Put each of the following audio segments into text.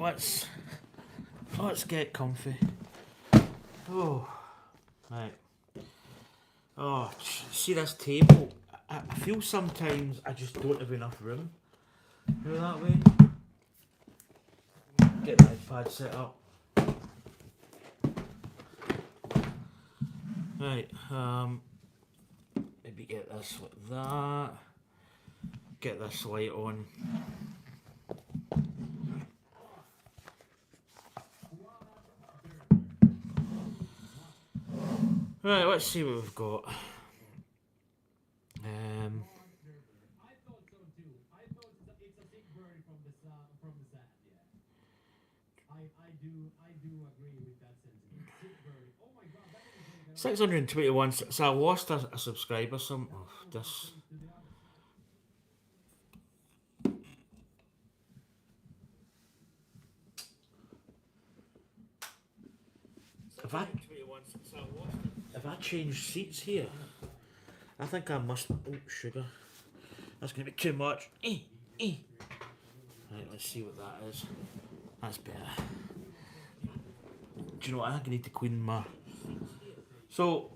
let's get comfy. Oh, right. Oh, see this table? I feel sometimes I just don't have enough room. You know that way? Get the iPad set up. Right, maybe get this like that. Get this light on. Right, let's see what we've got. $621. So I lost a subscriber. Some of this. Have I changed seats here? I think I must. Oh, sugar. That's going to be too much. Right, let's see what that is. That's better. Do you know what? I think I need to clean my. So,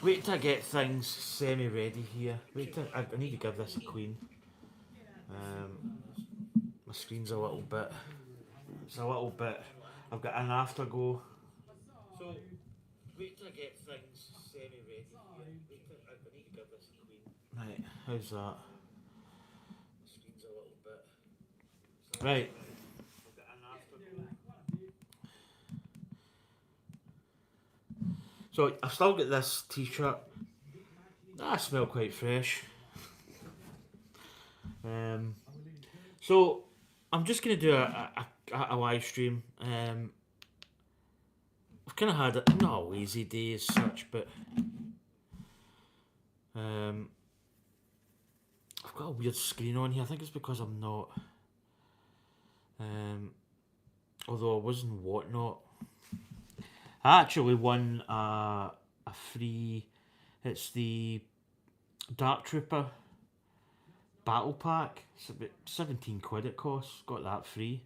wait till I get things semi-ready here. Wait till I need to give this a clean. My screen's a little bit. It's a little bit. I've got an afterglow. So, wait till I get things semi-ready here. Wait till I need to give this a clean. Right, how's that? My screen's a little bit. Right. I've got an afterglow. So I've still got this t-shirt. I smell quite fresh. So I'm just gonna do a live stream. I've kind of had not a lazy day as such, but I've got a weird screen on here. I think it's because I'm not. Although I was in Whatnot, I actually won a free. It's the Dark Trooper Battle Pack. It's about £17 it costs. Got that free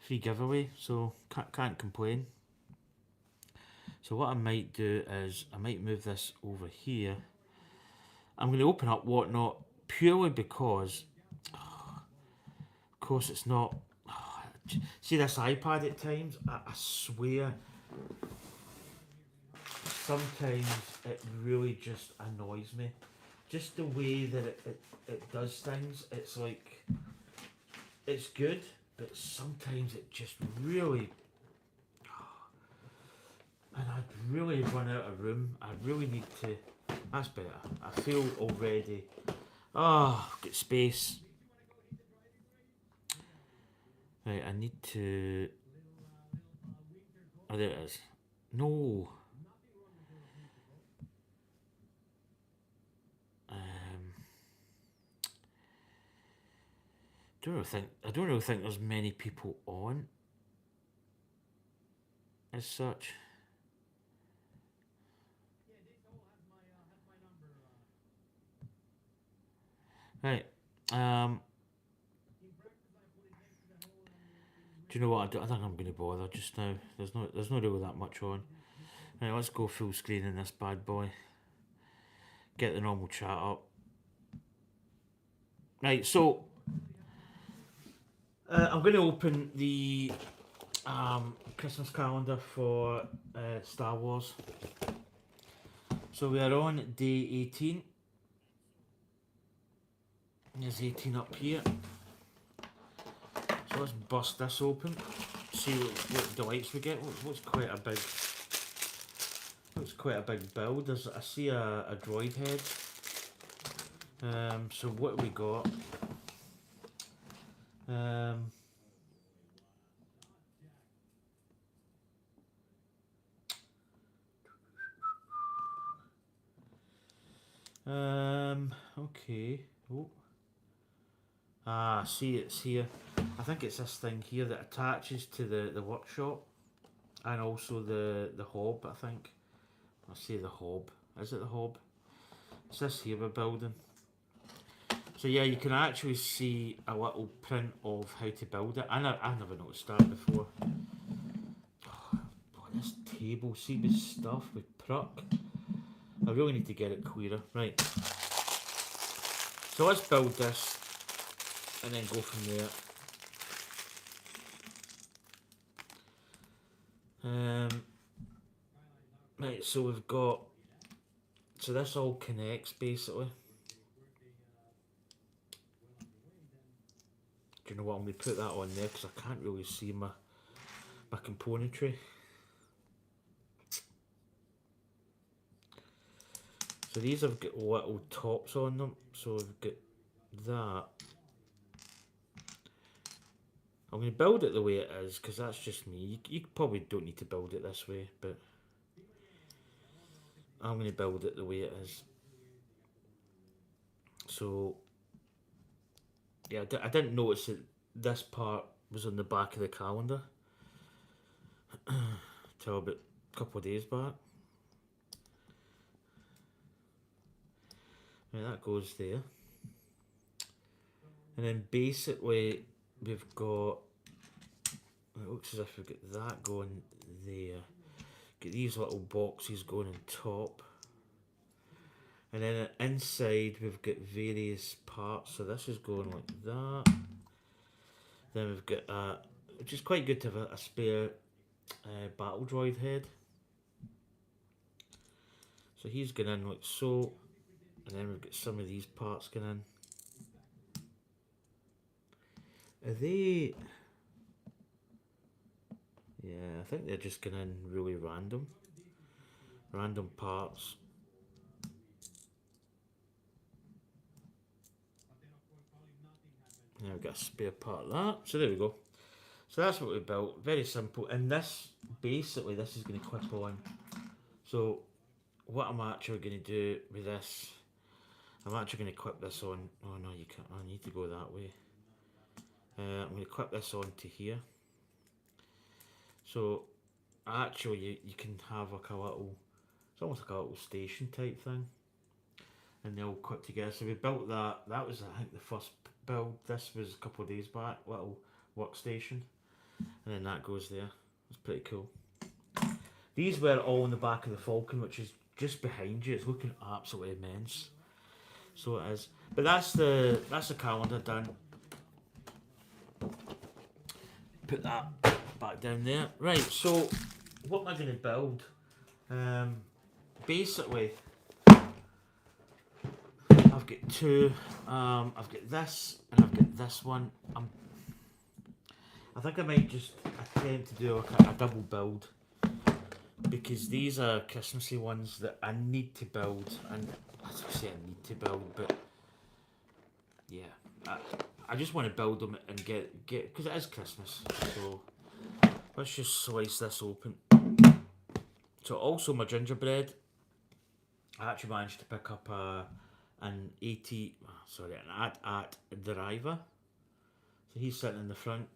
giveaway, so can't complain. So what I might do is I might move this over here. I'm going to open up Whatnot purely because, of course, it's not. See this iPad at times. I swear, sometimes it really just annoys me. Just the way that it does things. It's like it's good, but sometimes it just really. And I'd really run out of room. I really need to. That's better. I feel already. Oh, I've got space. Right, I need to. Oh, there it is. No. I don't really think there's many people on. As such. Right. Do you know what? I think I'm going to bother just now. There's not really that much on. Right, let's go full screen in this bad boy. Get the normal chat up. Right, so I'm going to open the Christmas calendar for Star Wars. So we are on day 18. There's 18 up here. So let's bust this open. See what delights we get. What's quite a big. Looks quite a big build. I see a droid head. So what have we got? Okay. Oh. Ah, see, it's here. I think it's this thing here that attaches to the workshop, and also the hob. I think. I say the hob. Is it the hob? It's this here we're building. So So yeah, you can actually see a little print of how to build it. I never noticed that before. Oh, this table, see this stuff with Pruck. I really need to get it clearer. Right. So let's build this and then go from there. Right, so we've got, so this all connects basically. Do you know what, I'm going to put that on there because I can't really see my componentry. So these have got little tops on them, so we've got that. I'm going to build it the way it is because that's just me. You probably don't need to build it this way, but I'm going to build it the way it is. So yeah, I didn't notice that this part was on the back of the calendar till about a couple of days back. Right, that goes there. And then basically we've got, it looks as if we've got that going there. Get these little boxes going on top. And then inside we've got various parts. So this is going like that. Then we've got, which is quite good to have a spare battle droid head. So he's going in like so. And then we've got some of these parts going in. Are they... Yeah, I think they're just going in really random. Random parts. Now we've got a spare part of that. So there we go. So that's what we built. Very simple. And this, basically, this is going to clip on. So what I'm actually going to do with this, I'm actually going to clip this on. Oh no, you can't. I need to go that way. I'm going to clip this on to here. So actually you can have like a little, it's almost like a little station type thing. And they'll clip together. So we built that. That was, I think, the first build. This was a couple of days back. Little workstation. And then that goes there. It's pretty cool. These were all on the back of the Falcon, which is just behind you. It's looking absolutely immense. So it is. But that's the calendar done. Put that back down there. Right, so what am I going to build? Basically, I've got two. I've got this and I've got this one. I think I might just attempt to do a double build because these are Christmassy ones that I need to build, and I say I need to build, but yeah, I just want to build them and get because it is Christmas. So let's just slice this open. So also my gingerbread, I actually managed to pick up an AT-AT driver. So he's sitting in the front.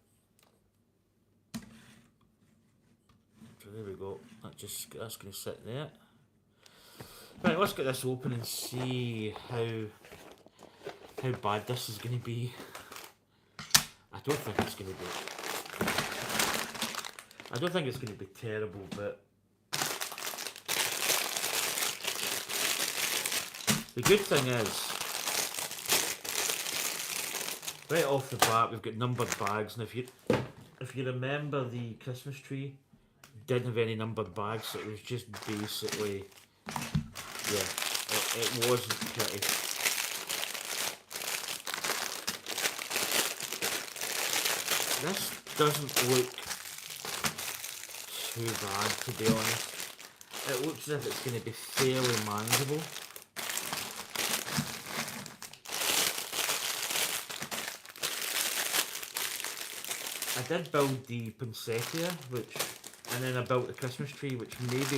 So there we go. That's going to sit there. Right, let's get this open and see how bad this is going to be. I don't think it's going to be terrible, but the good thing is, right off the bat, we've got numbered bags, and if you remember, the Christmas tree didn't have any numbered bags, so it was just basically, yeah, it wasn't pretty. This doesn't look too bad, to be honest. It looks as if it's going to be fairly manageable. I did build the poinsettia, and then I built the Christmas tree, which maybe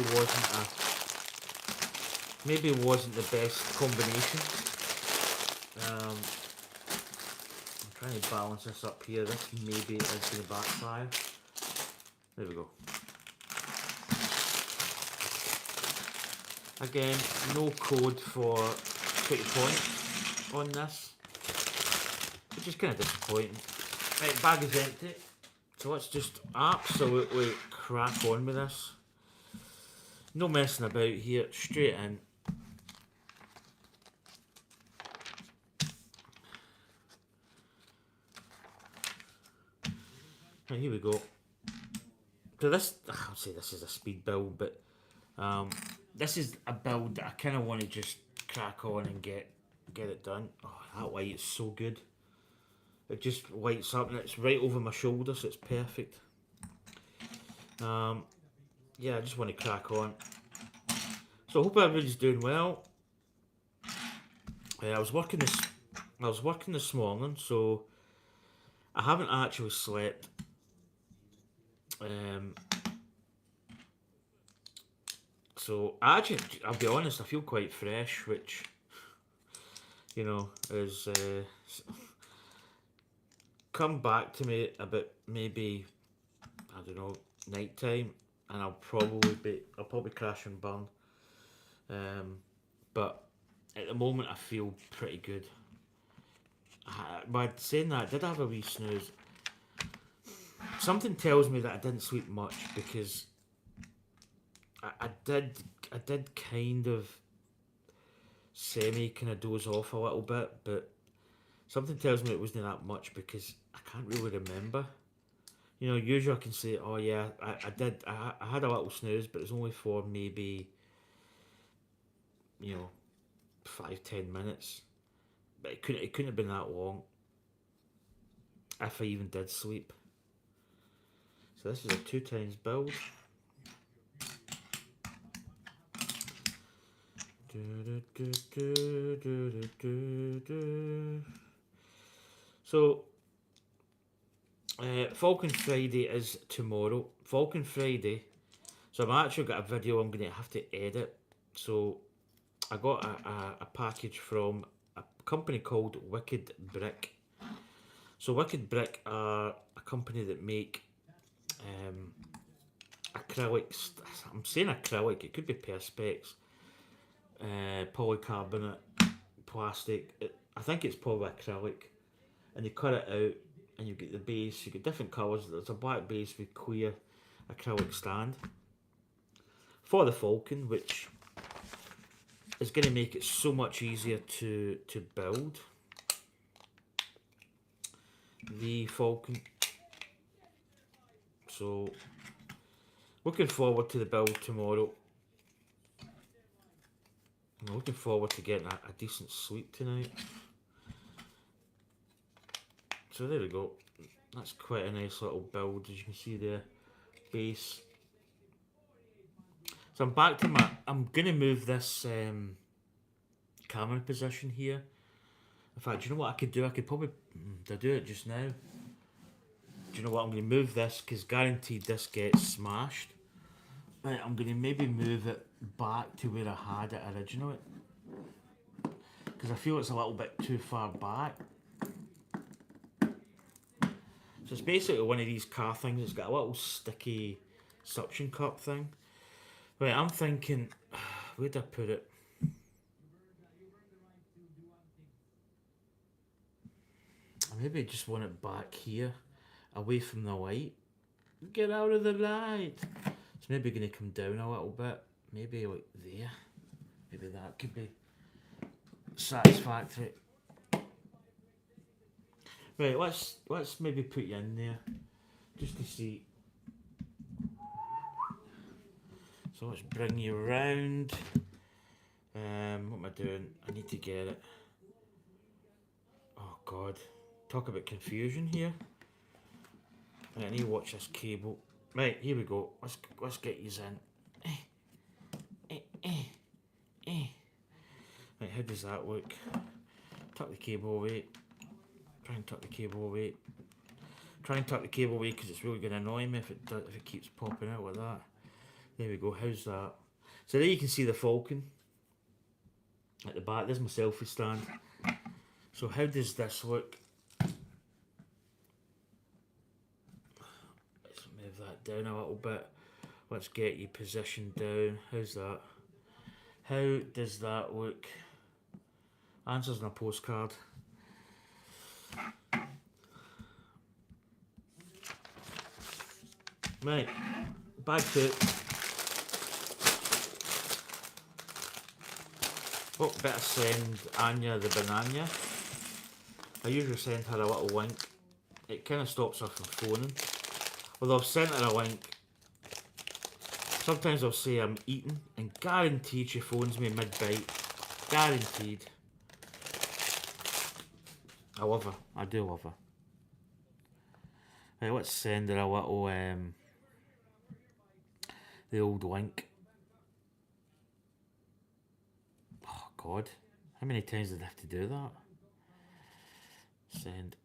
wasn't the best combination. I'm trying to balance this up here. This maybe is going to backfire. There we go. Again, no code for 20 points on this. which is kind of disappointing. Right, bag is empty. So let's just absolutely crack on with this. No messing about here, straight in. Right, here we go. So this, I'll say this is a speed build, but this is a build that I kind of want to just crack on and get it done. Oh, that light is so good. It just lights up and it's right over my shoulder, so it's perfect. Yeah, I just want to crack on. So I hope everybody's doing well. I was working this morning, so I haven't actually slept. So I'll be honest, I feel quite fresh, which, you know, is come back to me about maybe, I don't know, night time, and I'll probably crash and burn. But at the moment I feel pretty good. But saying that, I did have a wee snooze. Something tells me that I didn't sleep much because I did kind of kind of doze off a little bit, but something tells me it wasn't that much because I can't really remember. You know, usually I can say, oh yeah, I had a little snooze, but it was only for maybe, you know, 5-10 minutes. But it couldn't have been that long if I even did sleep. So this is a 2x build. So Falcon Friday is tomorrow. Falcon Friday. So I've actually got a video I'm going to have to edit. So I got a package from a company called Wicked Brick. So Wicked Brick are a company that make acrylics. I'm saying acrylic, it could be perspex, polycarbonate, plastic. I think it's probably acrylic, and you cut it out, and you get the base. You get different colours. There's a black base with clear acrylic stand for the Falcon, which is going to make it so much easier to build the Falcon. So looking forward to the build tomorrow. I'm looking forward to getting a decent sleep tonight. So there we go. That's quite a nice little build, as you can see there. Base. So I'm back to I'm going to move this camera position here. In fact, do you know what I could do? I could probably, did I do it just now? Do you know what? I'm going to move this because guaranteed this gets smashed. Right, I'm going to maybe move it back to where I had it originally. Because I feel it's a little bit too far back. So it's basically one of these car things. It's got a little sticky suction cup thing. Right, I'm thinking, where'd I put it? I maybe just want it back here, away from the light. Get out of the light. It's maybe going to come down a little bit. Maybe like there. Maybe that could be satisfactory. Right, let's maybe put you in there, just to see. So let's bring you around. What am I doing? I need to get it. Oh God, talk about confusion here. Right, I need to watch this cable. Right, here we go. Let's get you in. Right, how does that look? Tuck the cable away. Try and tuck the cable away. Try and tuck the cable away because it's really going to annoy me if it keeps popping out like that. There we go. How's that? So there you can see the Falcon at the back. There's my selfie stand. So how does this look? Let's move that down a little bit. Let's get you positioned down. How's that? How does that look? Answers on a postcard. Right, bag 2. Oh, better send Anya the banana. I usually send her a little link. It kind of stops her from phoning. Although I've sent her a link, sometimes I'll say I'm eating, and guaranteed she phones me mid-bite. Guaranteed. I love her. I do love her. Right, let's send her a little, the old link. Oh, God. How many times did I have to do that? Send.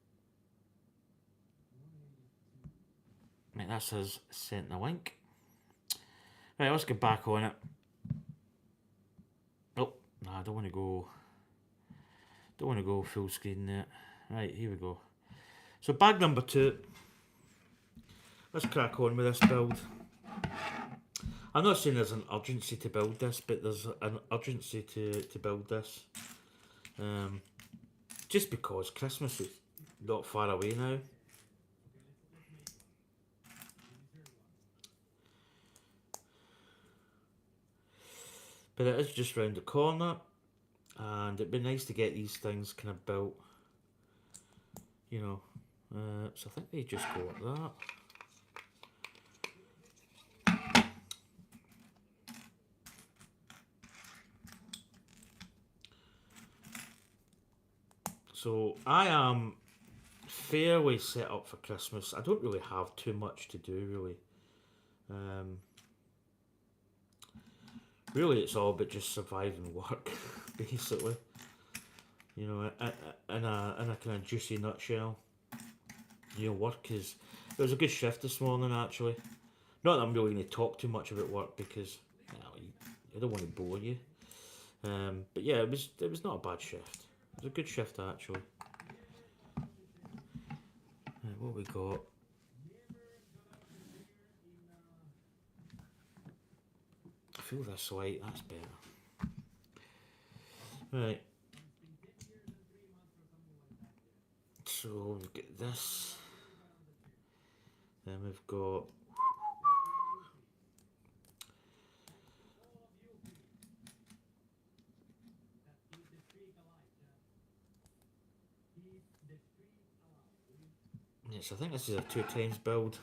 Right, that's us sent the link. Right, let's get back on it. Oh, no, I don't want to go. Don't want to go full screen there. Right, here we go. So bag number 2. Let's crack on with this build. I'm not saying there's an urgency to build this, but there's an urgency to build this. Just because Christmas is not far away now. But it is just round the corner, and it'd be nice to get these things kind of built, you know. So I think they just go like that. So I am fairly set up for Christmas. I don't really have too much to do, really. Really, it's all about just surviving work, basically. You know, in a kind of juicy nutshell. You know, work is... It was a good shift this morning, actually. Not that I'm really going to talk too much about work, because I don't want to bore you. But yeah, it was not a bad shift. It was a good shift, actually. Right, what we got? I feel this light, that's better. Right. So we've got this. Then we've got... Yes, I think this is a 2 times build.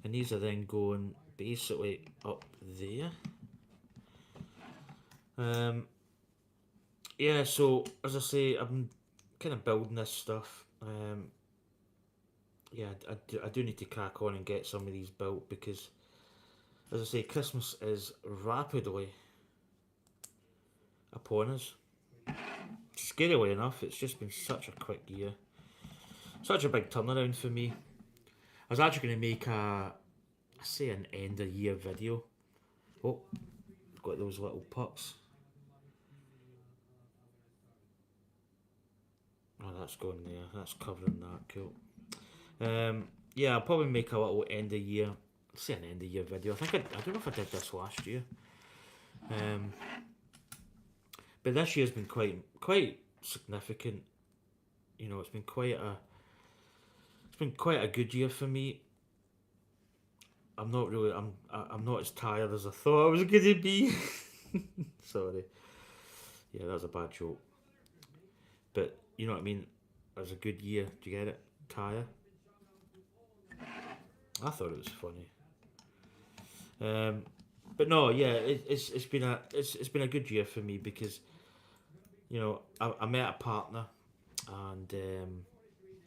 And these are then going basically up there. Yeah, so as I say, I'm kind of building this stuff. Yeah, I do need to crack on and get some of these built, because, as I say, Christmas is rapidly upon us. Scarily enough, it's just been such a quick year. Such a big turnaround for me. I was actually going to make I say an end of year video. Oh, got those little pups. Oh, that's going there. That's covering that. Cool. Yeah, I'll probably make a little end of year. Say an end of year video. I don't know if I did this last year. But this year's been quite significant. You know, it's been quite a good year for me. I'm not as tired as I thought I was gonna be. Sorry. Yeah, that was a bad joke. But you know what I mean? It was a good year. Do you get it? Tired. I thought it was funny. But no, yeah, it's been a good year for me, because you know I met a partner, and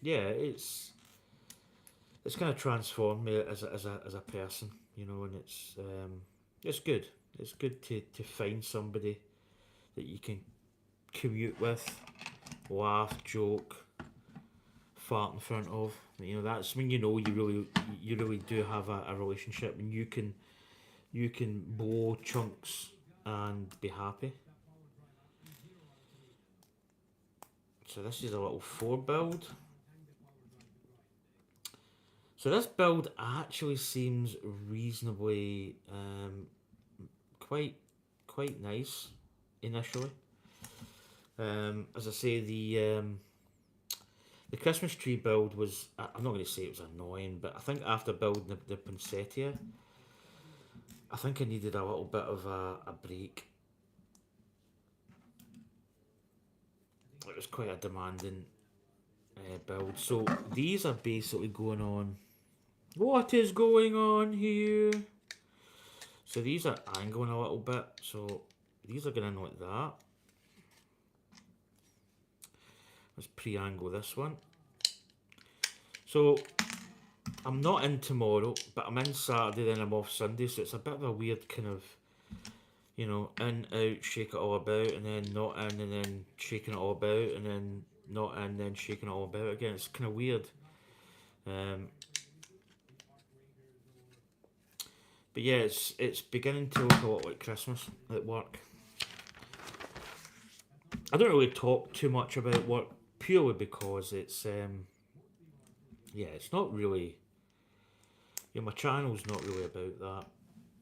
yeah, it's kind of transformed me as a person, you know, and it's good. It's good to find somebody that you can commute with, laugh, joke, fart in front of. You know, that's when you know you really do have a relationship, and you can blow chunks and be happy. So this is a little 4 build. So this build actually seems reasonably quite nice initially. As I say, The Christmas tree build was, I'm not going to say it was annoying, but I think after building the poinsettia, I think I needed a little bit of a break. It was quite a demanding build. So these are basically going on. What is going on here? So these are angling a little bit. So these are going in like that. Let's pre-angle this one. So I'm not in tomorrow, but I'm in Saturday, then I'm off Sunday. So it's a bit of a weird kind of, you know, in, out, shake it all about, and then not in, and then shaking it all about, and then not in, then shaking it all about again. It's kind of weird. But yeah, it's beginning to look a lot like Christmas at work. I don't really talk too much about work purely because it's yeah, it's not really, you know, my channel's not really about that.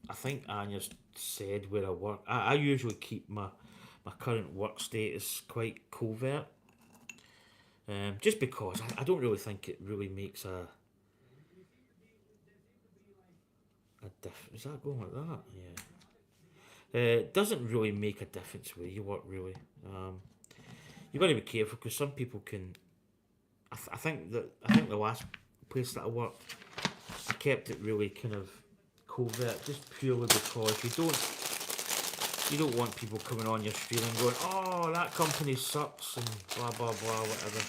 I think Anya's said where I work. I usually keep my current work status quite covert. Just because I don't really think it really makes a difference. Is that going like that? Yeah. It doesn't really make a difference where you work, really. You've got to be careful because some people can. I think the last place that I worked, I kept it really kind of covert, just purely because you don't want people coming on your stream and going, oh, that company sucks and blah blah blah whatever.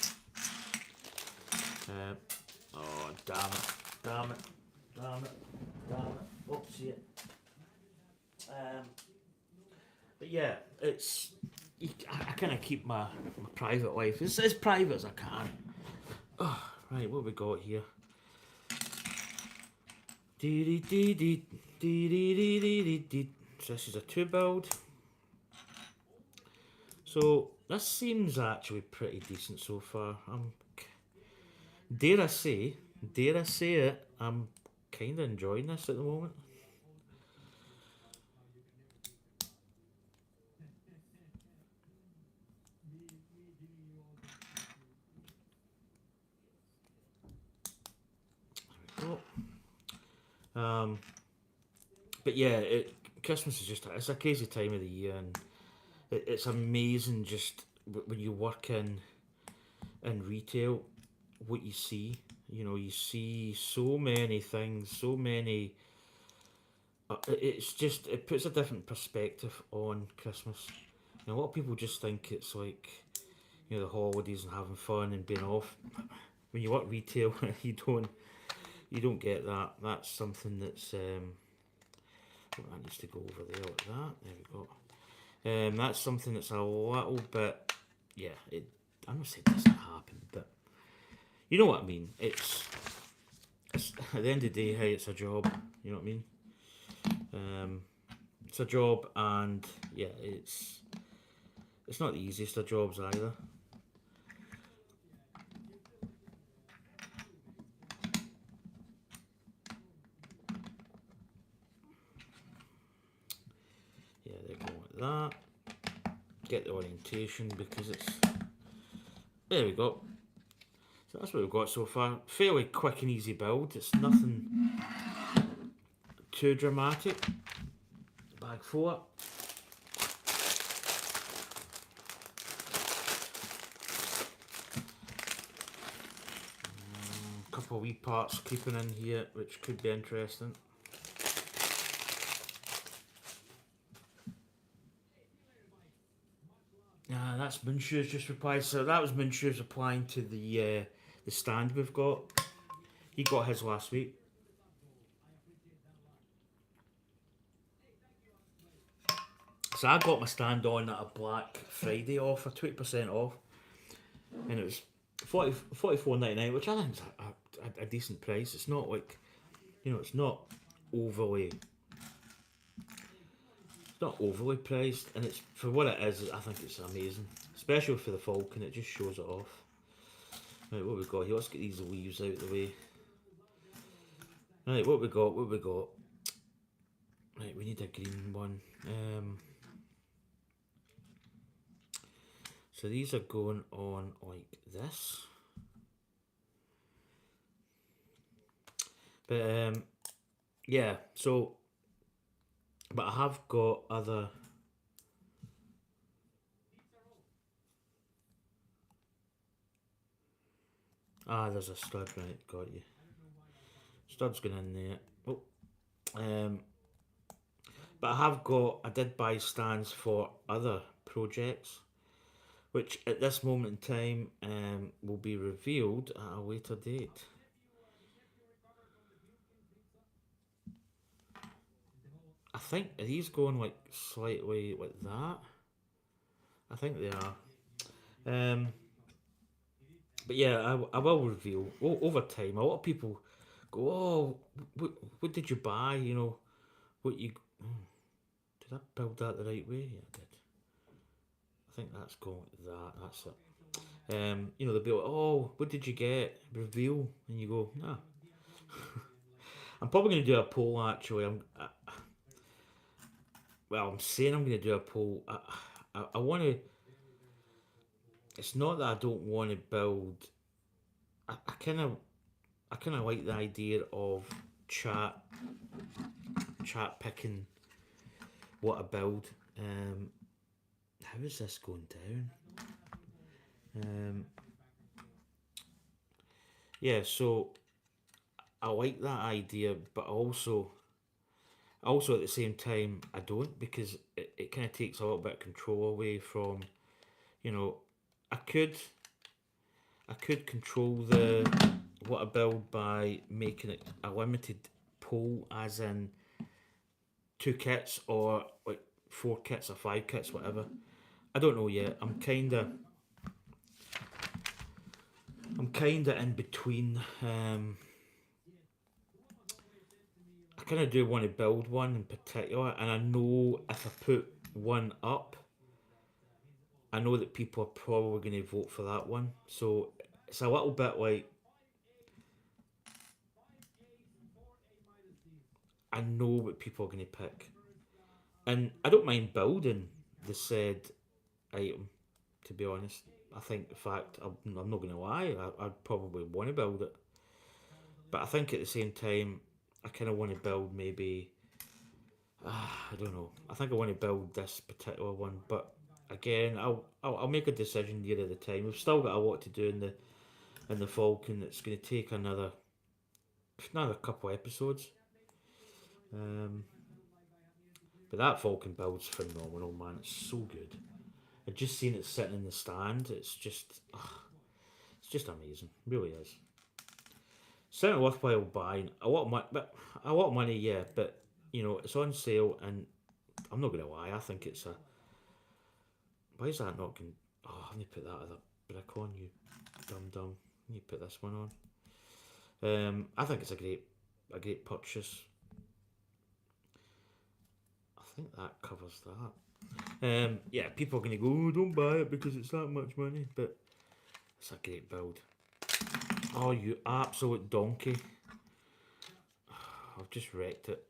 Oh damn it, damn it, damn it, damn it. Oops, see it. But yeah, it's I kind of keep my private life as private as I can. Oh, right, what have we got here? So this is a 2 build. So this seems actually pretty decent so far. Dare I say it, I'm kind of enjoying this at the moment. Oh. But yeah, Christmas is it's a crazy time of the year, and it's amazing just when you work in retail, what you see. You know, you see so many things, so many. It's just it puts a different perspective on Christmas. And a lot of people just think it's like, you know, the holidays and having fun and being off. When you work retail, you don't get that. That's something that's that needs to go over there like that. There we go. That's something that's a little bit, yeah. I'm not saying it doesn't happen, but you know what I mean. It's at the end of the day, hey, it's a job. You know what I mean. It's a job, and yeah, it's not the easiest of jobs either. Yeah, they go like that. Get the orientation because it's. There we go. So that's what we've got so far. Fairly quick and easy build. It's nothing too dramatic. Bag 4. Couple of wee parts creeping in here, which could be interesting. That's Moonshoe's just replied. So that was Moonshoe's replying to the stand we've got. He got his last week. So I got my stand on at a Black Friday offer, 20% off, and it was 44.99, which I think is a decent price. It's not like, you know, it's not overly priced, and it's for what it is. I think it's amazing, especially for the Falcon. It just shows it off. Right, what we got here? Let's get these leaves out of the way. Right, what we got? What we got? Right, we need a green one. So these are going on like this. But yeah, so but I have got other. There's a stud, right? Got you. Stud's going in there. Oh, um, but I did buy stands for other projects, which at this moment in time will be revealed at a later date. I think are these going like slightly like that? I think they are. Um, but yeah, I will reveal over time. A lot of people go, "Oh, what did you buy? You know, what you did I build that the right way? Yeah, I did. I think that's going like that. That's it. You know, they'll be like, "Oh, what did you get? Reveal," and you go, "Nah." I'm probably going to do a poll. Actually, I'm saying I'm going to do a poll. I want to. It's not that I don't want to build. I kind of like the idea of chat chat picking what I build. How is this going down? Um, yeah, so I like that idea, but also at the same time I don't, because it kind of takes a little bit of control away from, you know, I could I could control the what I build by making it a limited pool, as in two kits or like four kits or five kits, whatever. I don't know yet. I'm kinda in between. I kind of do want to build one in particular, and I know if I put one up, I know that people are probably going to vote for that one. So it's a little bit like I know what people are going to pick, and I don't mind building the said item. To be honest, I think the fact I'm not going to lie, I'd probably want to build it, but I think at the same time, I kind of want to build maybe. I don't know. I think I want to build this particular one, but again, I'll make a decision near the time. We've still got a lot to do in the Falcon. It's going to take another couple episodes. Um, but that Falcon build's phenomenal, man. It's so good. I just seen it sitting in the stand. It's just amazing. It really is. Certainly worthwhile buying. A lot of money, yeah. But you know, it's on sale, and I'm not gonna lie. I think it's a. Why is that not going? Oh, let me put that other brick on, you dum dum. Let me put this one on. I think it's a great purchase. I think that covers that. Yeah, people are going to go, oh, don't buy it because it's that much money, but it's a great build. Oh, you absolute donkey. I've just wrecked it.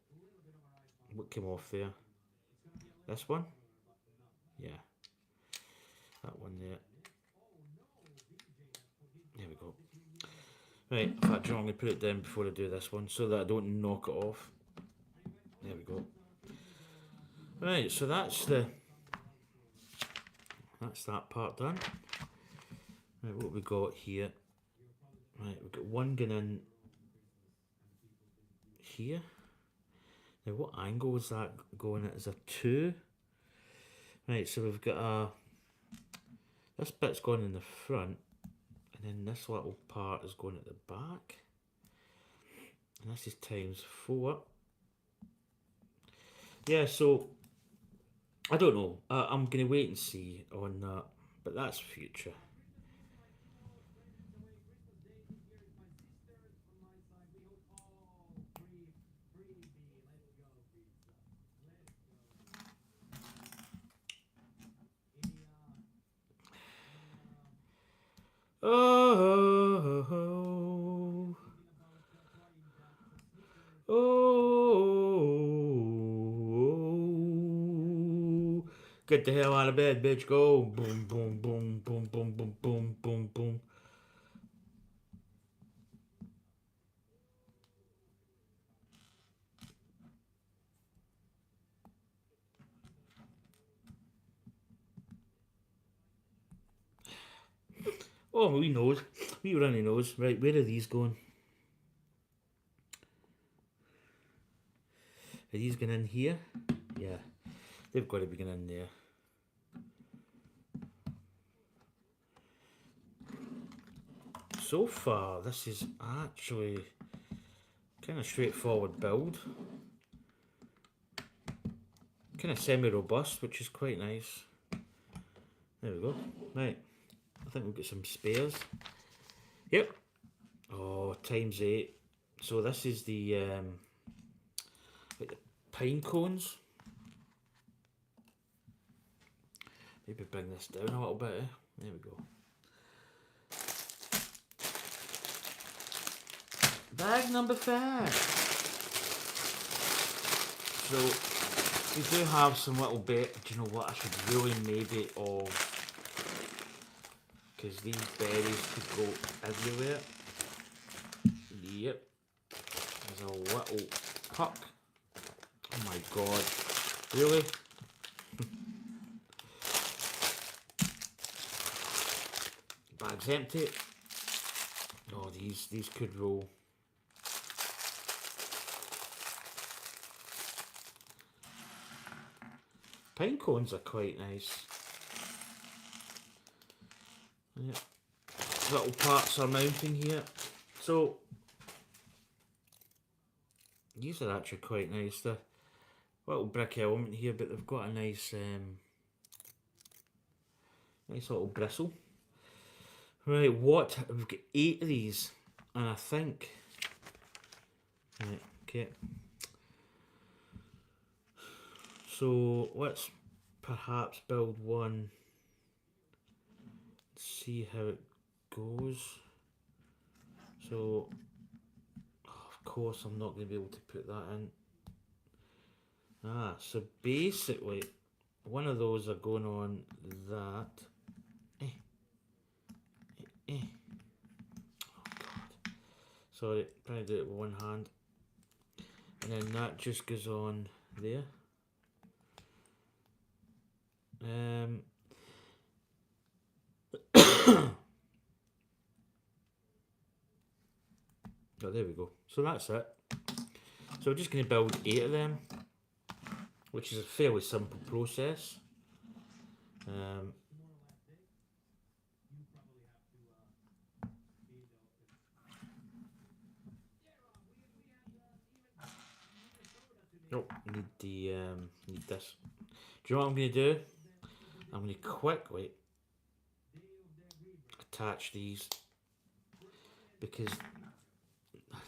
What came off there? This one? Yeah, that one there. There we go. Right, in fact, I'm going to put it down before I do this one so that I don't knock it off. There we go. Right, so that's that part done. Right, what we got here? Right, we've got one going in here. Now, what angle is that going at? Is a 2? Right, so we've got this bit's going in the front, and then this little part is going at the back. And this is times 4. Yeah, so I don't know. I'm going to wait and see on that, but that's future. Oh, oh, get the hell out of bed, bitch. Go. Boom, boom, boom, boom, boom, boom, boom, boom, boom. Oh, wee nose. Wee runny nose. Right, where are these going? Are these going in here? Yeah, they've got to be going in there. So far, this is actually kind of straightforward build. Kind of semi-robust, which is quite nice. There we go. Right, I think we'll get some spares. Yep. Oh, times 8. So this is the like the pine cones. Maybe bring this down a little bit. There we go. Bag number 5. So we do have some little bit. Do you know what? I should really maybe because these berries could go everywhere. Yep. There's a little puck. Oh my god. Really? Bag's empty. Oh, these could roll. Pine cones are quite nice. Yep. Little parts are mounting here. So these are actually quite nice. The little brick element here, but they've got a nice nice little bristle. Right, what? We've got 8 of these, and I think. Right, okay. So let's perhaps build one. See how it goes. So, of course, I'm not going to be able to put that in. So basically, one of those are going on that. Oh god. Sorry, trying to do it with one hand. And then that just goes on there. Oh, there we go. So that's it. So we're just going to build 8 of them, which is a fairly simple process. Nope, need this. Do you know what I'm going to do? I'm going to quickly attach these because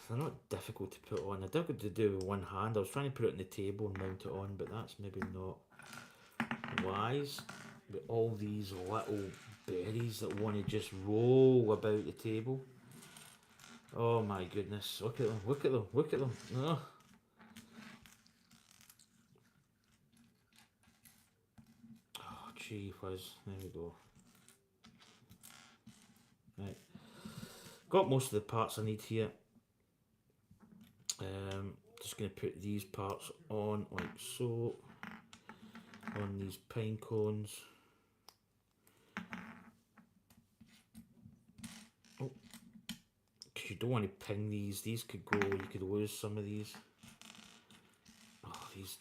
they're not difficult to put on. They're difficult to do with one hand. I was trying to put it on the table and mount it on, but that's maybe not wise. With all these little berries that want to just roll about the table. Oh my goodness, look at them, look at them, look at them. Oh. Oh, gee whiz, there we go. Right, got most of the parts I need here. Just going to put these parts on like so, on these pine cones. Oh, because you don't want to ping these could go, you could lose some of these. Oh, these,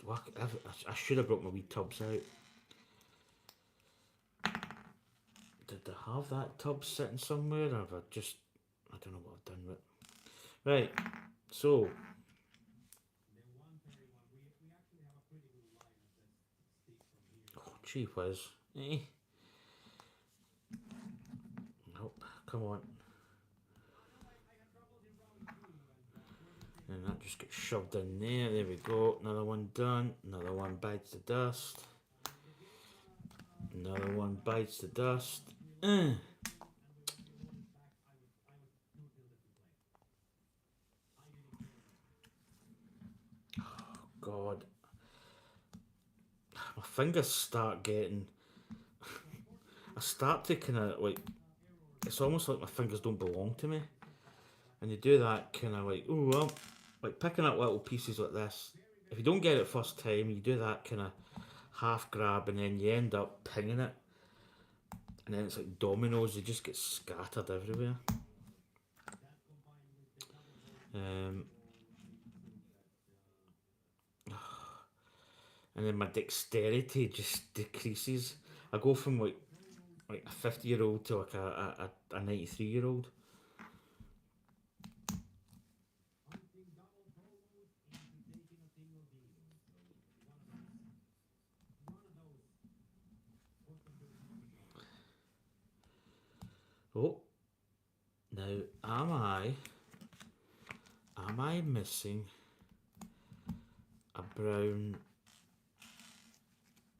I should have brought my wee tubs out. Did I have that tub sitting somewhere, or have I just, I don't know what I've done with it. Right, so oh, gee whiz. Nope, come on. And that just gets shoved in there. There we go. Another one done. Another one bites the dust. Another one bites the dust. Oh god. My fingers start getting... I start to kind of like... It's almost like my fingers don't belong to me. And you do that kind of like... Oh, well, like picking up little pieces like this. If you don't get it first time, you do that kind of half grab and then you end up pinging it. And then it's like dominoes, they just get scattered everywhere. Um, and then my dexterity just decreases. I go from like a 50-year-old to like a 93-year-old. Oh, now am I missing a brown?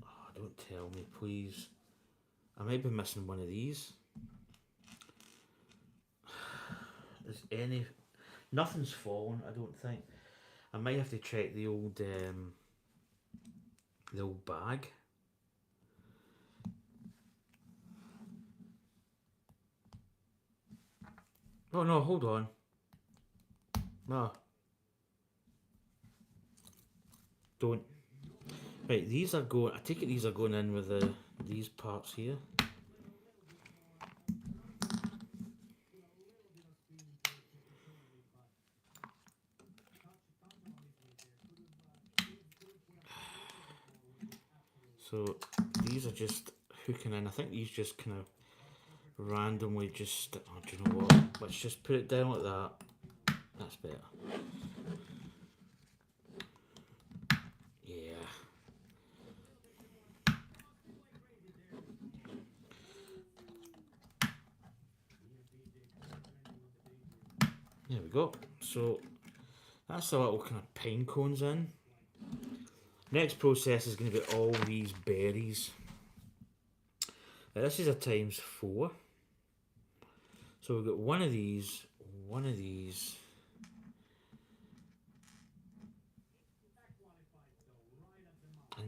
Oh, don't tell me, please. I might be missing one of these. Is any? Nothing's fallen, I don't think. I might have to check the old bag. Oh no, hold on. No, don't. Right, these are going. I take it these are going in with these parts here. So these are just hooking in. I think these just kind of randomly just. Oh, do you know what? Let's just put it down like that. That's better. Yeah. There we go. So that's the little kind of pine cones in. Next process is going to be all these berries. Now this is a times 4. So we've got one of these, and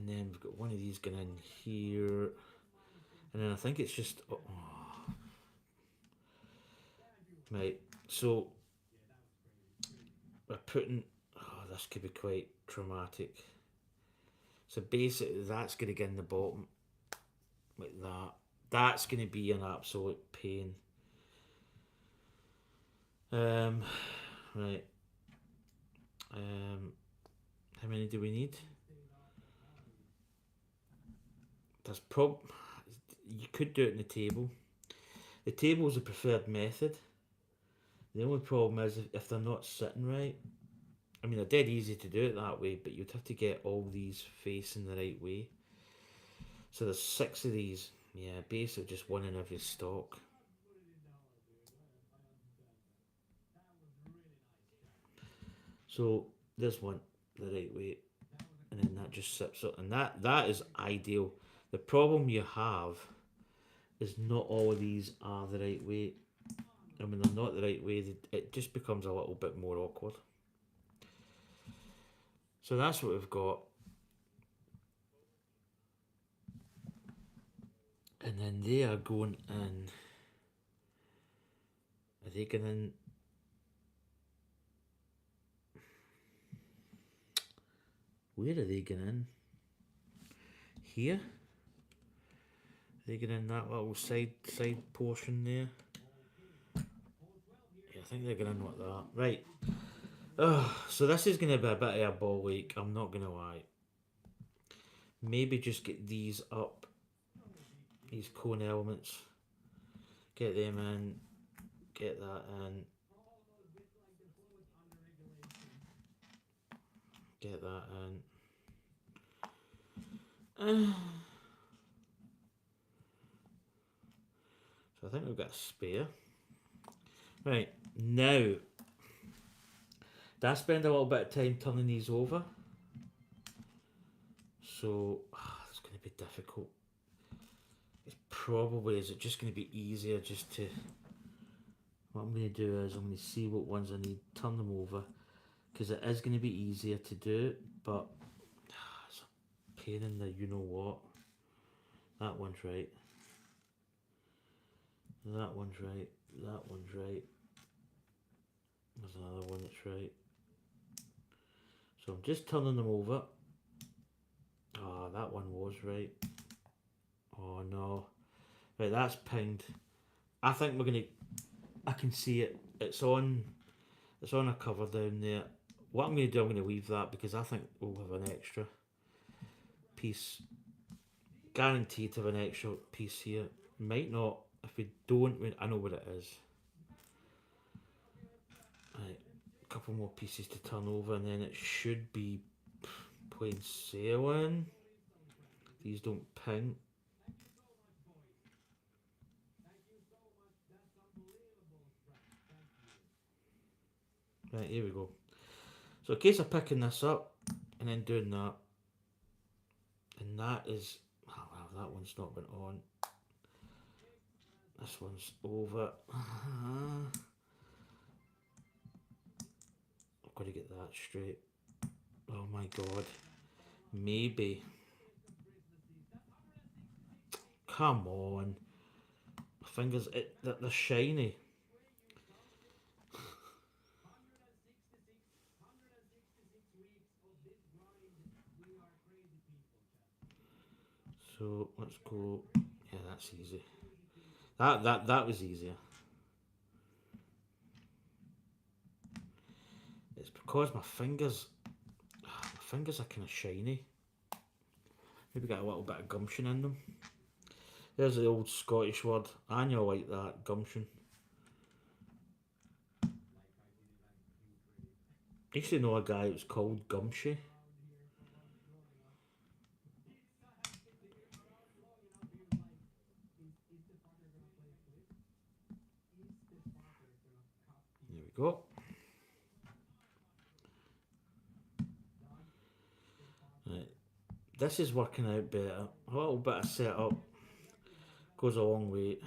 then we've got one of these going in here, and then I think it's just right. So we're putting. Oh, this could be quite traumatic. So basically, that's going to get in the bottom like that. That's going to be an absolute pain. Right. How many do we need? There's You could do it in the table. The table is the preferred method. The only problem is if they're not sitting right. I mean, they're dead easy to do it that way, but you'd have to get all these facing the right way. So there's 6 of these. Yeah, basically just one in every stalk. So there's one the right way, and then that just sits up, and that is ideal. The problem you have is not all of these are the right way. And when they're not the right way, it just becomes a little bit more awkward. So that's what we've got. And then they are going in. Are they going in? Where are they going in? Here? Are they going in that little side portion there? Yeah, I think they're going in like that. Right. So this is going to be a bit of a ball ache, I'm not going to lie. Maybe just get these up. These cone elements. Get them in. Get that in. Get that in. So I think we've got a spare. Right, now, did I spend a little bit of time turning these over? So, it's going to be difficult. Is it just going to be easier just to... What I'm going to do is I'm going to see what ones I need, turn them over, because it is going to be easier to do, but it's a pain in the you-know-what. That one's right. That one's right. That one's right. There's another one that's right. So I'm just turning them over. Oh, that one was right. Oh no. Right, that's pinged. I think we're gonna. I can see it. It's on. It's on a cover down there. What I'm gonna do, I'm gonna leave that because I think we'll have an extra piece. Guaranteed to have an extra piece here. Might not. If we don't, I know what it is. Right, a couple more pieces to turn over, and then it should be plain sailing. These don't ping. Right, here we go. So in case of picking this up and then doing that, and that is, oh wow, that one's not been on. This one's over. I've got to get that straight. Oh my god. Maybe. Come on. My fingers, they're shiny. So let's go. Yeah, that's easy. That was easier. It's because my fingers are kind of shiny. Maybe got a little bit of gumption in them. There's the old Scottish word, and you'll like that, gumption. I used to know a guy who was called Gumshy. There we go. Right. This is working out better. A little bit of setup goes a long way.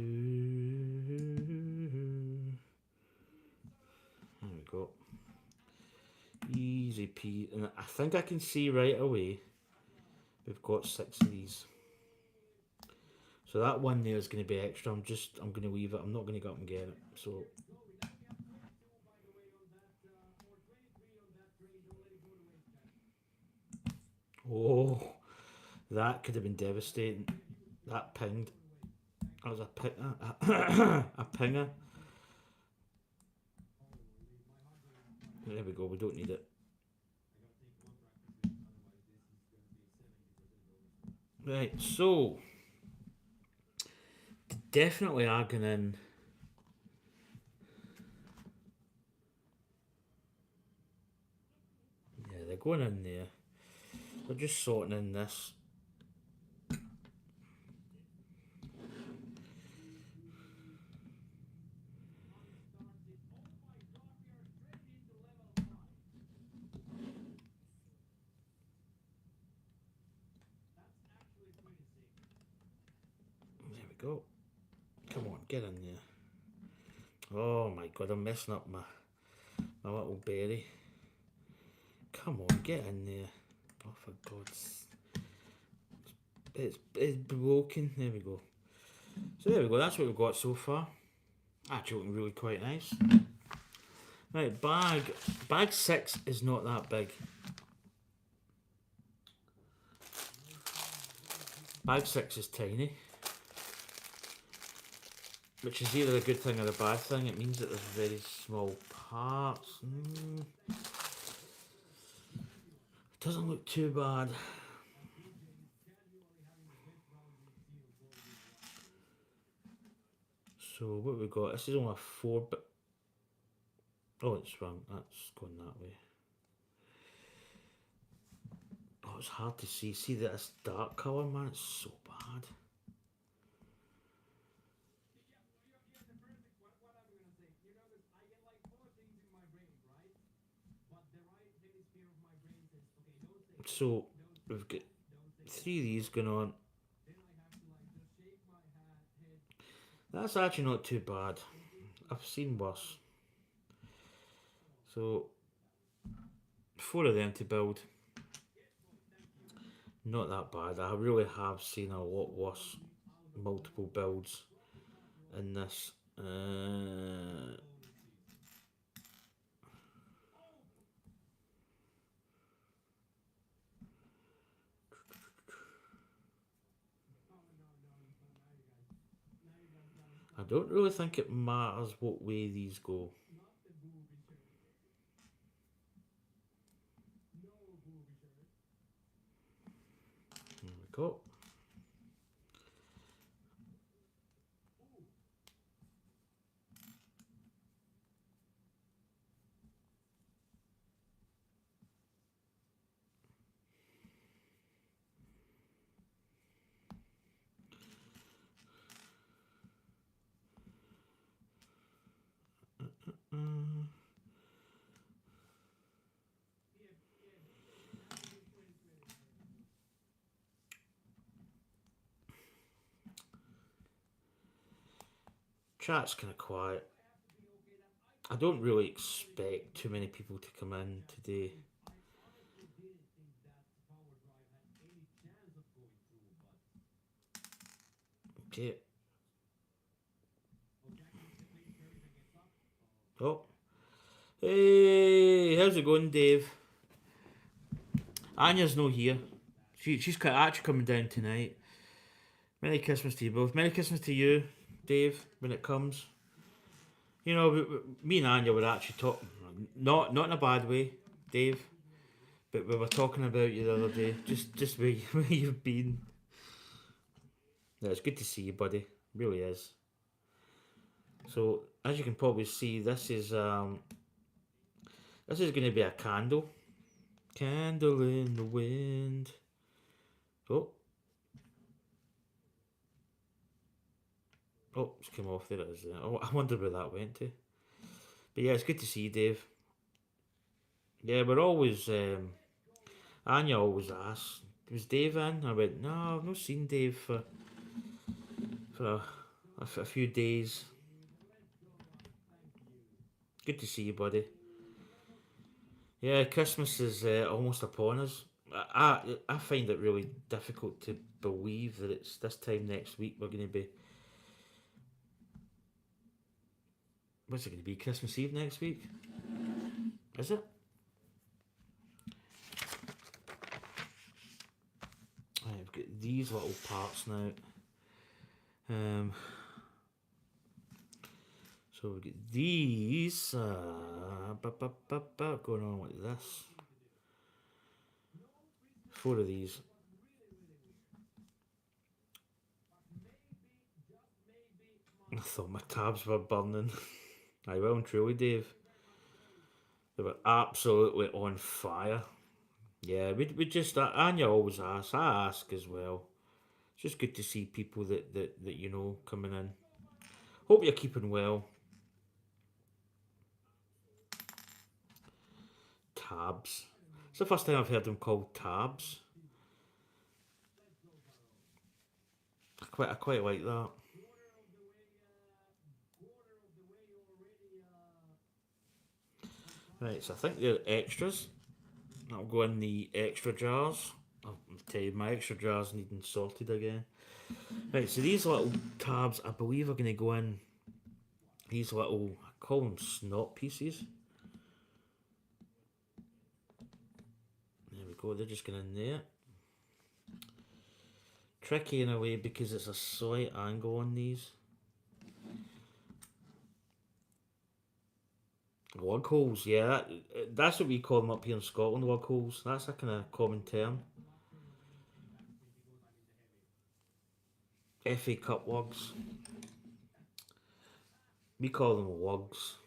There we go. Easy peasy. And I think I can see right away we've got 6 of these. So that one there is going to be extra. I'm going to leave it. I'm not going to go up and get it. So. Oh, that could have been devastating. That pinged. That was a pinger. There we go. We don't need it. Right. So definitely arguing in. Yeah, they're going in there. They're just sorting in this. There we go. Come on, get in there. Oh my god, I'm messing up my little berry. Come on, get in there. Oh, for God's... It's broken. There we go. So there we go, that's what we've got so far. Actually looking really quite nice. Right, bag 6 is not that big. Bag 6 is tiny. Which is either a good thing or a bad thing. It means that there's very small parts. Doesn't look too bad. So what have we got? This is only a 4-bit. Oh, it's wrong. That's going that way. Oh, it's hard to see. See this dark colour, man? It's so bad. So we've got 3 of these going on. That's actually not too bad. I've seen worse. So 4 of them to build. Not that bad. I really have seen a lot worse multiple builds in this. I don't really think it matters what way these go. There we go. Mm. Chat's kind of quiet. I don't really expect too many people to come in today. Okay. Oh. Hey, how's it going, Dave? Anya's no here. She's actually coming down tonight. Merry Christmas to you both. Merry Christmas to you, Dave, when it comes. You know, me and Anya were actually talking, not in a bad way, Dave, but we were talking about you the other day. Just where, where you've been. Yeah, it's good to see you, buddy. Really is. So as you can probably see, this is going to be a candle. Candle in the wind. Oh, oh, it's come off. There it is. Oh, I wonder where that went to. But yeah, it's good to see you, Dave. Yeah, we're always. Anya always asks, "Was Dave in?" I went, "No, I've not seen Dave for a few days." Good to see you, buddy. Yeah, Christmas is almost upon us. I find it really difficult to believe that it's this time next week we're going to be. What's it going to be? Christmas Eve next week? Is it? Right, I've got these little parts now. Um, so we've got these going on like this. 4 of these. I thought my tabs were burning. I will and truly, Dave. They were absolutely on fire. Yeah, we just Anya always asks. I ask as well. It's just good to see people that you know coming in. Hope you're keeping well. Tabs. It's the first time I've heard them called tabs. I quite like that. Right, so I think they're extras. That'll go in the extra jars. I'll tell you, my extra jars needing sorted again. Right, so these little tabs, I believe, are going to go in these little, I call them snot pieces. There we go, they're just going in there. Tricky in a way because it's a slight angle on these. Lug holes, yeah, that's what we call them up here in Scotland, lug holes. That's a kind of common term. FA Cup lugs. We call them lugs.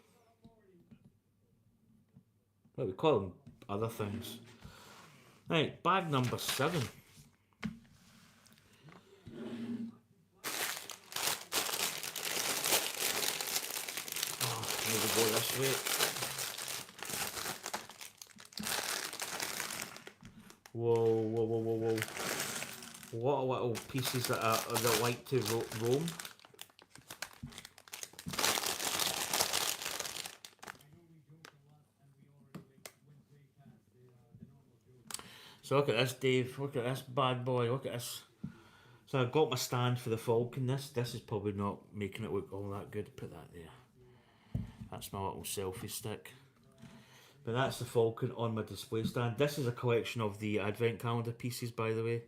Well, we call them other things. Right, bag number 7. Oh, maybe go this way. Whoa, whoa, whoa, whoa, whoa. What a little pieces that like to roam. So look at this, Dave. Look at this bad boy. Look at this. So I've got my stand for the Falcon. This is probably not making it look all that good. Put that there. That's my little selfie stick. But that's the Falcon on my display stand. This is a collection of the Advent calendar pieces, by the way.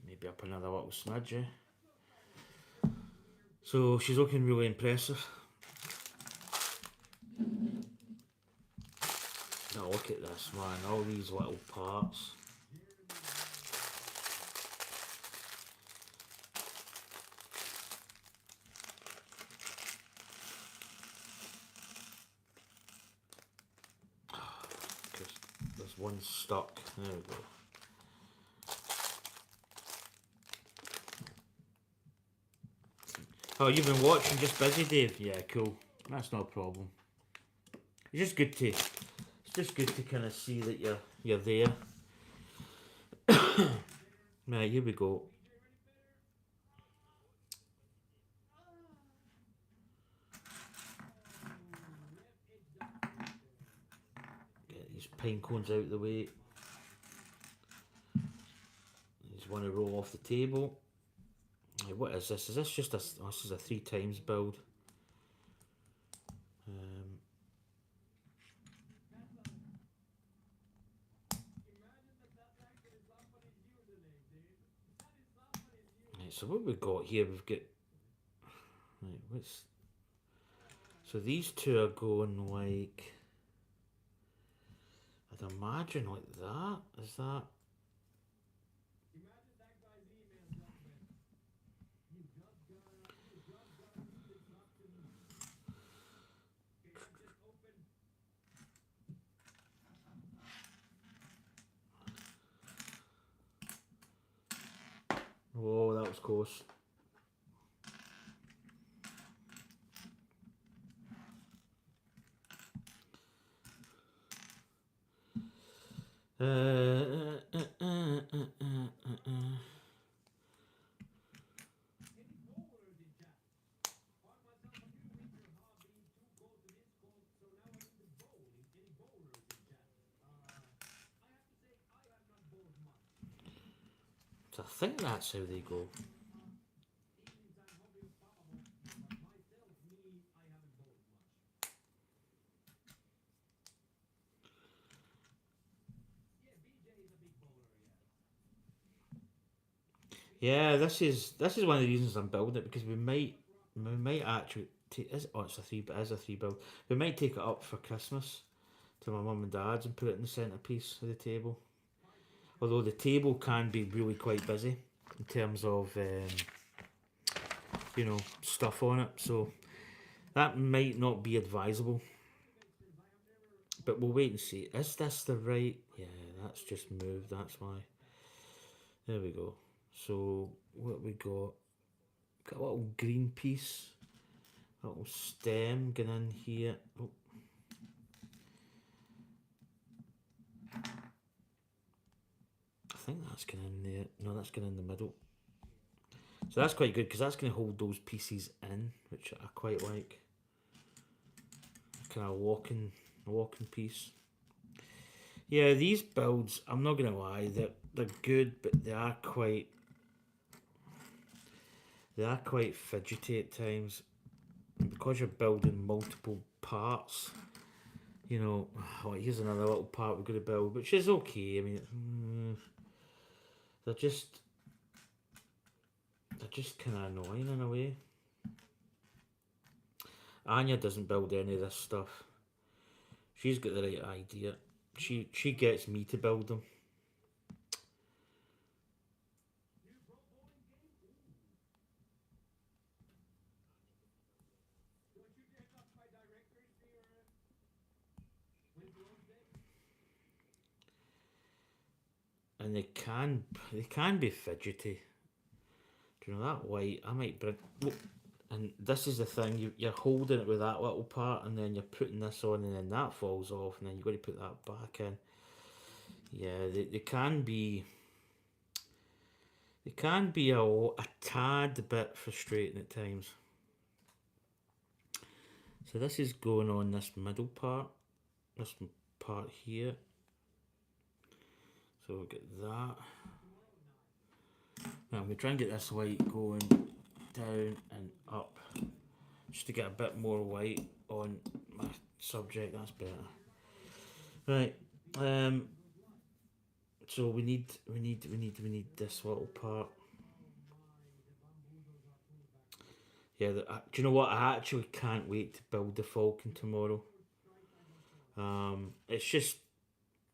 Maybe up another little smudge, eh? So she's looking really impressive. Now look at this, man. All these little parts. There's one stuck. There we go. Oh, you've been watching, just busy, Dave? Yeah, cool. That's not a problem. It's just good to, kind of see that you're there. Right, here we go. Get these pine cones out of the way. Just want to roll off the table. What is this? Is this just a? Oh, this is a 3 times build. Right, so what we've got here, we've got. Right, what's. So these two are going like. I'd imagine like that. Is that? Oh, that was close. So I think that's how they go. Yeah, this is one of the reasons I'm building it, because we might actually take it's a 3, but it is a 3 build. We might take it up for Christmas to my mum and dad's and put it in the centrepiece of the table. Although the table can be really quite busy in terms of stuff on it, so that might not be advisable. But we'll wait and see. Is this the right? Yeah, that's just moved. That's why. There we go. So what we got? Got a little green piece, a little stem going in here. Oh. I think that's going in there. No, that's going in the middle. So that's quite good, because that's going to hold those pieces in, which I quite like. Kind of walking piece. Yeah, these builds, I'm not going to lie, they're good, but they are quite fidgety at times. And because you're building multiple parts, oh, here's another little part we've got to build, which is okay. I mean, they're just kind of annoying in a way. Anya doesn't build any of this stuff. She's got the right idea. She gets me to build them. And they can be fidgety. Do you know that white? I might bring. And this is the thing, you're holding it with that little part, and then you're putting this on, and then that falls off, and then you've got to put that back in. Yeah, they can be. They can be a tad bit frustrating at times. So this is going on this middle part, this part here. So we'll get that. Now I'm going to try and get this white going down and up, just to get a bit more white on my subject. That's better. Right. So we need this little part. Yeah. Do you know what? I actually can't wait to build the Falcon tomorrow.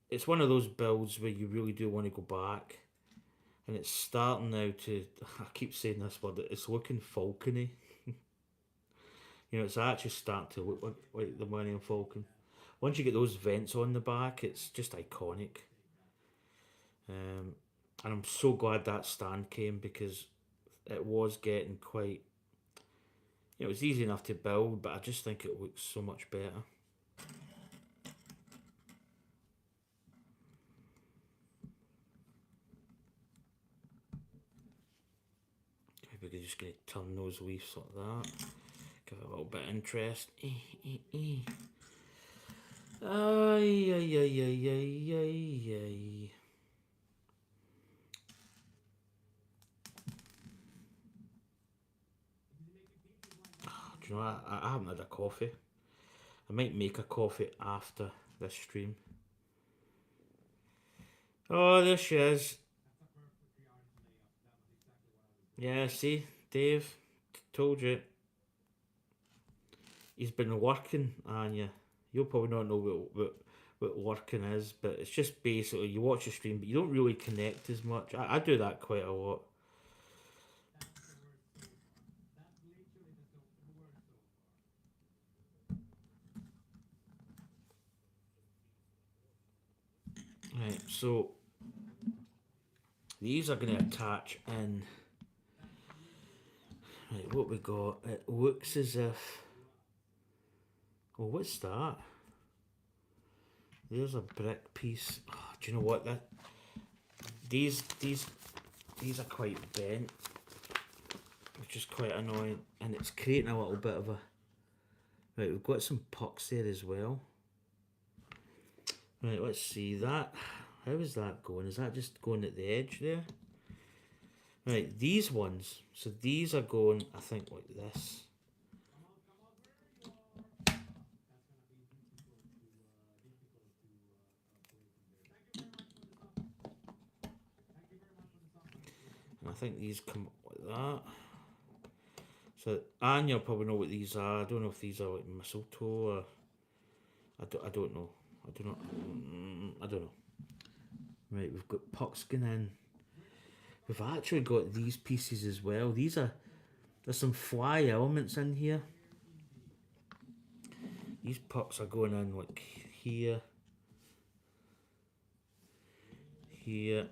It's one of those builds where you really do want to go back, and it's starting now to. I keep saying this word. It's looking falcony. It's actually starting to look like the Millennium Falcon. Once you get those vents on the back, it's just iconic. And I'm so glad that stand came, because it was getting quite. It was easy enough to build, but I just think it looks so much better. We're just going to turn those leaves like that. Give it a little bit of interest. Ay, ay, ay, ay, ay, ay, ay. Do you know what? I haven't had a coffee. I might make a coffee after this stream. Oh, there she is. Yeah, see, Dave, told you. He's been working, and you'll probably not know what working is, but it's just basically you watch the stream, but you don't really connect as much. I do that quite a lot. Right, so these are going to attach in. Right, what we got? It looks as if. Oh, what's that? There's a brick piece. Oh, do you know what? These are quite bent, which is quite annoying, and it's creating a little bit of a. Right, we've got some pucks there as well. Right, let's see that. How is that going? Is that just going at the edge there? Right, these ones. So these are going, I think, like this. And I think these come up like that. So, and you'll probably know what these are. I don't know if these are like mistletoe or. I don't know. I don't know. Right, we've got puckskin in. We've actually got these pieces as well. There's some fly elements in here. These pucks are going in like here. Here.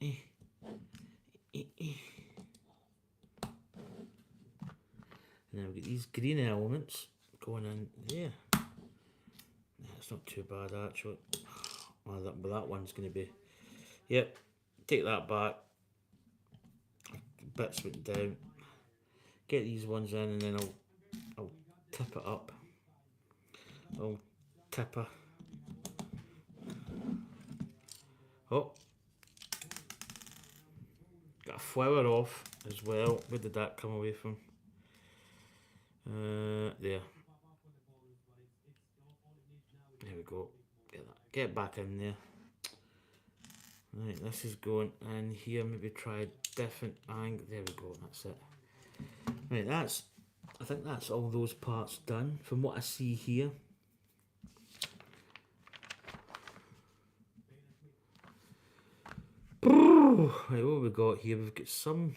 And then we've got these green elements going in there. It's not too bad actually. Oh, that one's going to be. Yep, take that back. Bits went down. Get these ones in, and then I'll tip it up. I'll tipper. Oh, got a flower off as well. Where did that come away from? There. There we go. Get back in there. Right, this is going in here. Maybe try a different angle. There we go. That's it. Right, I think that's all those parts done from what I see here. Right, what have we got here? We've got some.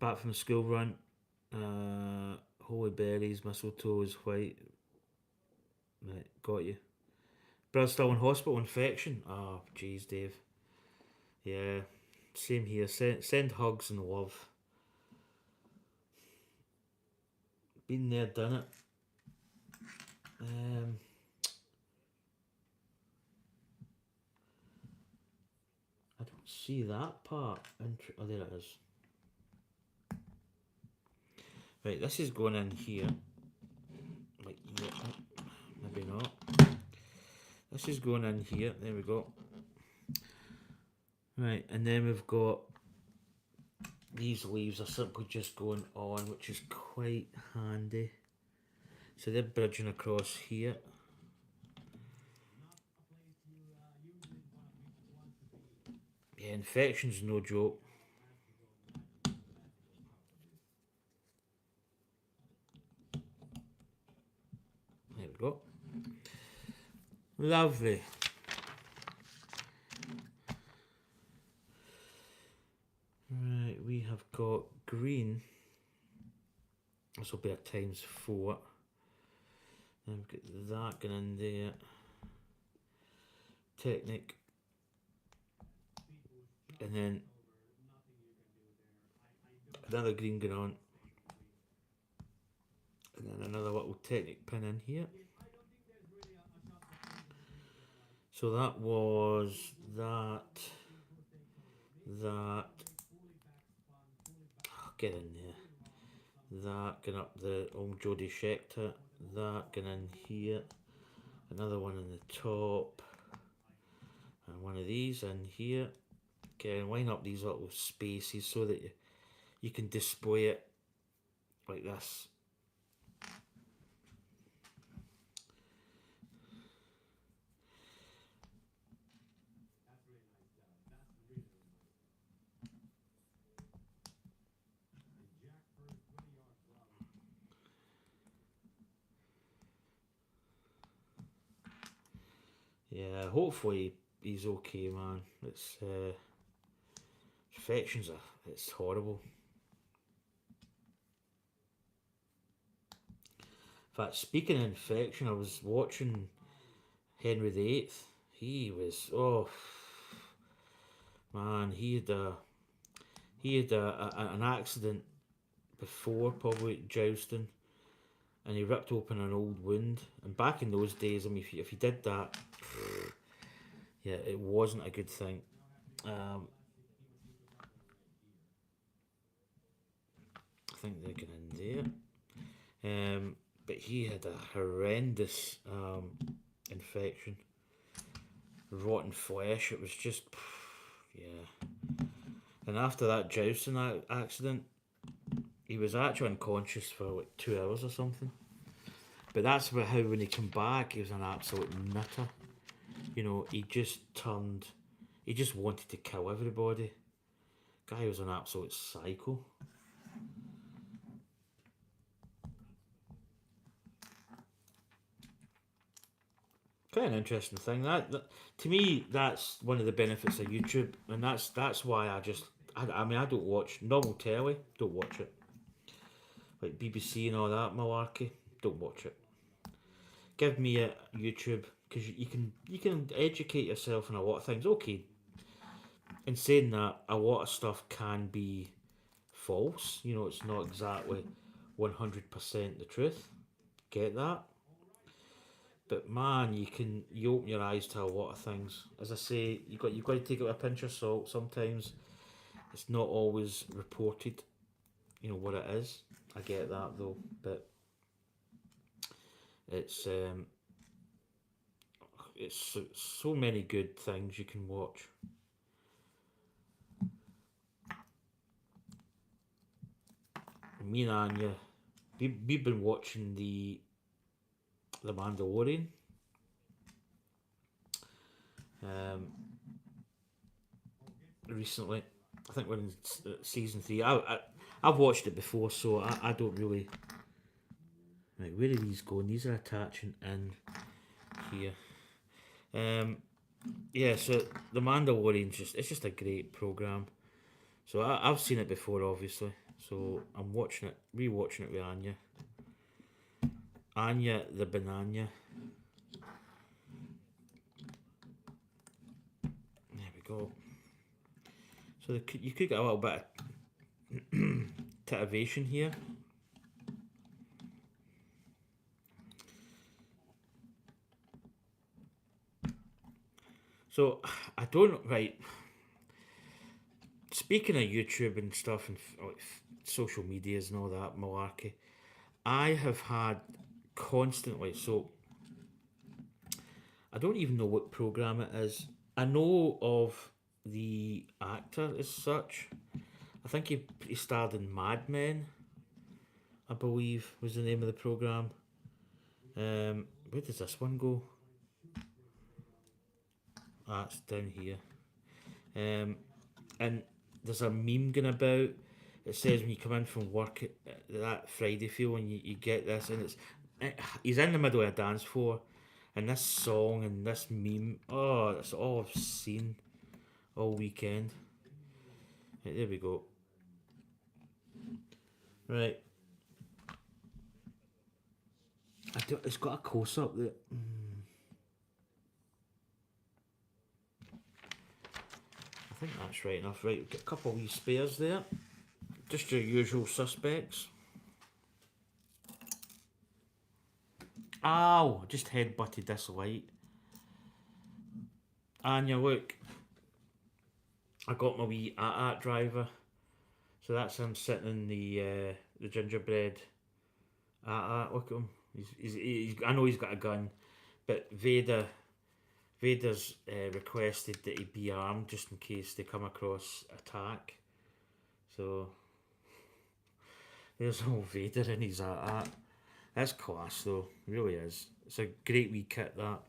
Back from the school run. Holy berries, mistletoe is white. Right, got you. Brother still in hospital, infection. Oh, jeez, Dave. Yeah, same here. Send hugs and love. Been there, done it. see that part. Oh, there it is. Right, this is going in here. Like, maybe not. This is going in here. There we go. Right, and then we've got these leaves are simply just going on, which is quite handy. So they're bridging across here. Yeah, infection's no joke. There we go. Lovely. Right, we have got green. This will be a ×4. Then we've got that going in there. Technic. And then another green going on. And then another little Technic pin in here. So that was that. Get in there. That going up the old Jodie Scheckter. That going in here. Another one in the top. And one of these in here. Okay, and line up these little spaces so that you can display it like this. Yeah, hopefully he's okay, man. It's infections are, it's horrible. In fact, speaking of infection, I was watching Henry VIII. He was, oh man, he had an accident before, probably jousting, and he ripped open an old wound. And back in those days, I mean, if you did that, yeah, it wasn't a good thing. I think they're getting in there. But he had a horrendous infection, rotten flesh. It was just, yeah. And after that jousting accident, he was actually unconscious for like 2 hours or something. But that's how when he came back, he was an absolute nutter. You know, he just wanted to kill everybody. Guy was an absolute psycho. Quite an interesting thing. That to me, that's one of the benefits of YouTube, and that's why I mean, I don't watch normal telly. Don't watch it. Like BBC and all that malarkey. Don't watch it. Give me a YouTube because you can educate yourself on a lot of things. Okay, in saying that, a lot of stuff can be false. You know, it's not exactly 100% the truth. Get that? But man, you open your eyes to a lot of things. As I say, you got to take it with a pinch of salt. Sometimes it's not always reported. You know what it is. I get that though, but it's so many good things you can watch. Me and Anya, we've been watching the Mandalorian. Recently, I think we're in season 3. I've watched it before, so I don't really. Right, where are these going? These are attaching in here. Yeah, so the Mandalorian's it's just a great program. So I've seen it before, obviously. So I'm watching it, rewatching it with Anya. Anya the Banana. There we go. So you could get a little bit of titivation here. So I don't right. Speaking of YouTube and stuff and like social medias and all that malarkey, I have had constantly. So I don't even know what program it is. I know of the actor as such. I think he starred in Mad Men, I believe was the name of the program. Where does this one go? Ah, it's down here. And there's a meme going about. It says when you come in from work that Friday feel when you get this, and he's in the middle of a dance floor, and this song and this meme. Oh, that's all I've seen all weekend. Right, there we go. Right, it's got a close up there. I think that's right enough. Right, we've got a couple of wee spares there. Just your usual suspects. Ow! Just headbutted this light. And you look, I got my wee AT-AT driver. So that's him sitting in the gingerbread AT-AT. Look at him. I know he's got a gun, but Vader's requested that he be armed just in case they come across attack. So there's old Vader in his AT-AT. That's class though, it really is. It's a great wee kit that.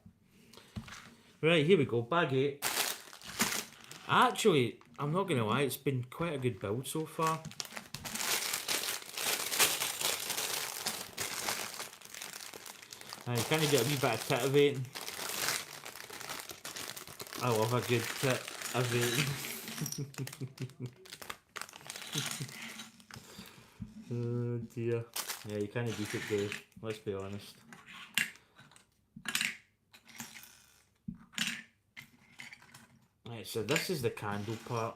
Right, here we go, bag 8. Actually, I'm not going to lie, it's been quite a good build so far. You kind of get a wee bit of titivating. I love a good titivating. Oh dear. Yeah, you kind of beat it, Dave. Let's be honest. Right, so this is the candle part.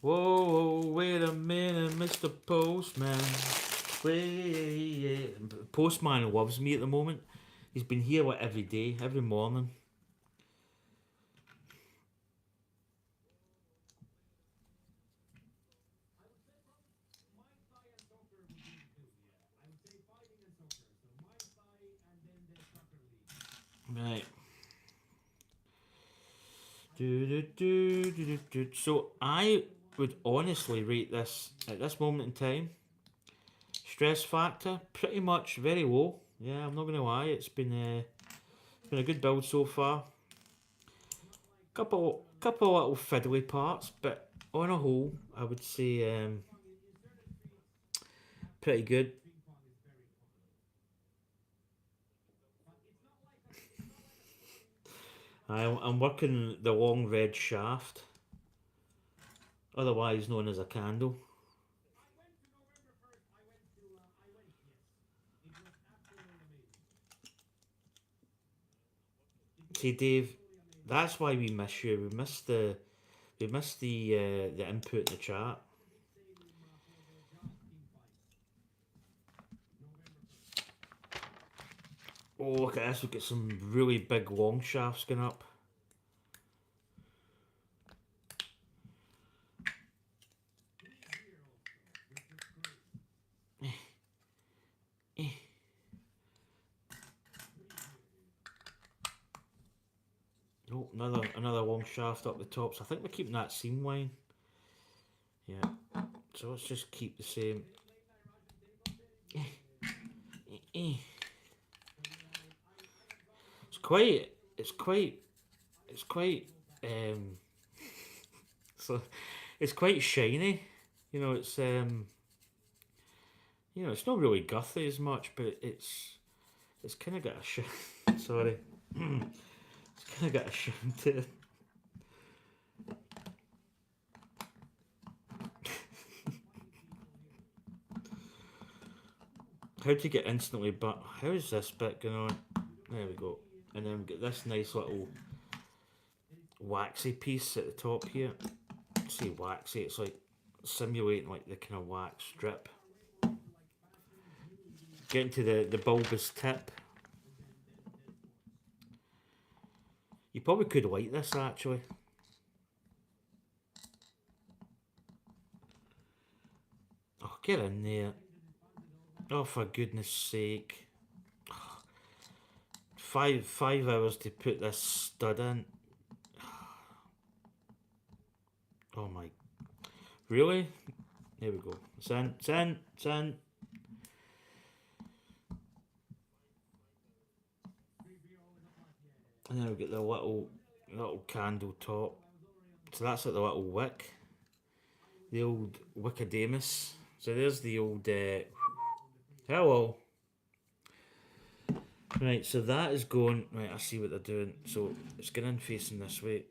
Whoa, wait a minute, Mr. Postman. Wait. Postman loves me at the moment. He's been here like every day, every morning. Right. So I would honestly rate this at this moment in time. Stress factor pretty much very low. Yeah, I'm not gonna lie. It's been a good build so far. Couple little fiddly parts, but on a whole, I would say pretty good. I'm working the long red shaft, otherwise known as a candle. See, Dave, that's why we miss you. We missed the input in the chat. Oh, look at this. We've got some really big long shafts going up. Oh, another long shaft up the top. So I think we're keeping that seam line. Yeah. So let's just keep the same. It's quite. It's quite. It's quite. So it's quite shiny. You know, it's not really guthy as much, but it's kind of got a shine. Sorry, it's kind of got a shine to it. How to get instantly but how is this bit going on? There we go. And then we get this nice little waxy piece at the top here. See waxy, it's like simulating like the kind of wax strip. Getting to the bulbous tip. You probably could like this actually. Oh, get in there. Oh, for goodness sake. 5 hours to put this stud in. Oh my. Really? There we go. It's in, it's in, it's in. And then we've got the little candle top. So that's like the little wick. The old Wickademus. So there's the old hello. Right, so that is going right, I see what they're doing. So it's going in facing this way.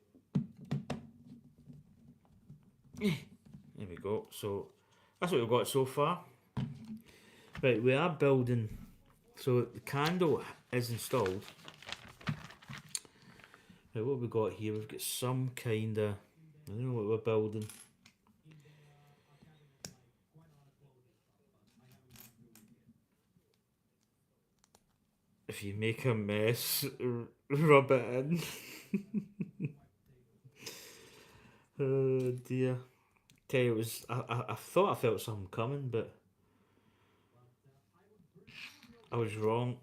There we go. So that's what we've got so far. Right, we are building. So the candle is installed. Right, what have we got here? We've got some kind of, I don't know what we're building. If you make a mess, rub it in. Oh dear. Tell you, it was. I thought I felt something coming, but I was wrong.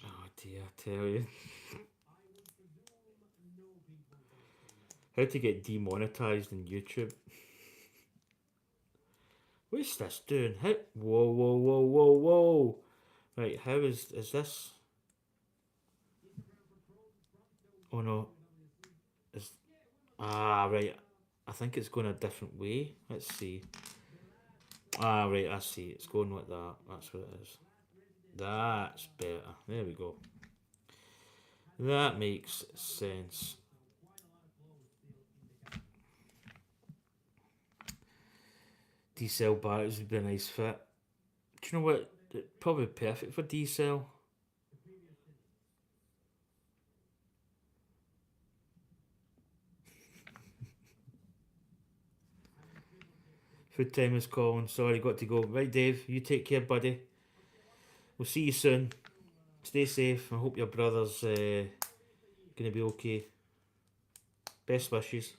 Oh dear, I tell you. How to get demonetized in YouTube. What's this doing? How? Whoa, whoa, whoa, whoa, whoa. Right, how is this? Oh no. Is right. I think it's going a different way. Let's see. Right, I see. It's going like that. That's what it is. That's better. There we go. That makes sense. D-cell batteries would be a nice fit. Do you know what? Probably perfect for D-cell. Food time is calling. Sorry, got to go. Right, Dave. You take care, buddy. We'll see you soon. Stay safe. I hope your brother's gonna be okay. Best wishes.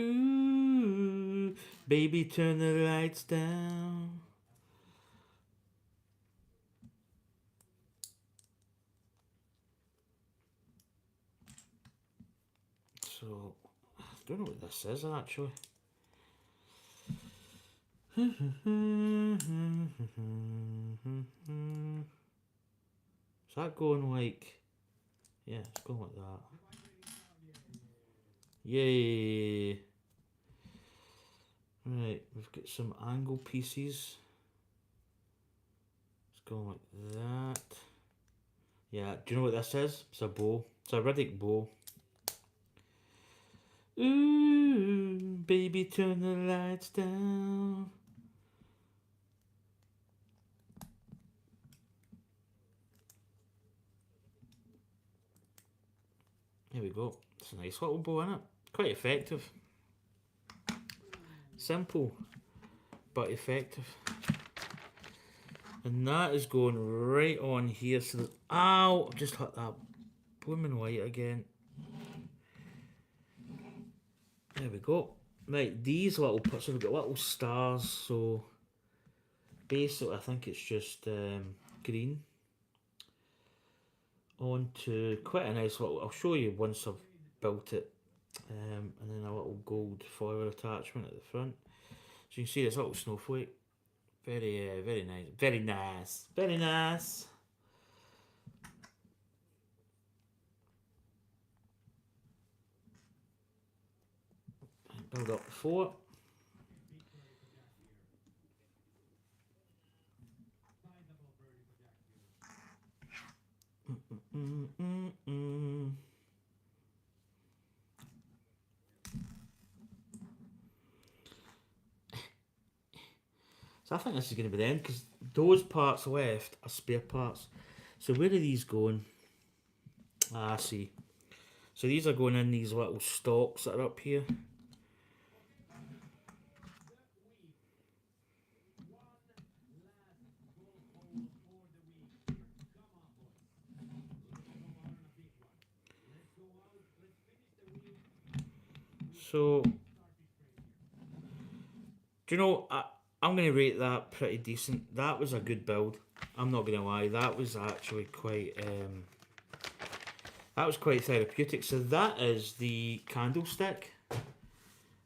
Ooh, baby, turn the lights down. So, I don't know what this is actually. Is that going like... Yeah, it's going like that. Yay! Right, we've got some angle pieces. It's going like that. Yeah, do you know what this is? It's a bow. It's a Riddick bow. Ooh, baby, turn the lights down. There we go. It's a nice little bow, isn't it? Quite effective. Simple, but effective. And that is going right on here. So that, ow! I've just hit that blooming light again. There we go. Right, these little puts, so we've got little stars, so basically I think it's just green onto quite a nice little, I'll show you once I've built it, and then a little gold foil attachment at the front. So you can see this little snowflake. Very, very nice. Very nice. Very nice. Build up the fort. So I think this is going to be the end because those parts left are spare parts. So where are these going? I see. So these are going in these little stalks that are up here. So, do you know, I'm going to rate that pretty decent. That was a good build. I'm not going to lie. That was actually quite... that was quite therapeutic. So that is the candlestick.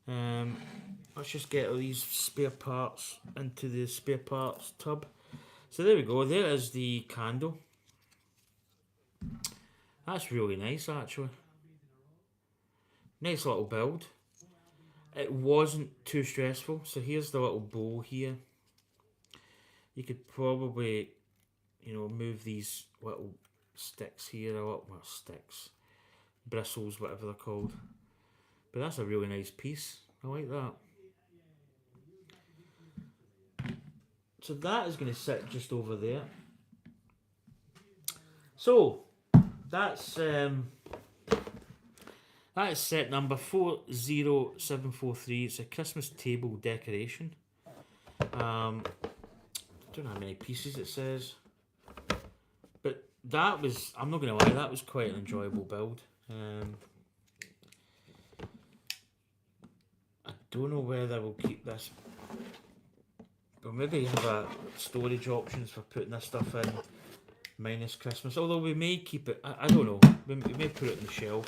Let's just get all these spare parts into the spare parts tub. So there we go. There is the candle. That's really nice, actually. Nice little build. It wasn't too stressful. So here's the little bowl here. You could probably, you know, move these little sticks here, a lot more sticks, bristles, whatever they're called. But that's a really nice piece. I like that. So that is going to sit just over there. So that is set number 40743. It's a Christmas table decoration. Don't know how many pieces it says, but that was, I'm not going to lie, that was quite an enjoyable build. I don't know whether we'll keep this, but maybe have a storage options for putting this stuff in minus Christmas, although we may keep it, I don't know, we may put it on the shelf,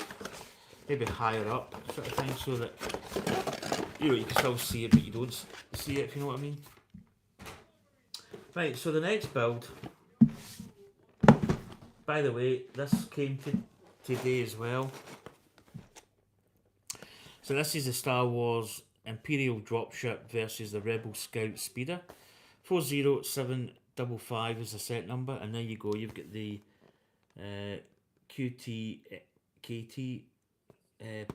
maybe higher up sort of thing, so that, you know, you can still see it but you don't see it, if you know what I mean. Right, so the next build, by the way, this came today as well. So this is the Star Wars Imperial Dropship versus the Rebel Scout Speeder. 40755 is the set number, and there you go, you've got the KT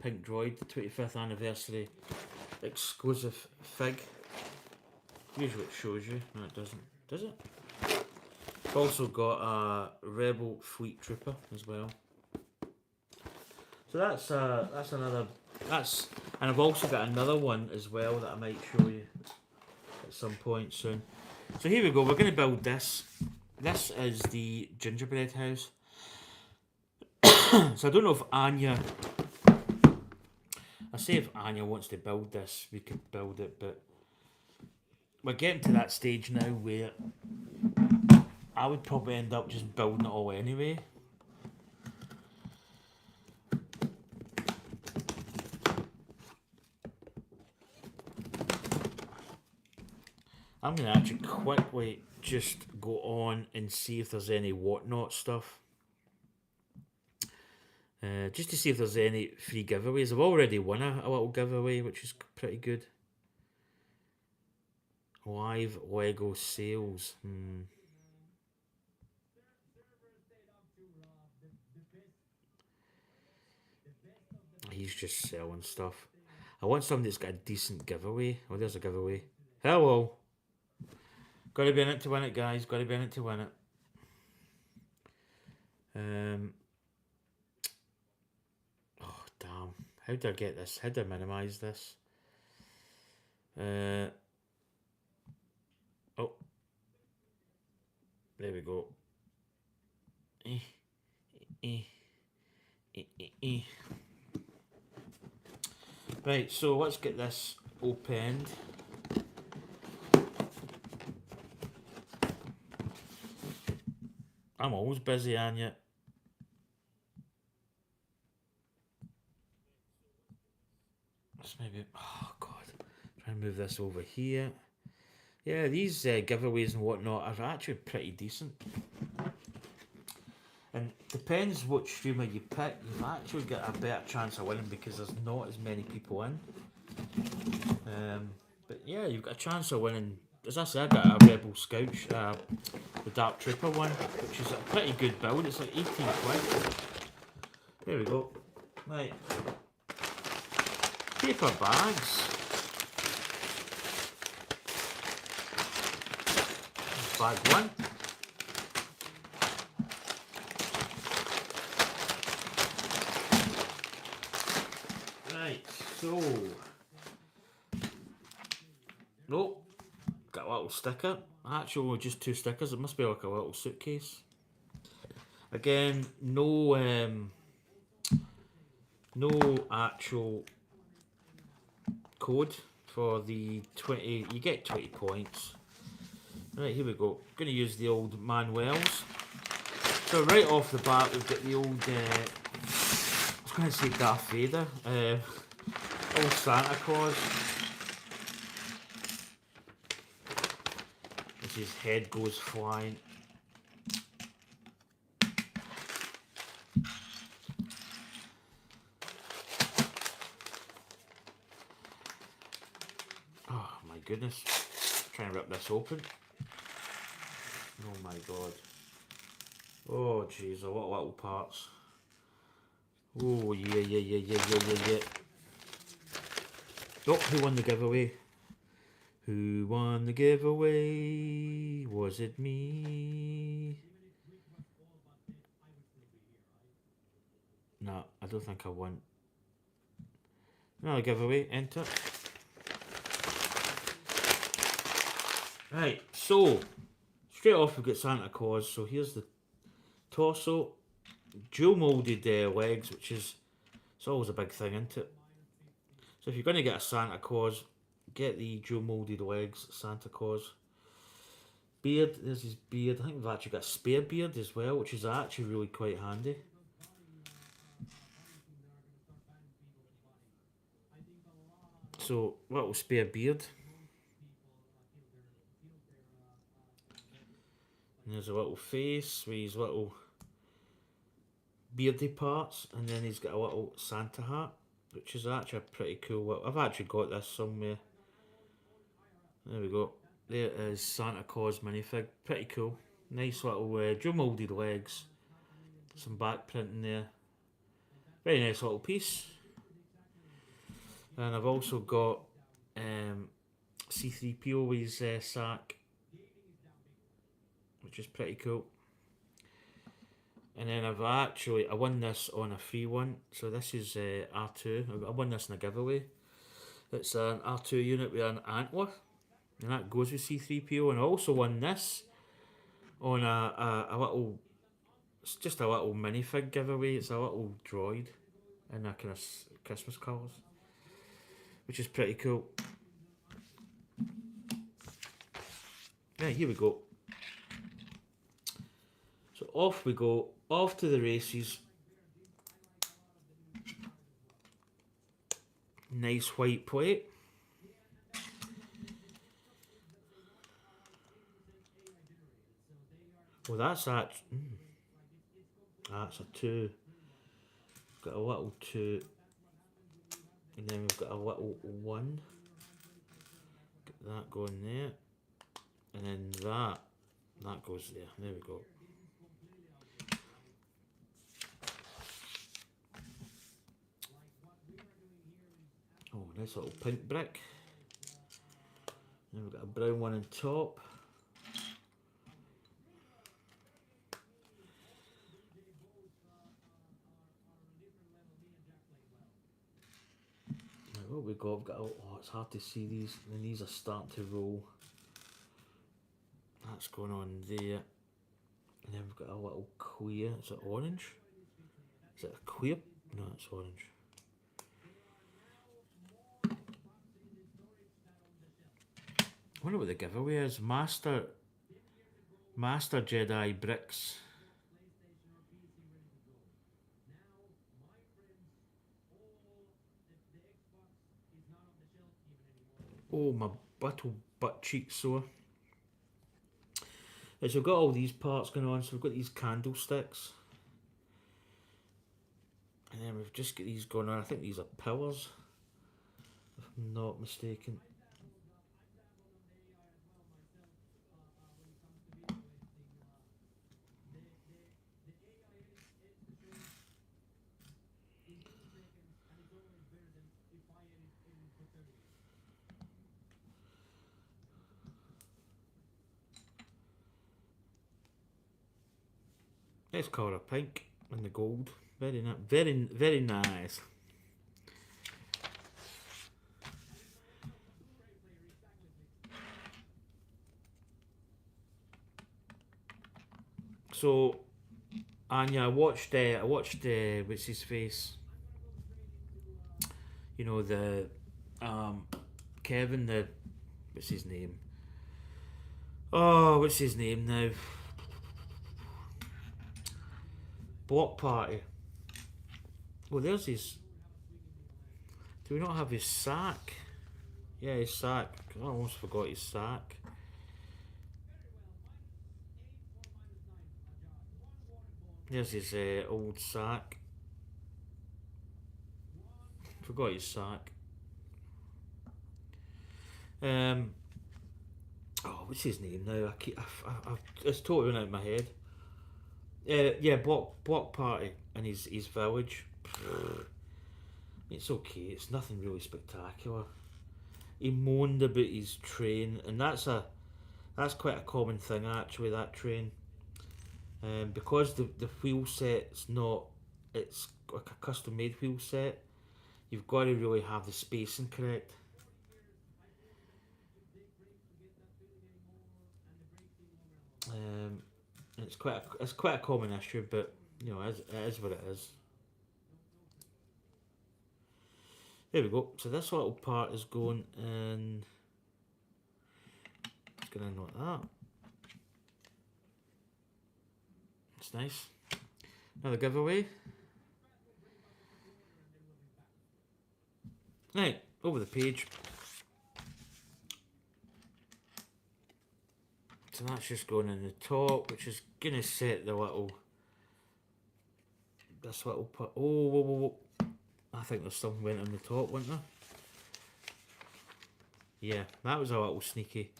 Pink Droid, the 25th anniversary exclusive fig. Here's what it shows you. No, it doesn't. Does it? I've also got a Rebel Fleet Trooper as well. So that's another. And I've also got another one as well that I might show you at some point soon. So here we go. We're going to build this. This is the gingerbread house. So I don't know if Anya. I say if Anya wants to build this, we could build it, but we're getting to that stage now where I would probably end up just building it all anyway. I'm going to actually quickly just go on and see if there's any whatnot stuff. Just to see if there's any free giveaways. I've already won a little giveaway, which is pretty good. Live Lego sales. He's just selling stuff. I want somebody that's got a decent giveaway. Oh, there's a giveaway. Hello. Got to be in it to win it, guys. Got to be in it to win it. Oh, damn. How do I get this? How do I minimise this? Oh. There we go. Right, so let's get this opened. I'm always busy, Anya. Let's maybe... Oh, God. Try and move this over here. Yeah, these giveaways and whatnot are actually pretty decent. And depends what streamer you pick, you've actually got a better chance of winning because there's not as many people in. But yeah, you've got a chance of winning. As I said, I got a Rebel Scout, the Dark Trooper one, which is a pretty good build. It's like 18 quid. There we go. Right. Paper bags. Bag one. So, nope, got a little sticker. Actually, just 2 stickers. It must be like a little suitcase. Again, no actual code for the 20. You get 20 points. Right, here we go. Going to use the old Manuels. So right off the bat, we've got the old. I was going to say Darth Vader. Old Santa Claus. As his head goes flying. Oh my goodness. Try and rip this open. Oh my god. Oh jeez, a lot of little parts. Oh yeah. Oh, who won the giveaway? Who won the giveaway? Was it me? No, I don't think I won. Another giveaway, enter. Right, so straight off we get Santa Claus. So here's the torso, dual moulded legs, which is it's always a big thing, isn't it? So if you're going to get a Santa Claus, get the dual moulded legs, Santa Claus. Beard, there's his beard. I think we've actually got a spare beard as well, which is actually really quite handy. So, little spare beard. And there's a little face with his little beardy parts, and then he's got a little Santa hat, which is actually a pretty cool. I've actually got this somewhere. There we go. There is Santa Claus minifig. Pretty cool. Nice little dual moulded legs. Some back printing there. Very nice little piece. And I've also got C3PO with his sack, which is pretty cool. And then I won this on a free one. So this is R2. I won this in a giveaway. It's an R2 unit with an antler, and that goes with C3PO. And I also won this on a little, it's just a little minifig giveaway. It's a little droid in a kind of Christmas colours, which is pretty cool. Right, here we go. So off we go, off to the races. Nice white plate. Well, that's a 2. Got a little 2. And then we've got a little 1. Get that going there. And then that goes there. There we go. Oh, nice little pink brick. Then we've got a brown one on top. Right, what we got? We've got it's hard to see these. And these are starting to roll. That's going on there. And then we've got a little queer. Is it orange? Is it a queer? No, it's orange. I wonder what the giveaway is. Master Jedi bricks. Oh, my butt cheek sore. So we've got all these parts going on. So we've got these candlesticks. And then we've just got these going on. I think these are pillars, if I'm not mistaken. Nice colour of pink and the gold. Very nice. So Anya, I watched what's his face? You know the um Kevin, the what's his name? Oh, what's his name now? Block Party. Well, there's his. Do we not have his sack? Yeah, his sack. I almost forgot his sack. There's his old sack. Forgot his sack. Um. Oh, what's his name now? It's totally out of my head. Yeah, block party and his village. It's okay. It's nothing really spectacular. He moaned about his train, and that's quite a common thing actually. That train, because the wheel set's not, it's like a custom made wheel set. You've got to really have the spacing correct. Um, and it's quite a common issue, but it is what it is. There we go. So this little part is going in. It's going in like that. It's nice. Another giveaway. Right, over the page. So that's just going in the top, which is gonna set the little. This little part. Oh, whoa, whoa, whoa. I think there's something went on the top, wasn't there? Yeah, that was a little sneaky.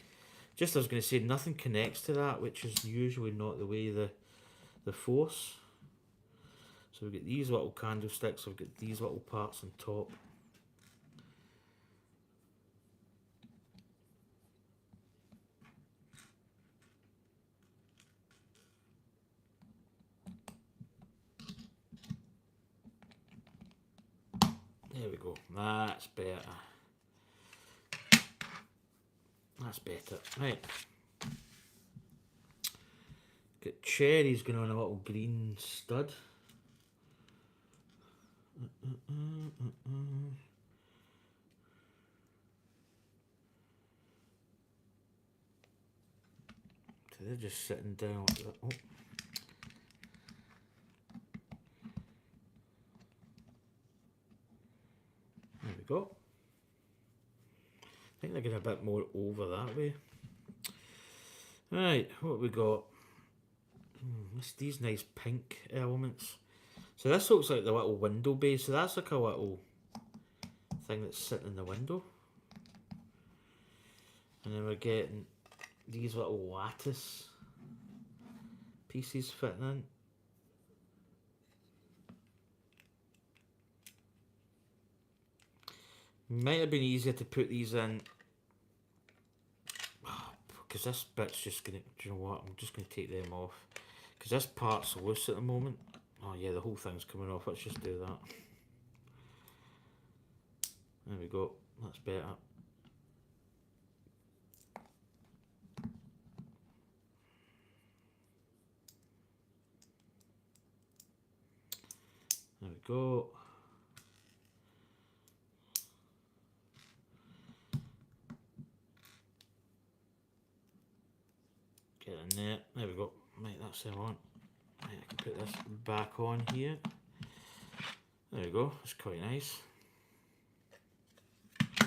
Just I was going to say, nothing connects to that, which is usually not the way the force. So we've got these little candlesticks, we've got these little parts on top. There we go, that's better. That's better. Right. Got cherries going on a little green stud. So they're just sitting down like that. Oh. There we go. I think they're getting a bit more over that way. Right, what have we got? These nice pink elements. So this looks like the little window base. So that's like a little thing that's sitting in the window. And then we're getting these little lattice pieces fitting in. Might have been easier to put these in, because this bit's just gonna, do you know what, I'm just gonna take them off, because this part's loose at the moment. Oh yeah, the whole thing's coming off. Let's just do that. There we go, that's better. There we go. Get in there. There we go. Right, that's the one. Right, I can put this back on here. There we go. It's quite nice. A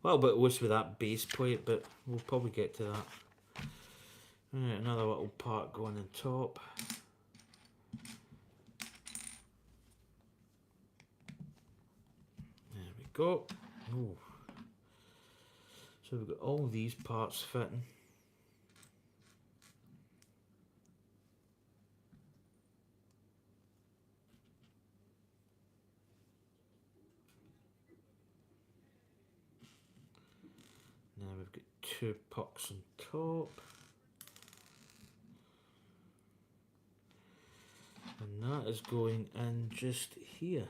little bit loose with that base plate, but we'll probably get to that. Right, another little part going on top. There we go. Ooh. So we've got all these parts fitting. Now we've got two pucks on top. And that is going in just here.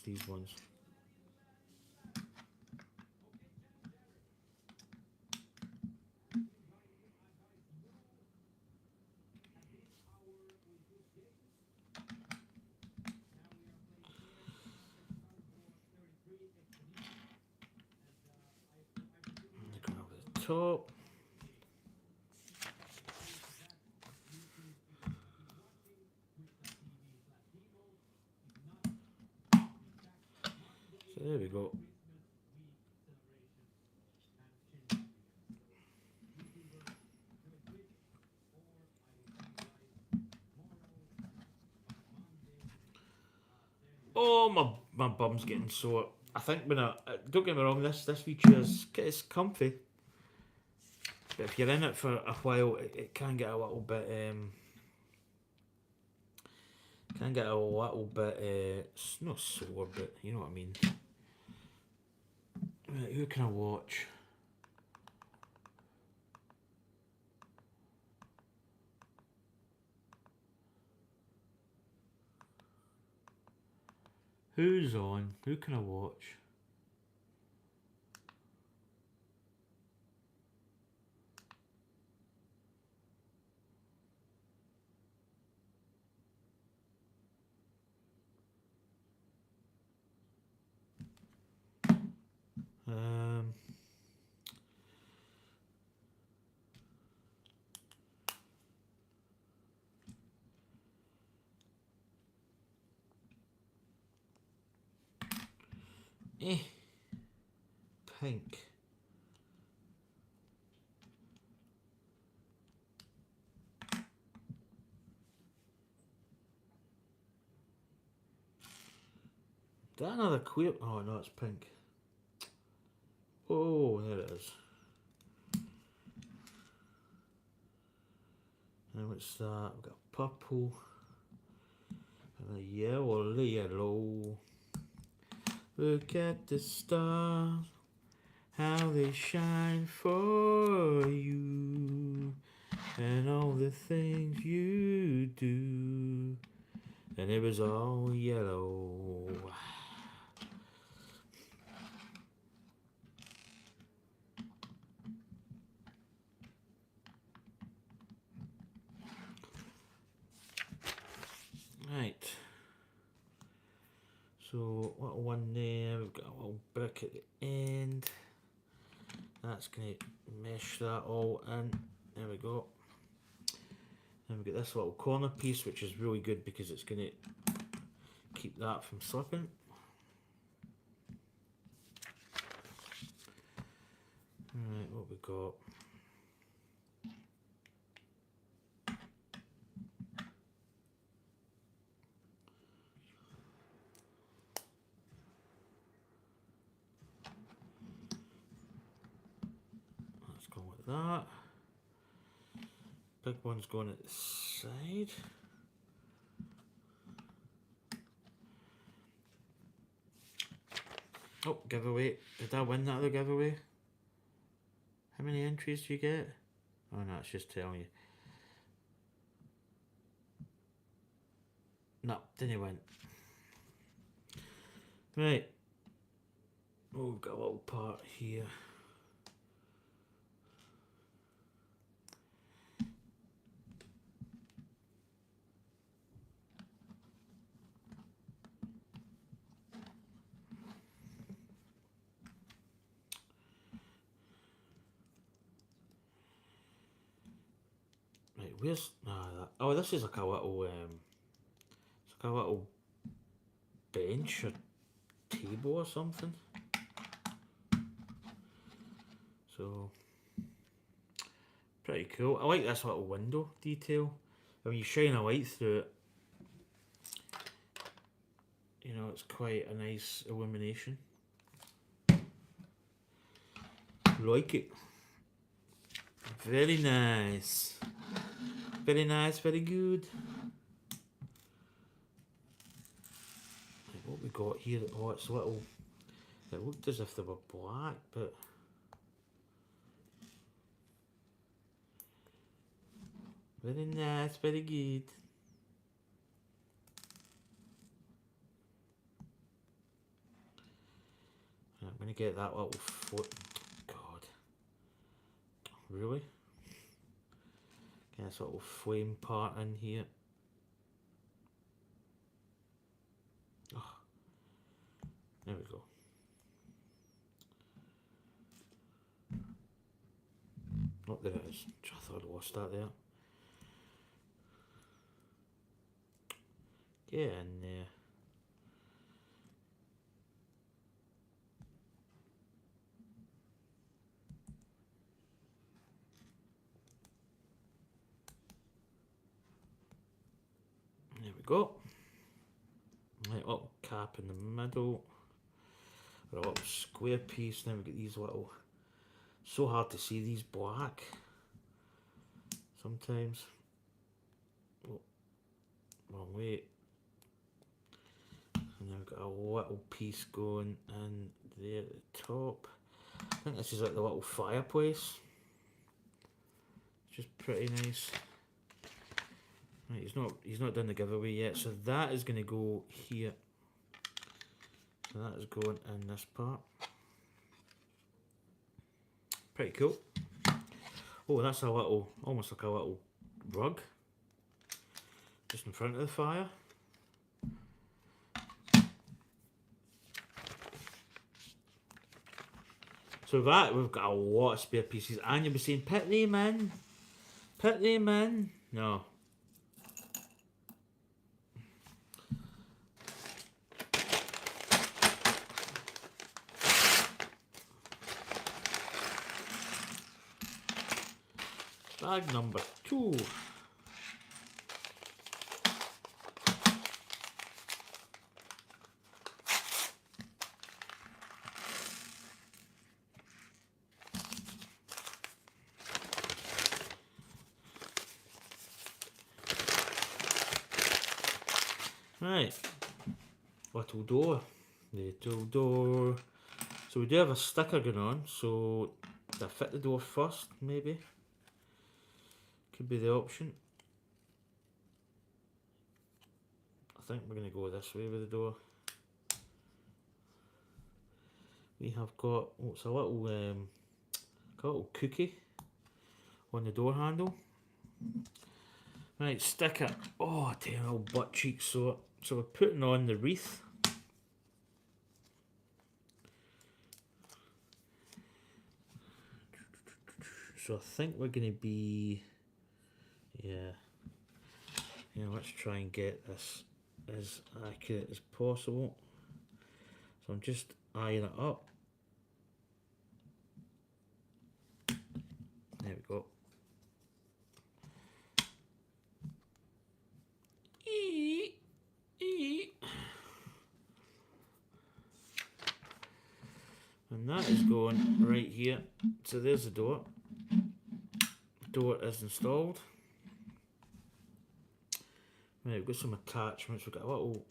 these ones. Going over the top. So there we go. Oh, my bum's getting sore. I think when don't get me wrong, this feature is it's comfy, but if you're in it for a while, it can get a little bit it's not sore, but you know what I mean. Right, who can I watch? Who's on? Who can I watch? Um, Pink. Is that another queer? Oh no, it's pink. Oh, there it is. And what's that? We've got purple. And a yellow. Look at the stars, how they shine for you, and all the things you do. And it was all yellow. Right. So, little one there, we've got a little brick at the end. That's going to mesh that all in. There we go. And we've got this little corner piece, which is really good because it's going to keep that from slipping. Right, what we got? Let's go with that. Big one's going at the side. Oh, giveaway. Did I win that other giveaway? How many entries do you get? Oh no, it's just telling you. No, didn't win. Right. Oh, we've got a little part here. Right, where's that? Oh, this is like a little it's like a little bench or table or something. So pretty cool. I like this little window detail. When you shine a light through it, you know, it's quite a nice illumination. Like it. Very nice. Very nice, very good. What we got here? Oh, it's little. It looked as if they were black, but very nice, very good. I'm going to get that little foot. God. Really? Get this little flame part in here. Oh. There we go. Oh, there it is. I thought I lost that there. Get in there. There we go. Right, little cap in the middle. Got a little square piece. Then we get these little. So hard to see these black. Sometimes. Oh, wrong way. And then we've got a little piece going in there at the top. I think this is like the little fireplace. It's just pretty nice. Right, he's not done the giveaway yet, so that is going to go here. So that is going in this part. Pretty cool. Oh, that's a little, almost like a little rug, just in front of the fire. So that, we've got a lot of spare pieces, and you'll be saying, put them in. Put them in. No. Bag number 2. Right, little door, little door. So we do have a sticker going on, so do I fit the door first, maybe? Could be the option. I think we're going to go this way with the door. We have got, oh, it's a little cookie on the door handle. Right, sticker. Oh, damn, old butt cheeks. So we're putting on the wreath. So I think we're going to be, yeah, let's try and get this as accurate as possible. So I'm just eyeing it up. There we go. And that is going right here. So there's the door. Door is installed. Right, we've got some attachments. We've got a little,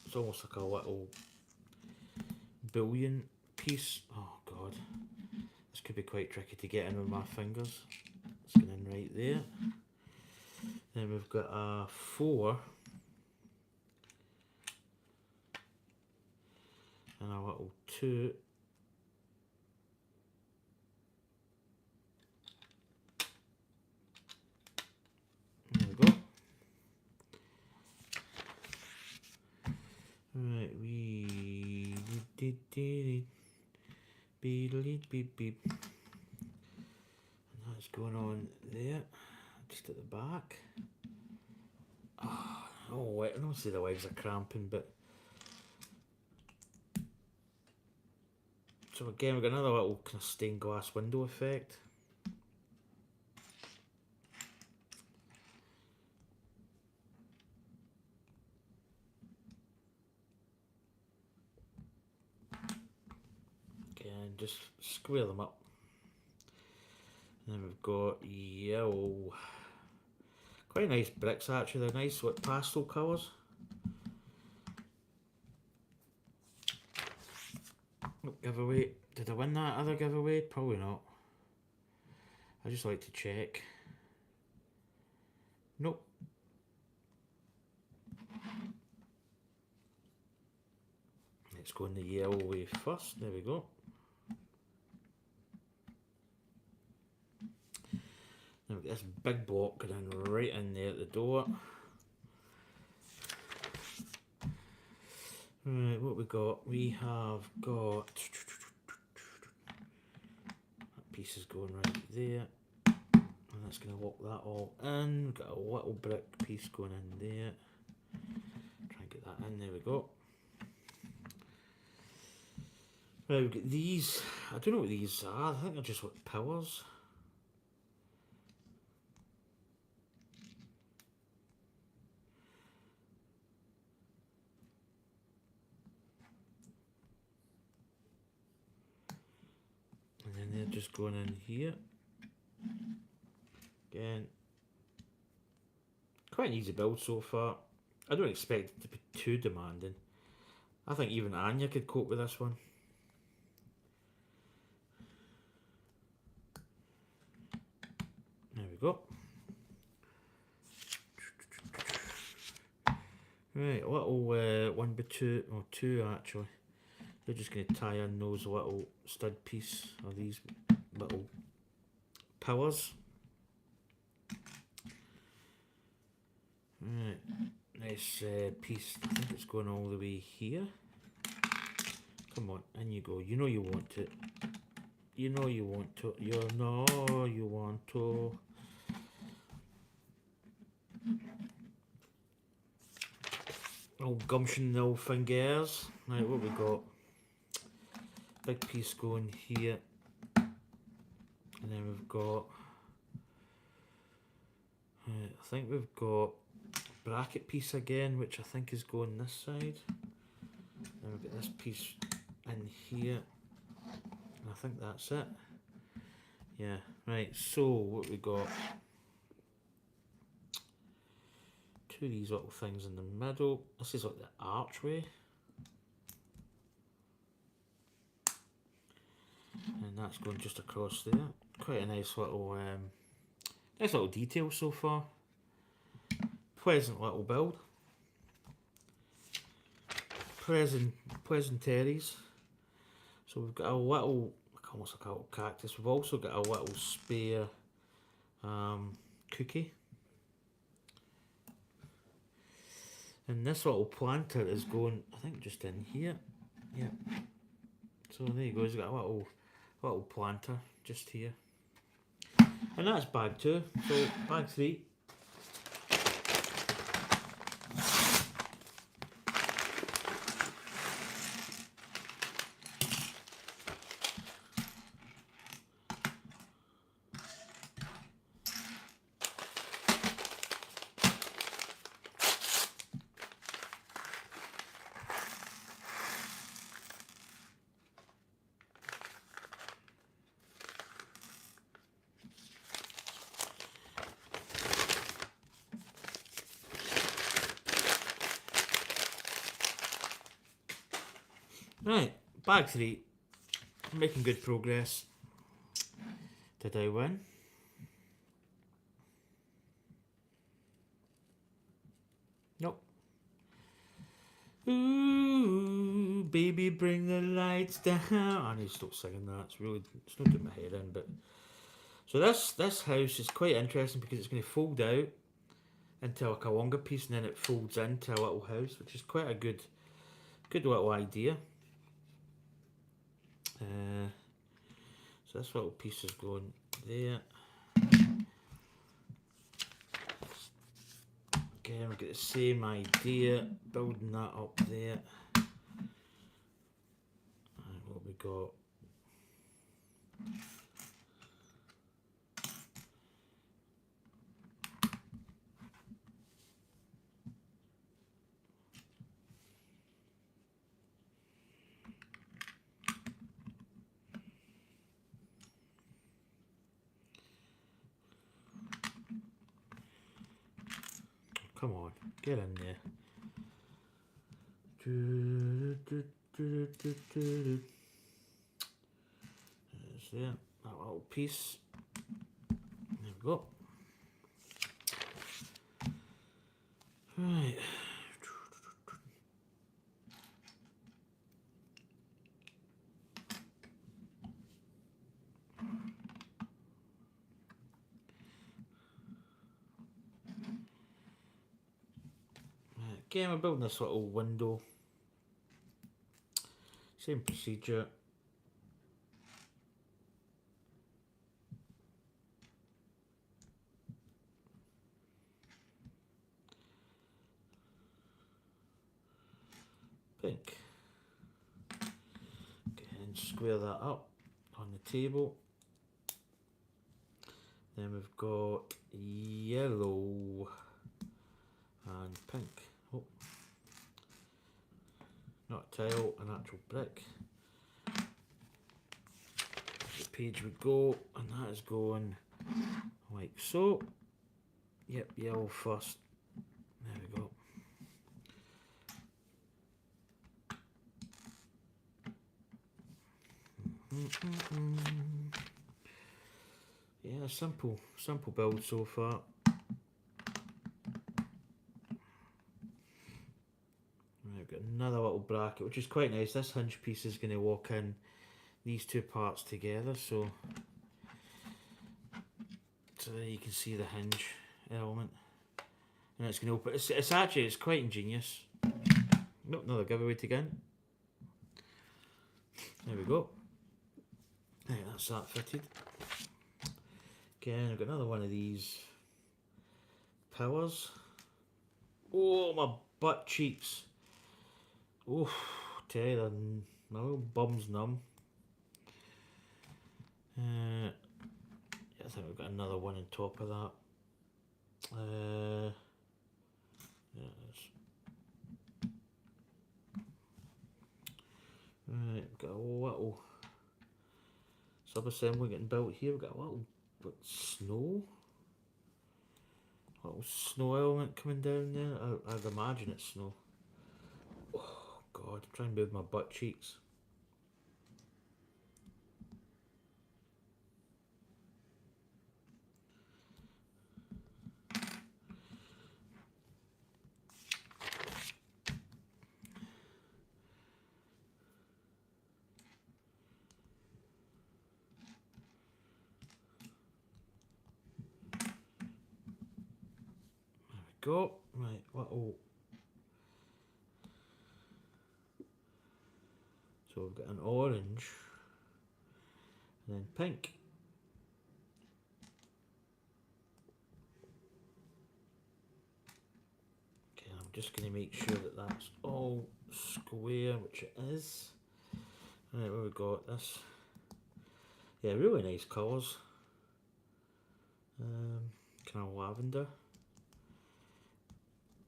it's almost like a little bullion piece. Oh god, this could be quite tricky to get in with my fingers. It's going in right there. Then we've got a 4 and a little 2. There we go. Right, we did beep beep beep. And that's going on there, just at the back. Oh, I don't say the legs are cramping, but so again we've got another little kind of stained glass window effect. Again, just square them up. And then we've got yellow. Quite nice bricks actually, they're nice with pastel colours. Giveaway. Did I win that other giveaway? Probably not. I just like to check. Nope. Let's go in the yellow way first. There we go. Now we've got this big block going right in there at the door. Right, what we got? We have got that piece is going right there, and that's going to lock that all in. We've got a little brick piece going in there. Try and get that in. There we go. Right, we've got these. I don't know what these are. I think they're just like pillars. And then they're just going in here. Again, quite an easy build so far. I don't expect it to be too demanding. I think even Anya could cope with this one. There we go. Right, a little 1x2, or 2 actually. They're just going to tie in those little stud piece, or these little pillars. Right, nice piece. I think it's going all the way here. Come on, in you go. You know you want it. You know you want to. You know you want to. Old gumption, the old fingers. Right, what we got? Big piece going here. And then we've got... I think we've got bracket piece again, which I think is going this side. Then we've got this piece in here. And I think that's it. Yeah, right, so what we got? 2 of these little things in the middle. This is like the archway. And that's going just across there. Quite a nice little detail so far. Pleasant little build. Pleasantries. So we've got a little, almost like a little cactus. We've also got a little spare cookie. And this little planter is going, I think, just in here. Yeah. So there you go. He's got a little planter just here. And that's bag 2. So bag 3. Right, bag 3. I'm making good progress. Did I win? Nope. Ooh, baby, bring the lights down. I need to stop singing that. It's not doing my head in. But so this house is quite interesting because it's going to fold out into like a longer piece, and then it folds into a little house, which is quite a good little idea. So this little piece is going there. Again, we get the same idea, building that up there. And what we got? Come on, get in there. There's there, that little piece. There we go. Right. again, we're building this little window. Same procedure. Pink. And square that up on the table. Then we've got yellow and pink. Oh. Not a tile, an actual brick. The page would go, and that is going like so. Yep, yellow first. There we go. Yeah, simple build so far. I've got another little bracket, which is quite nice. This hinge piece is going to walk in these two parts together, so there you can see the hinge element, and it's going to open. It's actually quite ingenious. Nope, another giveaway to again. There we go. Right, that's that fitted. Again, I've got another one of these pillars. Oh, my butt cheeks. Oh, tell you, my little bum's numb. I think we've got another one on top of that. Yeah, right, we've got a little sub-assembly getting built here. We've got a little snow element coming down there. I'd imagine it's snow. Oh god, I'm trying to move my butt cheeks. Go right, little. So we've got an orange and then pink. Okay, I'm just going to make sure that that's all square, which it is. Right, where we got this? Yeah, really nice colours. Kind of lavender.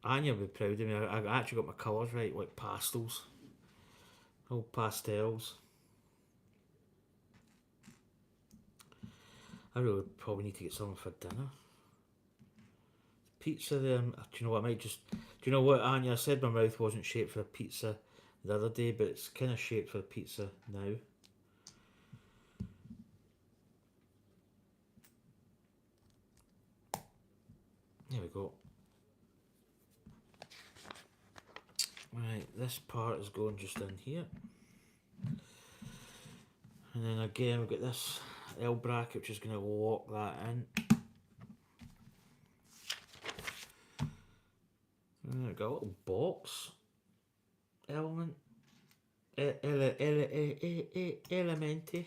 Anya will be proud of me. I actually got my colours right, like pastels. All pastels. I really probably need to get something for dinner. Pizza there. Do you know what? I might just. Do you know what, Anya? I said my mouth wasn't shaped for a pizza the other day, but it's kind of shaped for a pizza now. There we go. Right, this part is going just in here. And then again, we've got this L bracket, which is going to lock that in. And we've got a little box element. Elementi.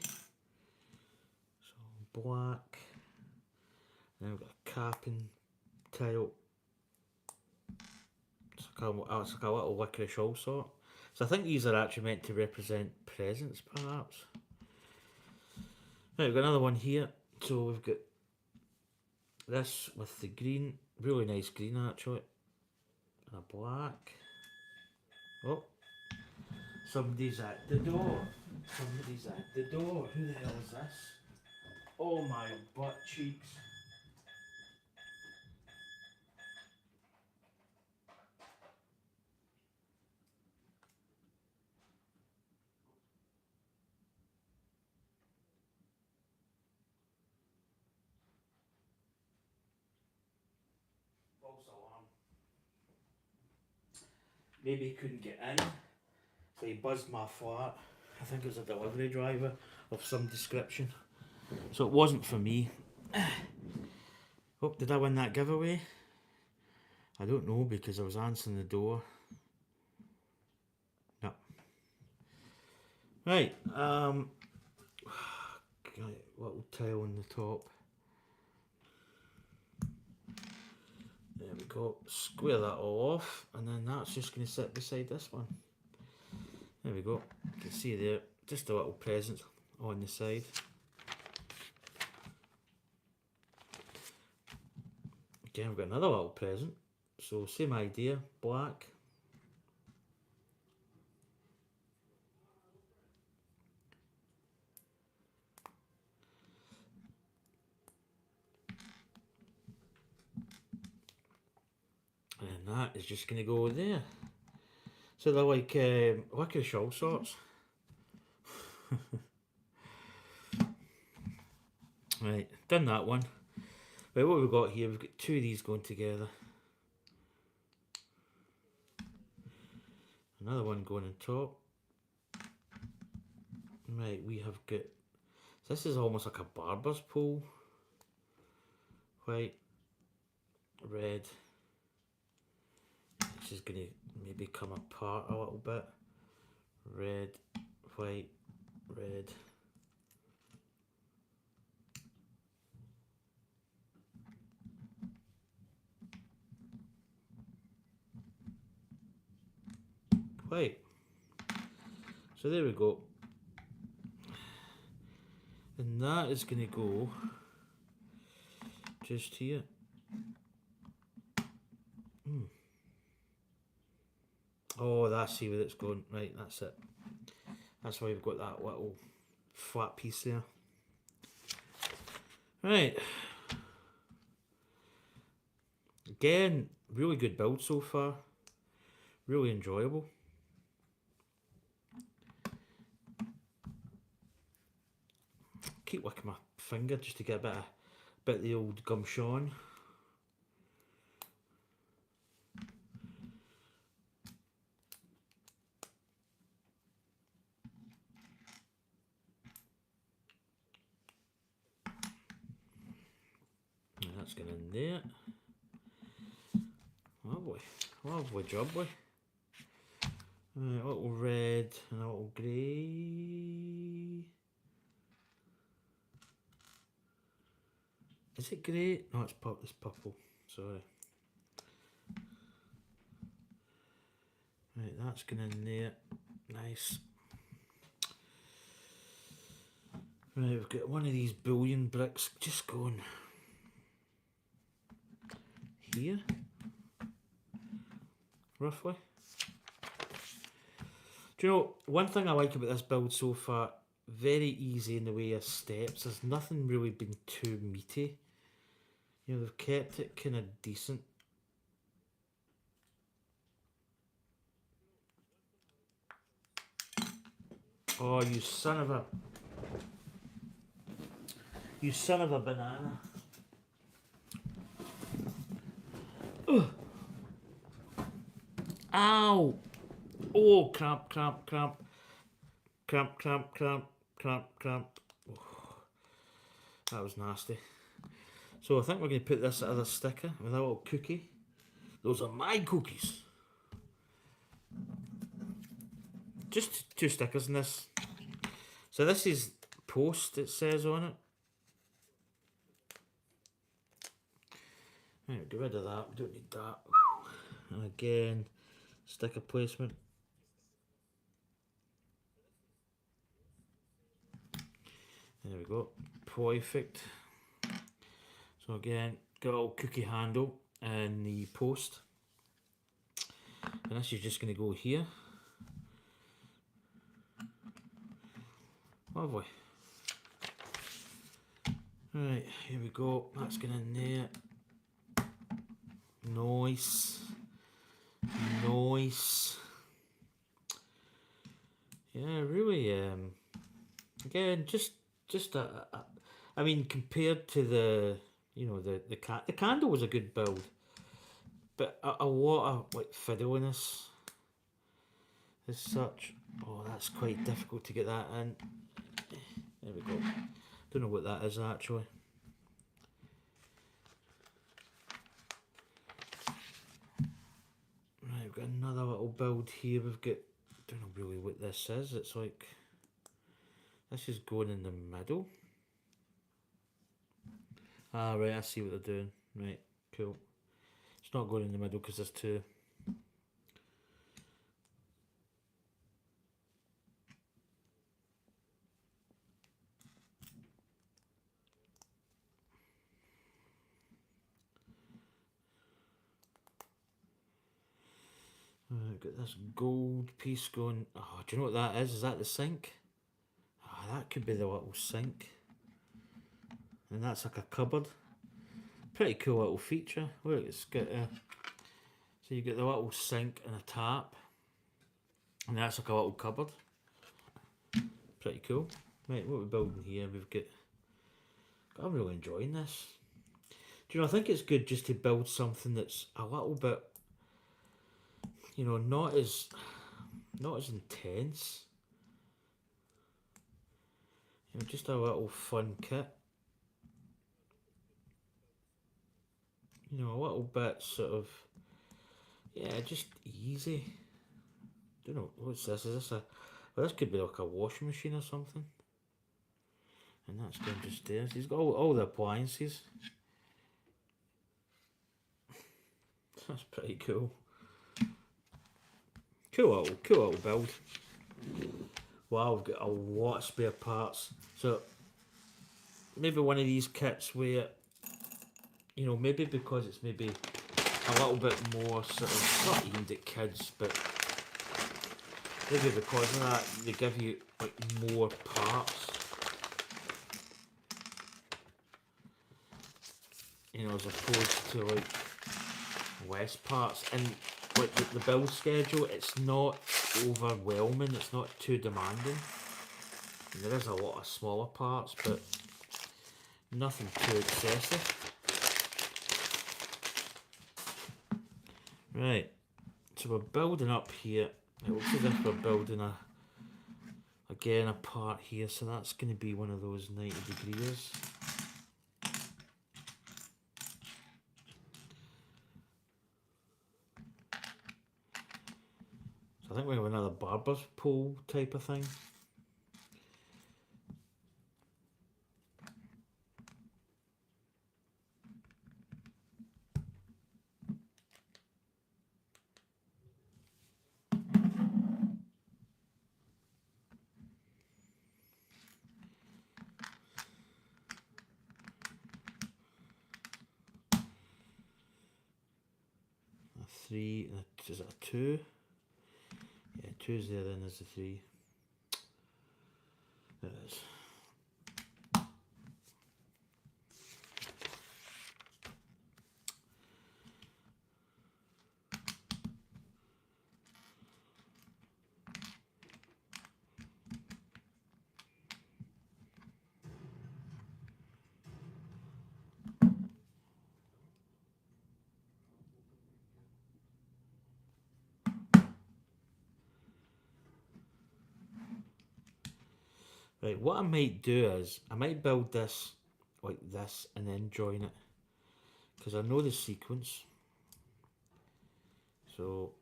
So black. Then we've got a capping tile. It's like a little licorice also. So I think these are actually meant to represent presents, perhaps. Right, we've got another one here. So we've got this with the green, really nice green actually, and a black. Oh, somebody's at the door. Somebody's at the door. Who the hell is this? Oh my butt cheeks. False alarm. Maybe he couldn't get in, so he buzzed my flat. I think it was a delivery driver of some description. So it wasn't for me. Oh, did I win that giveaway? I don't know because I was answering the door. No. Right, little tile on the top. There we go. Square that all off, and then that's just going to sit beside this one. There we go. You can see there, just a little present on the side. Again, we've got another little present. So same idea, black. And that is just going to go there. So they're like licorice all sorts. Right, done that one. Right, what we've got here, we've got two of these going together. Another one going on top. Right, we have got, this is almost like a barber's pole. White, red. This is going to maybe come apart a little bit. Red, white, red. White. So there we go. And that is going to go just here. Oh, that's see where it's going. Right, that's it. That's why we've got that little flat piece there. Right. Again, really good build so far. Really enjoyable. Keep licking my finger just to get a bit of the old gumshaw. And that's going in there. Lovely, lovely job, boy. A little red and a little grey. Is it grey? No, it's purple. Sorry. Right, that's going in there. Nice. Right, we've got one of these bullion bricks just going here, roughly. Do you know, one thing I like about this build so far, very easy in the way of steps. There's nothing really been too meaty. You know, they've kept it kind of decent. Oh, you son of a... You son of a banana. Ugh. Ow! Oh, cramp, cramp, cramp. Cramp, cramp, cramp, cramp, cramp. Oh, that was nasty. So I think we're going to put this other sticker with a little cookie. Those are my cookies. Just two stickers in this. So this is post, it says on it. Right, get rid of that, we don't need that. And again, sticker placement. There we go, perfect. So again, got a little cookie handle and the post. And this is just going to go here. Lovely. Right, here we go, that's going in there. Nice. Nice. Yeah, really, again, just I mean, compared to the, you know, the candle was a good build, but a lot of like fiddliness as such. Oh, that's quite difficult to get that in. There we go. Don't know what that is actually. we've got another little build here. We've got, don't know really what this is. It's like, this is going in the middle. Ah, right, I see what they're doing. Right, cool. It's not going in the middle because there's two. Got this gold piece going. Oh, do you know what that is? Is that the sink? Ah, that could be the little sink. And that's like a cupboard. Pretty cool little feature. Look, it's got so you get the little sink and a tap. And that's like a little cupboard. Pretty cool. Right, what we're building here, we've got. I'm really enjoying this. Do you know, I think it's good just to build something that's a little bit, you know, not as intense. You know, just a little fun kit. You know, a little bit sort of, yeah, just easy. Don't know, what's this? Is this a, well, this could be like a washing machine or something. And that's going just there. He's got all the appliances. That's pretty cool. Cool little build. Wow, I've got a lot of spare parts. So maybe one of these kits where, you know, maybe because it's maybe a little bit more sort of, not aimed at kids, but maybe because of that they give you like more parts. You know, as opposed to like less parts. And like the build schedule, it's not overwhelming, it's not too demanding. And there is a lot of smaller parts, but nothing too excessive. Right, so we're building up here. It looks as if we're building again a part here, so that's going to be one of those 90 degrees. So I think we have another barber's pole type of thing. A 3, is it a 2? Yeah, 2's there, then there's a 3. There it is. Right, what I might do is, I might build this like this and then join it. Because I know the sequence. So,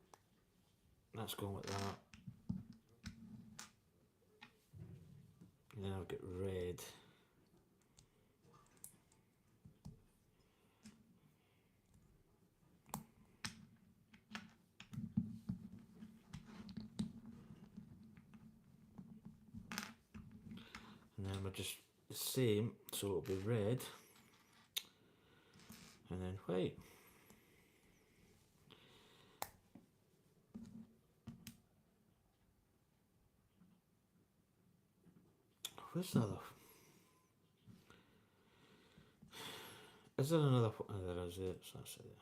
that's going like that. And then I've got red. And then we're just the same, so it'll be red. And then white. Where's the other? Is there another? Oh, there is it. So that's it.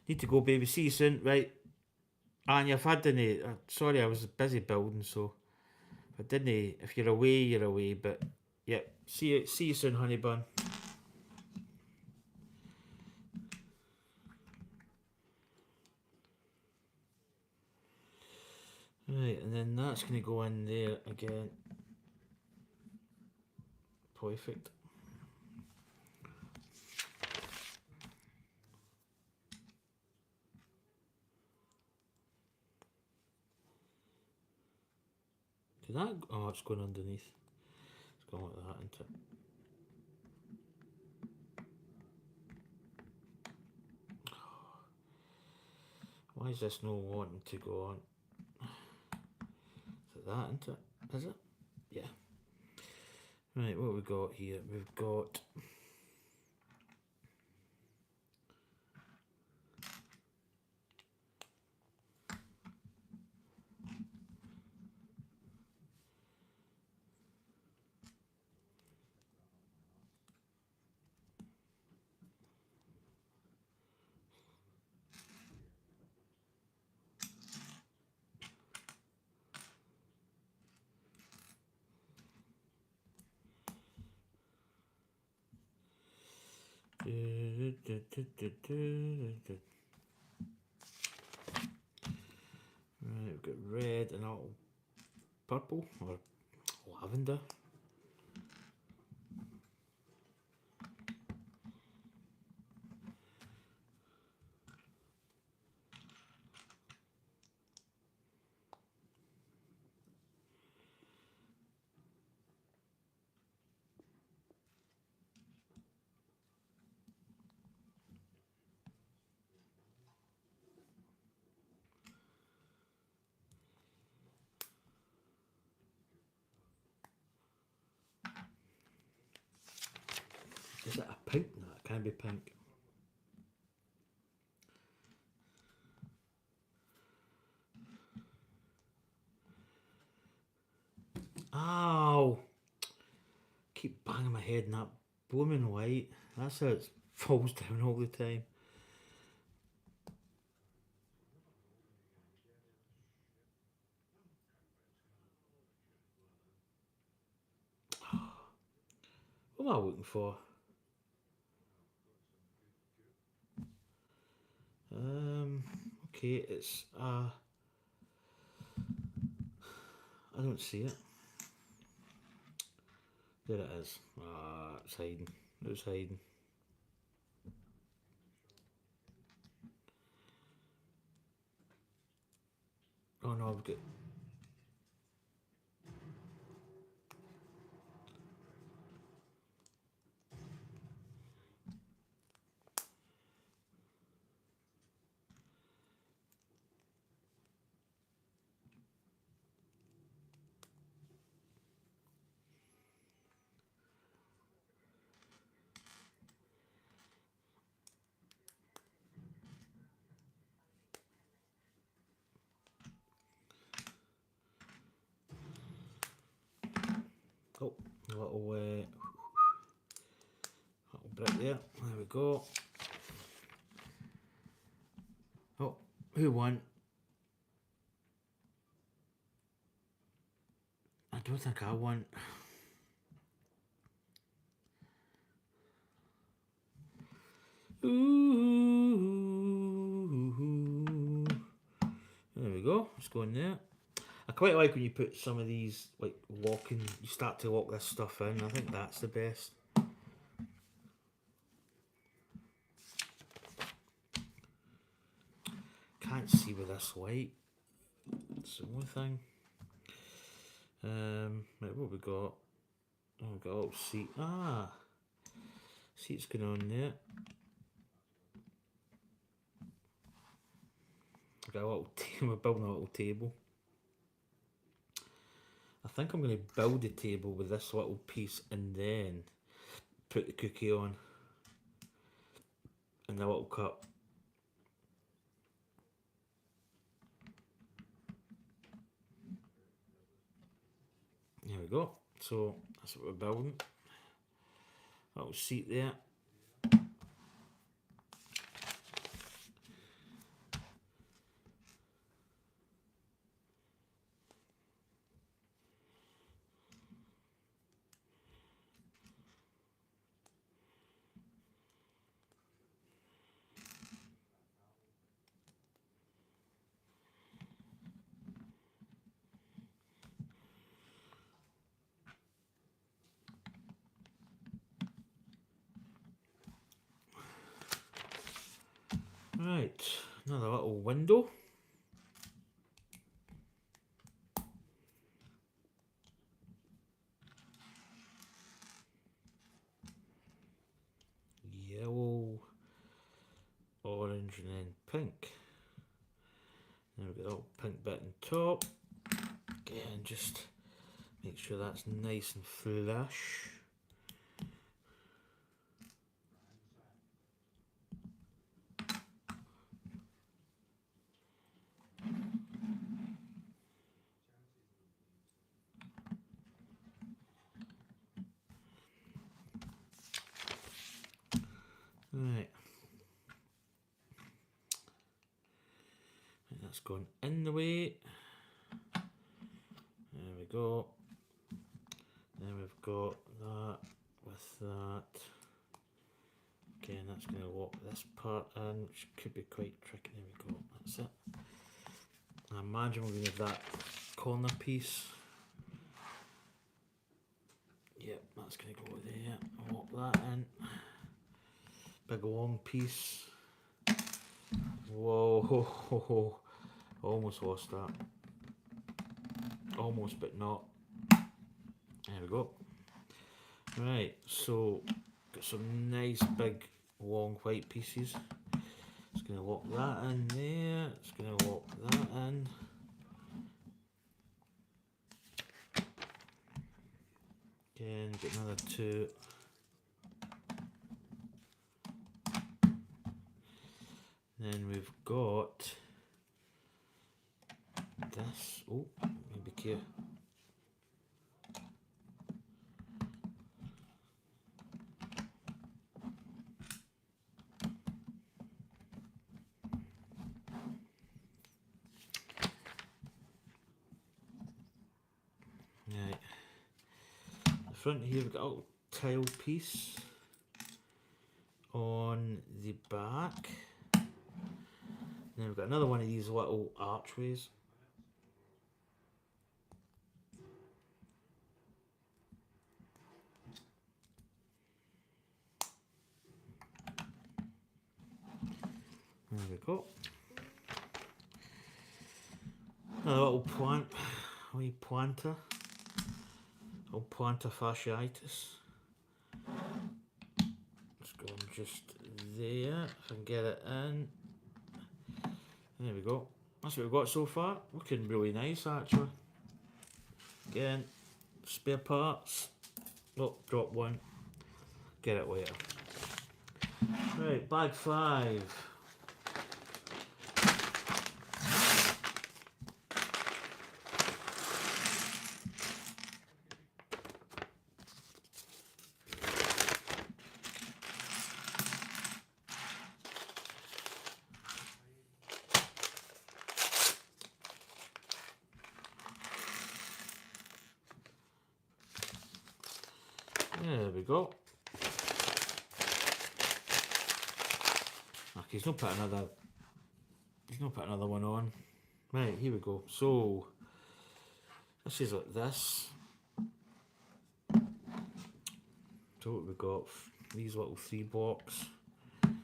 Need to go, baby. See you soon. Right. And you've had any. Sorry, I was busy building, so I didn't. If you're away, you're away. But yeah, see you soon, honey bun. Right, and then that's going to go in there again. Perfect. Did that? Oh, it's going underneath. It's going like that, isn't it? Why is this no wanting to go on? Is it that, isn't it? Is it? Yeah. Right, what have we got here? We've got... Right, we've got red and a little purple or lavender. Is it a pink? No, it can't be pink. Ow! Keep banging my head in that blooming white. That's how it falls down all the time. What am I looking for? Okay, it's I don't see it. There it is. Ah, it's hiding. It's hiding. Oh no, I've got... Oh, a little brick there. There we go. Oh, who won? I don't think I won. Ooh. There we go. Let's go in there. I quite like when you put some of these, like, locking, you start to lock this stuff in. I think that's the best. Can't see with this light. It's the only thing. Right, what have we got? Oh, we've got a little seat. Ah, seat's going on there. We've got a little we're building a little table. I think I'm going to build the table with this little piece and then put the cookie on in the little cup. There we go. So that's what we're building. Little seat there. Right, another little window. pink. Then we've got a little pink bit on top. Again, just make sure that's nice and flush. Right. And that's gone in the way. There we go. Then we've got that with that. Again, that's going to lock this part in, which could be quite tricky. There we go. That's it. I imagine we're going to have that corner piece. Yep, that's going to go there. Lock that in. Big long piece. Whoa, almost lost that. Almost, but not. There we go. Right, so got some nice big long white pieces. It's going to lock that in there. It's going to lock that in. Again, get another two. Then we've got this. Oh, maybe care. Right. The front here we've got a little tile piece on the back. Then we've got another one of these little archways. There we go. Another little plant, wee planter. Little plantar fasciitis. Let's go just there. If I can get it in. There we go. That's what we've got so far. Looking really nice actually. Again, spare parts. Oh, drop one. Get it later. Right, bag 5. There we go. Okay, he's not put another one on. Right, here we go. So this is like this. So what we've got, these little 3 blocks. And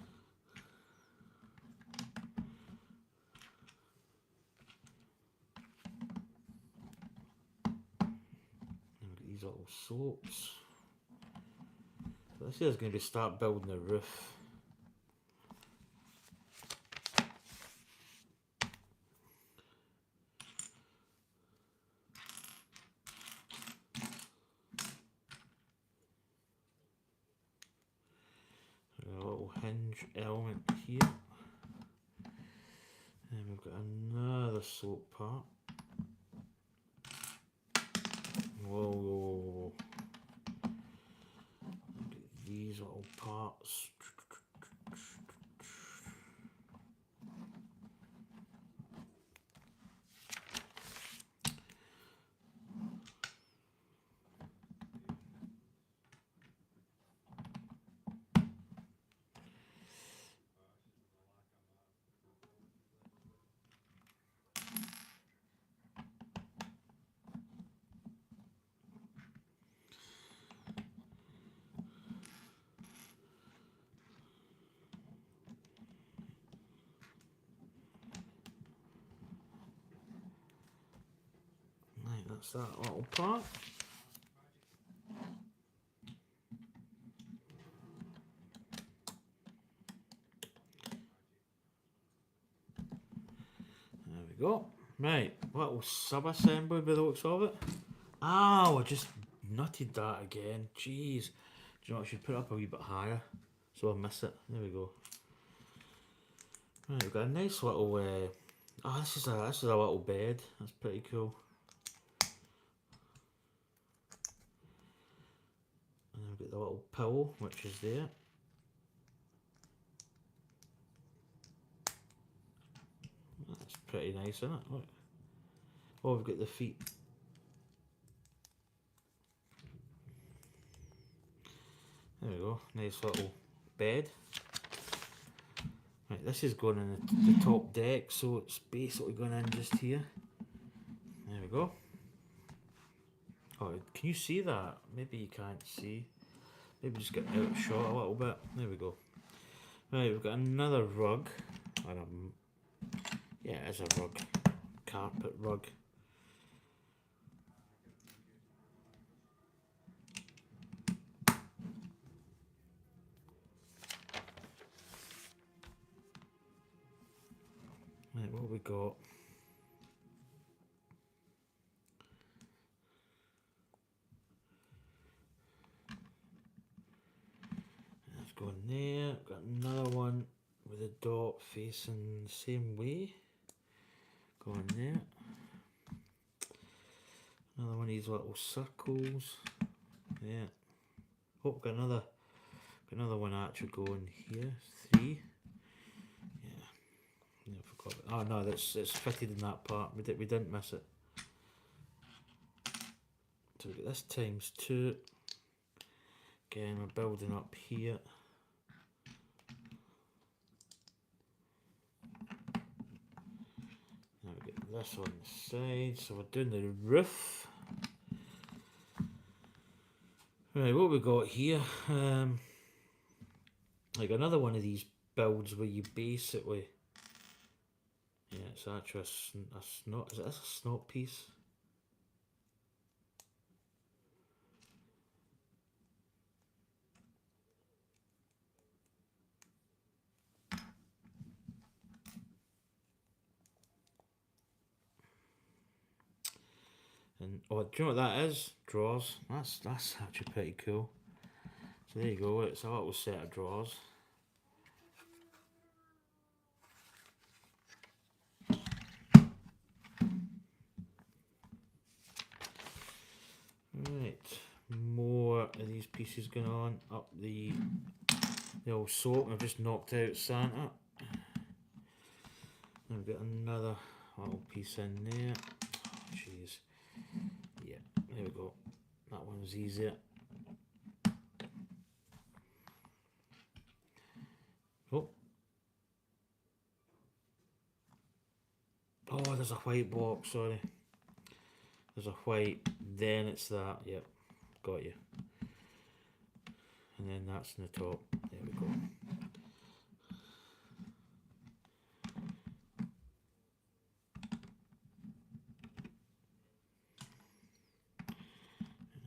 we've got these little slopes. So this is going to be start building the roof. A little hinge element here. And we've got another slope part. Whoa. Look at these little parts. Right, that's that little part. we go. Right, little sub-assembly by the looks of it. Ah, I just nutted that again. Jeez. Do you know what, I should put it up a wee bit higher so I miss it. There we go. Right, we've got a nice little... this is a little bed. That's pretty cool. And then we've got the little pillow, which is there. That's pretty nice, isn't it? Look. Oh, we've got the feet. There we go, nice little bed. Right, this is going in the top deck, so it's basically going in just here. There we go. Oh, can you see that? Maybe you can't see. Maybe just get out of shot a little bit. There we go. Right, we've got another rug. Yeah, it's a rug. Carpet rug. Right, what have we got? Let's go in there. Got another one with a dot facing the same way. Go in there. Another one of these little circles. Yeah. Oh, got another one actually going here. 3. Yeah, I forgot. Oh no, it's fitted in that part. We didn't miss it. So we got this times 2. Again, we're building up here. Now we get this on the side. So we're doing the roof. Right, what we got here? Like another one of these builds where you basically... Yeah, it's actually a snot. Is this a snot piece? And oh, do you know what that is? Drawers. That's actually pretty cool. So there you go. It's a little set of drawers. Right, more of these pieces going on up the old soap. I've just knocked out Santa. I've got another little piece in there. Jeez. Yeah, there we go. That one's easier. Oh. Oh, there's a white box, sorry. There's a white, then it's that. Yep, got you. And then that's in the top. There we go. And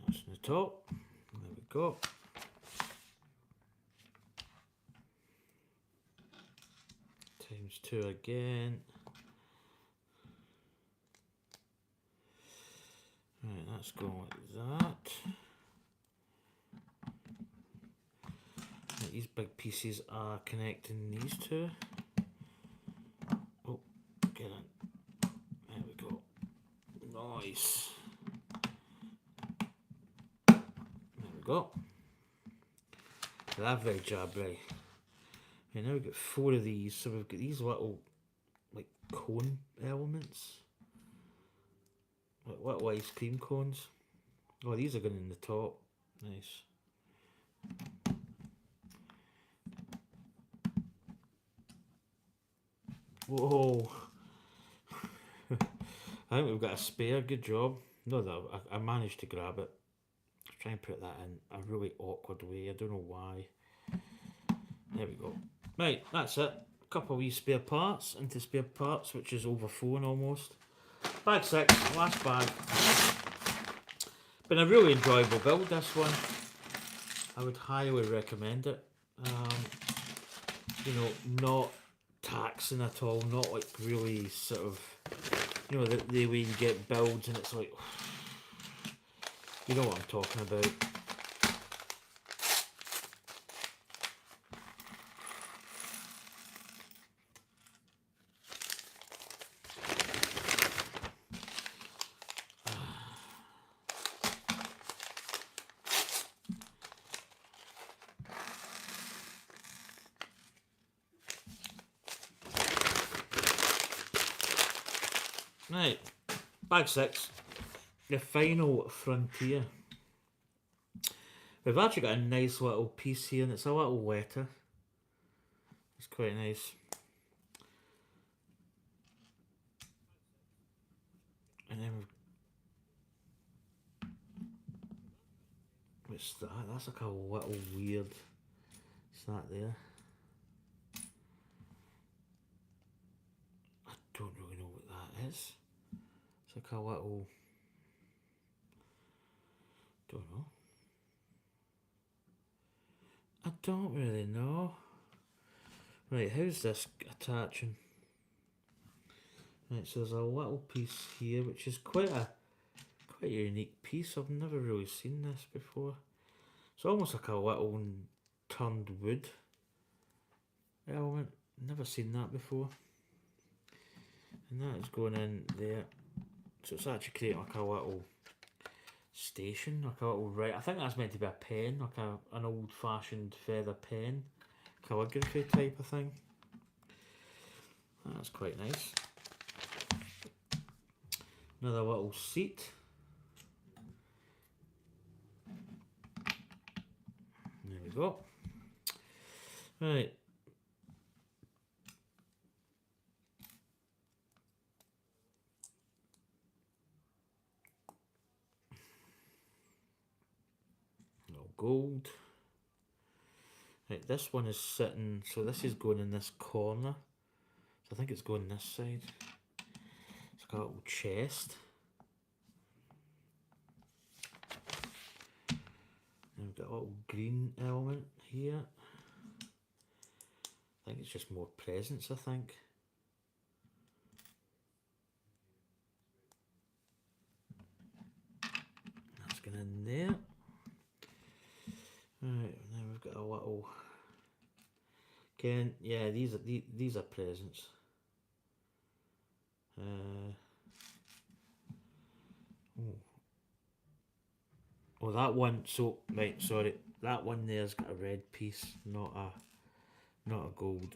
that's in the top. There we go. Times 2 again. Right, that's going like that. Right, these big pieces are connecting these two. Oh, get in. There we go. Nice. There we go. Lovely job, right. And now we've got 4 of these, so we've got these little, like, cone elements. Like little ice cream cones. Oh, these are going in the top. Nice. Whoa. I think we've got a spare. Good job. No, that I managed to grab it. Try and put that in a really awkward way. I don't know why. There we go. Right, that's it. A couple of wee spare parts into spare parts, which is overflowing almost. Bag 6, last bag. Been a really enjoyable build, this one. I would highly recommend it. You know, not taxing at all, not like really sort of, you know, the way you get builds and it's like, you know what I'm talking about. Right, bag 6, the final frontier. We've actually got a nice little piece here and it's a little wetter. It's quite nice. And then what's that? That's like a little weird. Is that there? I don't really know what that is. It's like a little. Don't know. I don't really know. Right, how's this attaching? Right, so there's a little piece here, which is quite a unique piece. I've never really seen this before. It's almost like a little turned wood element. Never seen that before. And that is going in there. So it's actually creating like a little station, like a little right. I think that's meant to be a pen, like an old-fashioned feather pen, calligraphy type of thing. That's quite nice. Another little seat. There we go. Right. No gold. Right, this one is sitting, so this is going in this corner. So I think it's going this side. It's got a little chest. And we've got a little green element here. I think it's just more presents, I think. That's going in there. Right, now we've got a little. Again, yeah, these are presents. Oh, that one. So right, sorry, that one there's got a red piece, not a gold.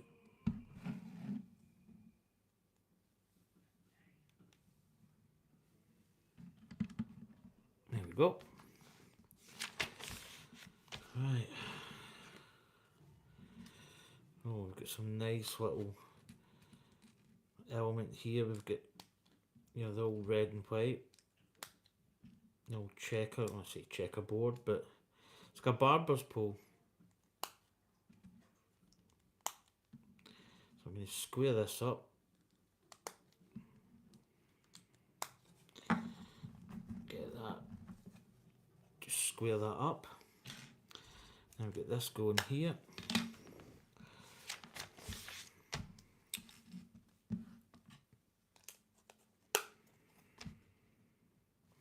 There we go. Right. Oh, we've got some nice little element here. We've got, you know, the old red and white. The old checker, I want to say checkerboard, but it's got a barber's pole. So I'm going to square this up. Get that. Just square that up. Now get this going here.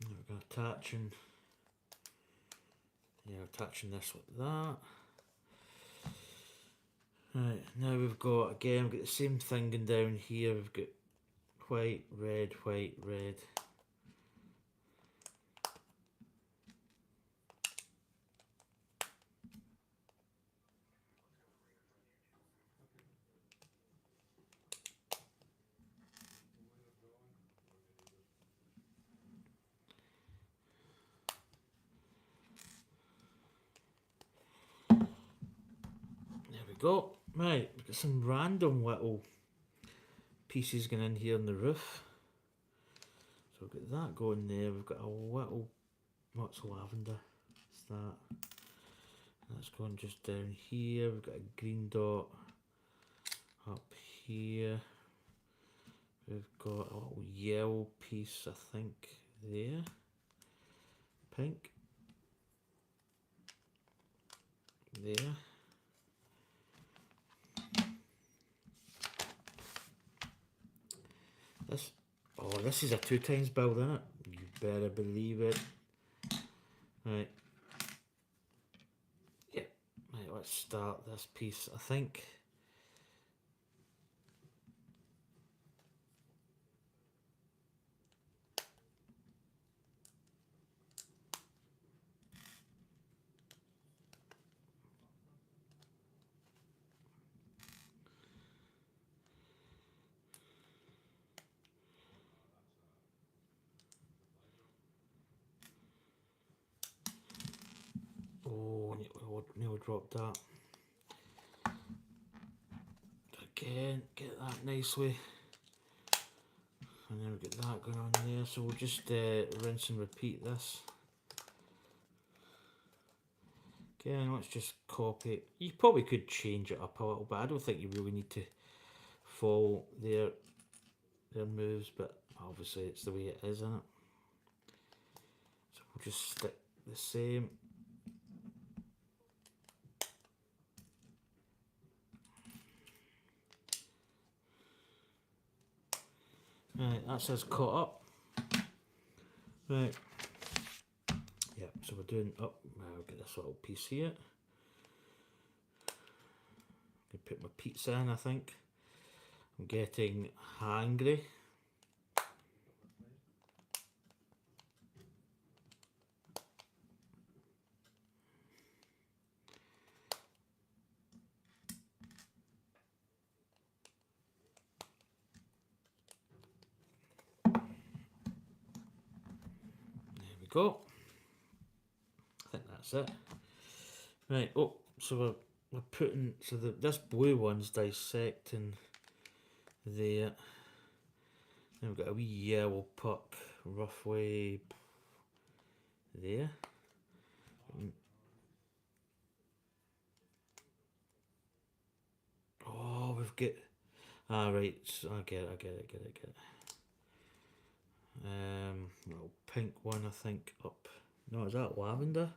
Now we're going to attaching. Yeah, attaching this with that. Right, now we've got, again, we've got the same thing going down here. We've got white, red, white, red. There we go. Right, we've got some random little pieces going in here on the roof. So we've got that going there. We've got a little, what's lavender? It's that. That's going just down here. We've got a green dot up here. We've got a little yellow piece, I think, there. Pink. There. Oh, this is a 2 times build, isn't it? You better believe it. Right. Yeah. Right, let's start this piece, I think. Oh, nearly dropped that. Again, get that nicely. And then we get that going on there. So we'll just rinse and repeat this. Again, let's just copy it. You probably could change it up a little bit. I don't think you really need to follow their moves, but obviously it's the way it is, isn't it? So we'll just stick the same. Right, that's us caught up. Right. Yeah, so we're doing up. I'll get this little piece here. I put my pizza in, I think. I'm getting hangry. There we go. I think that's it. Right, oh, so we're putting, so this blue one's dissecting there. Then we've got a wee yellow puck roughly there. Oh, we've got, right, so I get it. Little pink one, I think, up. No, is that lavender?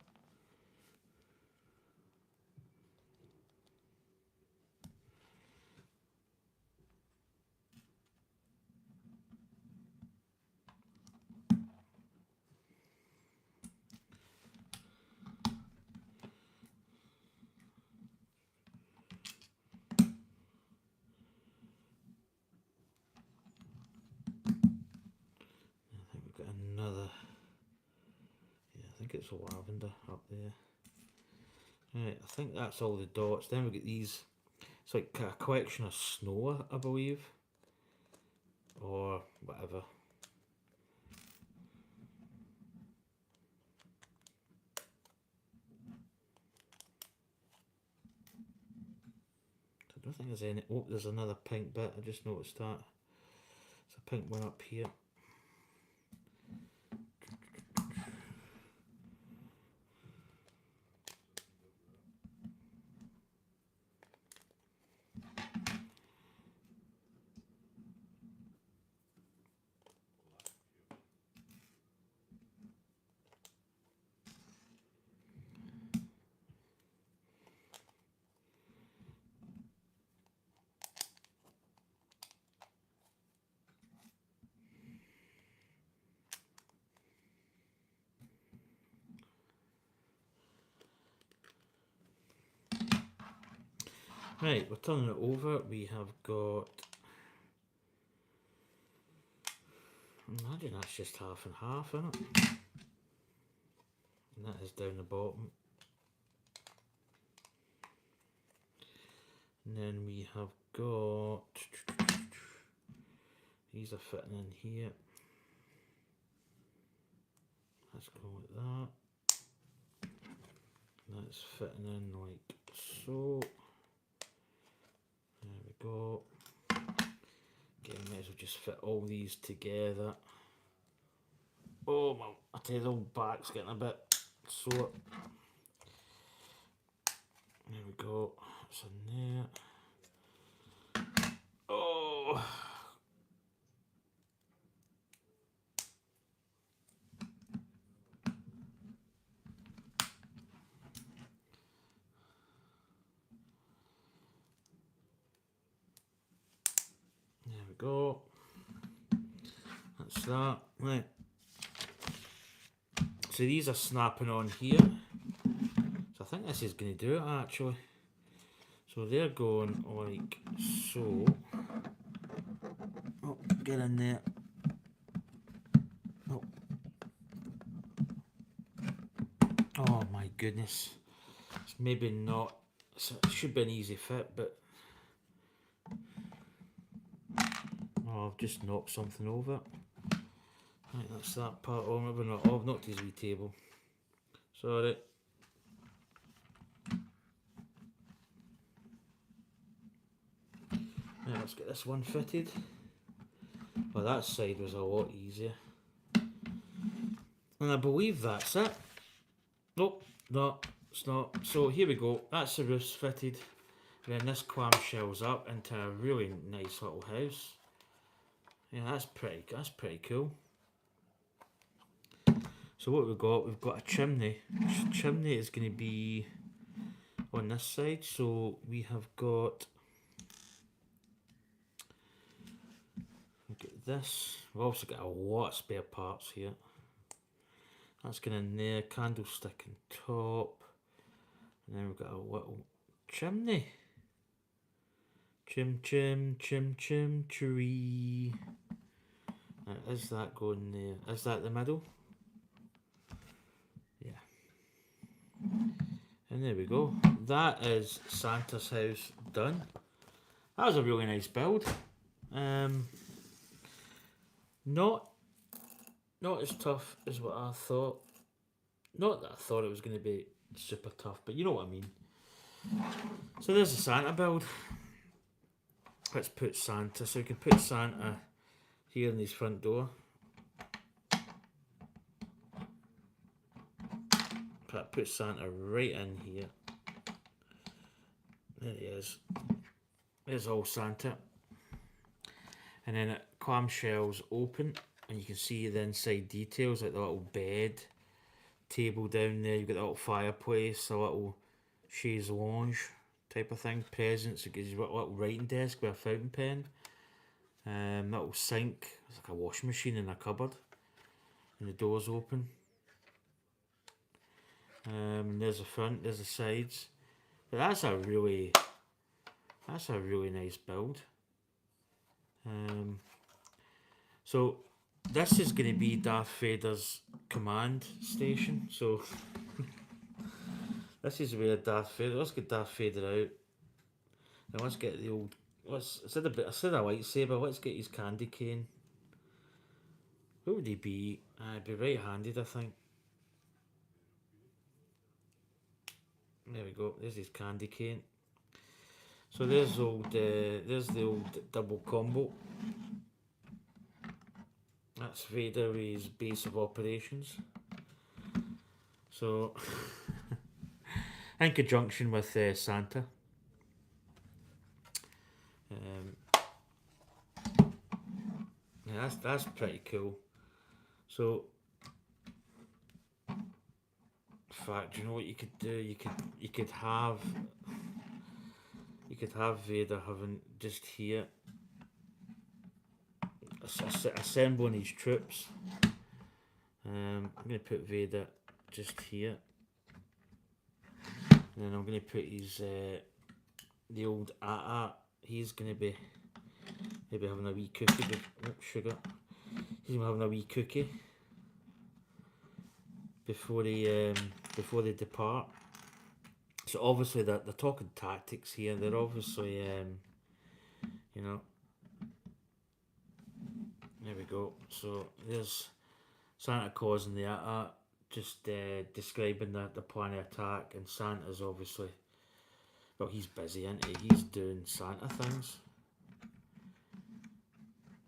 I think we've got another. Yeah, I think it's lavender up there. Right, I think that's all the dots. Then we get these. It's like a collection of snow, I believe, or whatever. I don't think there's any. Oh, there's another pink bit. I just noticed that. It's a pink one up here. Right, we're turning it over. We have got. Imagine that's just half and half, isn't it? And that is down the bottom. And then we have got. These are fitting in here. Let's go like that. That's fitting in like so. There we go. Again, might as well just fit all these together. Oh, I tell you, the old back's getting a bit sore. There we go. It's in there. Oh. There we go. That's that. Right. So these are snapping on here. So I think this is going to do it actually. So they're going like so. Oh, get in there. Oh. Oh my goodness. It's maybe not. It should be an easy fit, but oh, I've just knocked something over. Right, that's that part. Oh, maybe not. Oh, I've knocked his wee table. Sorry. Right, let's get this one fitted. Well, that side was a lot easier. And I believe that's it. Nope, no, it's not. So here we go. That's the roof's fitted. Then this clamshell's up into a really nice little house. Yeah, that's pretty cool. So what we've got a chimney. Chimney is going to be on this side. So we have got, look at this. We've also got a lot of spare parts here. That's going in there. Candlestick on top. And then we've got a little chimney. Chim chim chim chim tree. Is that going there? Is that the middle? Yeah. And there we go. That is Santa's house done. That was a really nice build. Not as tough as what I thought. Not that I thought it was going to be super tough, but you know what I mean. So there's the Santa build. Let's put Santa. So we can put Santa here in his front door. Put Santa right in here. There he is. There's all Santa. And then it clamshells open, and you can see the inside details, like the little bed, table down there. You've got the little fireplace, a little chaise lounge type of thing. Presents. It gives you a little writing desk with a fountain pen. Little sink. It's like a washing machine in a cupboard. And the door's open. There's the front. There's the sides. But that's a really nice build. So this is going to be Darth Vader's command station. So this is where Darth Vader. Let's get Darth Vader out. Now let's get the old. Instead of a lightsaber, let's get his candy cane. What would he be? He'd be right-handed, I think. There we go. There's his candy cane. So there's the old double combo. That's Vader with his base of operations. So in conjunction with Santa. Yeah, that's pretty cool. So, in fact, you know what you could do? You could have Vader having just here assembling his troops. I'm going to put Vader just here, and then I'm going to put his the old AT-AT. He's going to be maybe having a wee cookie with sugar. He's going to be having a wee cookie before they depart. So obviously they're talking tactics here. They're obviously you know. There we go. So there's Santa Claus and the AT-AT just describing the plan of attack, and Santa's obviously, well, he's busy, isn't he? He's doing Santa things.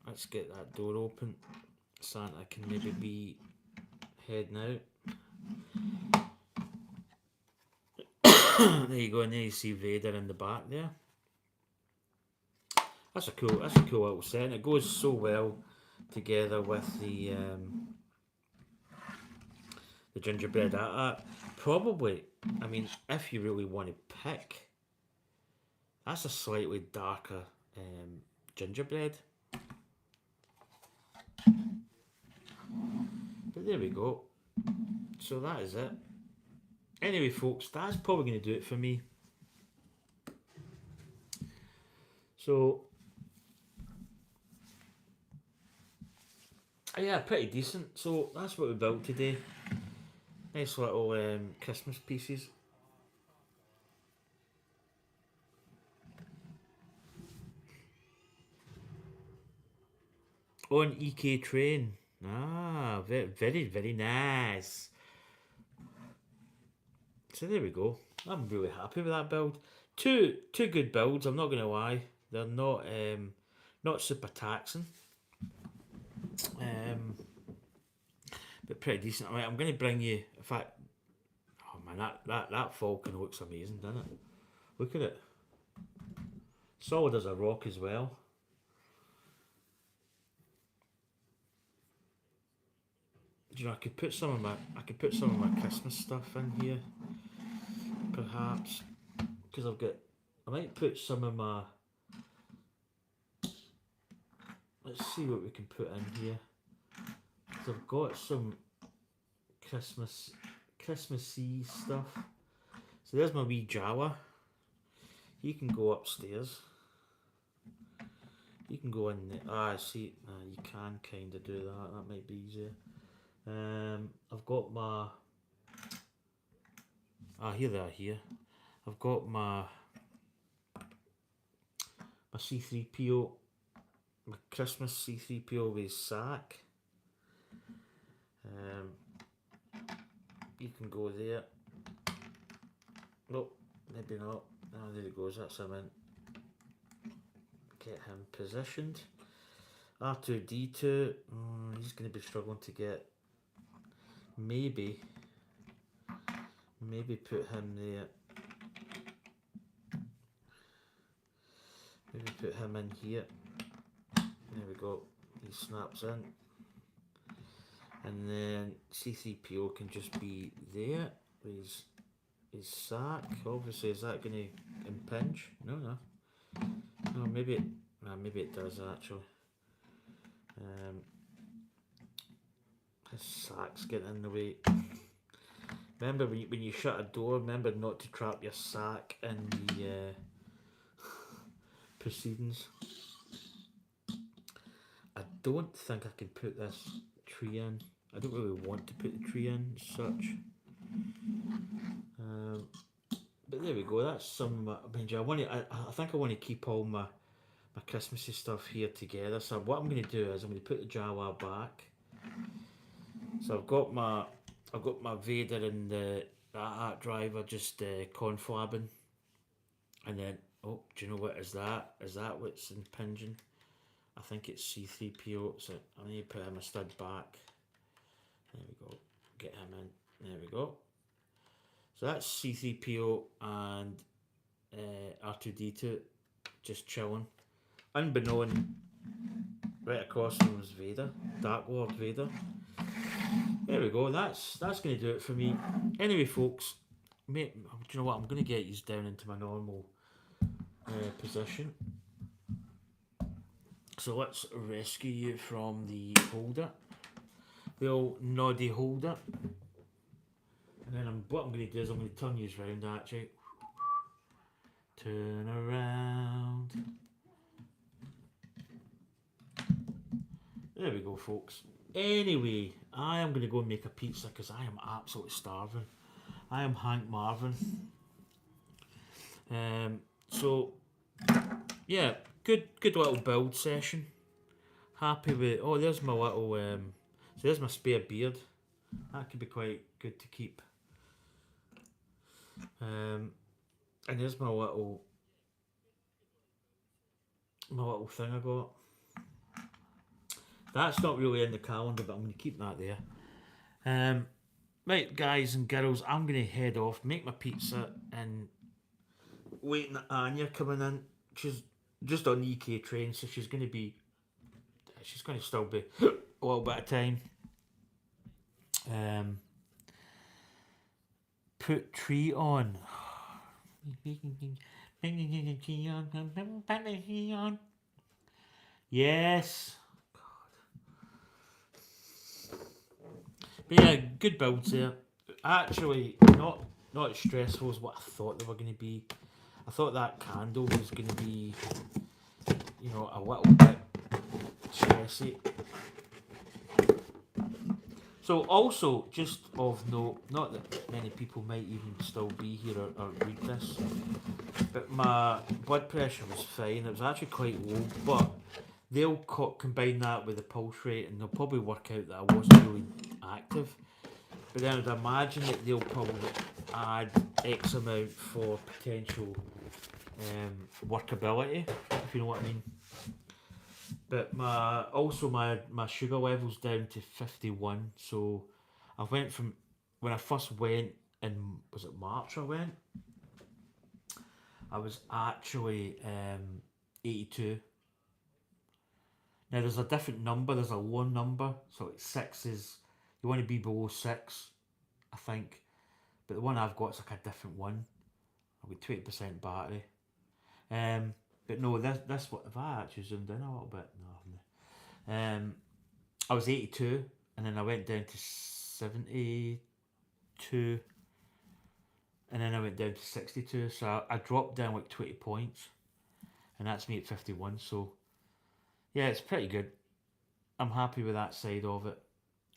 Let's get that door open. Santa can maybe be heading out. There you go, and there you see Vader in the back there. That's a cool little set, and it goes so well together with the gingerbread AT-AT. Probably, I mean, if you really want to pick, that's a slightly darker gingerbread. But there we go. So that is it. Anyway, folks, that's probably going to do it for me. So, yeah, pretty decent. So that's what we built today. Nice little Christmas pieces. On EK Train. Ah, very, very, very nice. So there we go. I'm really happy with that build. Two good builds. I'm not going to lie. They're not super taxing. But pretty decent. Right, I'm going to bring you. In fact, oh man, that Falcon looks amazing, doesn't it? Look at it. Solid as a rock as well. You know, I could put some of my Christmas stuff in here, perhaps, because I might put some of my. Let's see what we can put in here. Because I've got some Christmassy stuff. So there's my wee Jawa. You can go upstairs. You can go in there. Ah, I see. You can kind of do that. That might be easier. I've got my. Here they are. Here, I've got my C3PO, my Christmas C3PO with sack. You can go there. Nope, maybe not. Oh, there he goes. That's him in. Get him positioned. R2D2. He's going to be struggling to get. Maybe put him there. Maybe put him in here. There we go. He snaps in. And then C3PO can just be there with his sack. Obviously, is that going to impinge? No. No, maybe it does actually. His sack's getting in the way. Remember when you shut a door, remember not to trap your sack in the proceedings. I don't think I can put this tree in. I don't really want to put the tree in as such. But there we go. That's some. I think I want to keep all my Christmassy stuff here together. So what I'm going to do is I'm going to put the Jawa back. So I've got my Vader and that art driver just conflabbing, and then do you know what is that? Is that what's impinging? I think it's C3PO. So I need to put him a stud back. There we go. Get him in. There we go. So that's C3PO and R2D2 just chilling. Unbeknown, right across from was Vader, Dark Lord Vader. There we go. That's going to do it for me. Anyway, folks, do you know what? I'm going to get you down into my normal position. So let's rescue you from the holder, the old noddy holder. And then what I'm going to do is I'm going to turn you around actually. Turn around. There we go, folks. Anyway, I am going to go and make a pizza because I am absolutely starving. I am Hank Marvin. So, yeah, good little build session. Happy with. Oh, there's my little. So there's my spare beard. That could be quite good to keep. And there's my little thing I got. That's not really in the calendar, but I'm going to keep that there. Right, guys and girls, I'm going to head off, make my pizza, and waiting at Anya coming in. She's just on the EK train, so she's going to still be a little bit of time. Put tree on. Yes. But yeah, good builds there. Actually, not as stressful as what I thought they were going to be. I thought that candle was going to be, a little bit stressy. So also, just of note, not that many people might even still be here or read this, but my blood pressure was fine. It was actually quite low, but they'll combine that with the pulse rate and they'll probably work out that I wasn't really active. But then I'd imagine that they'll probably add X amount for potential workability, if you know what I mean. But my sugar level's down to 51, so I went from when I first went in, was it March I went? I was actually 82. Now there's a different number, there's a low number, so it's 6 is, you want to be below 6, I think. But the one I've got is like a different one. I've got 20% battery. But no, this what, if I actually zoomed in a little bit, no. I was 82, and then I went down to 72, and then I went down to 62. So I dropped down like 20 points, and that's me at 51. So yeah, it's pretty good. I'm happy with that side of it.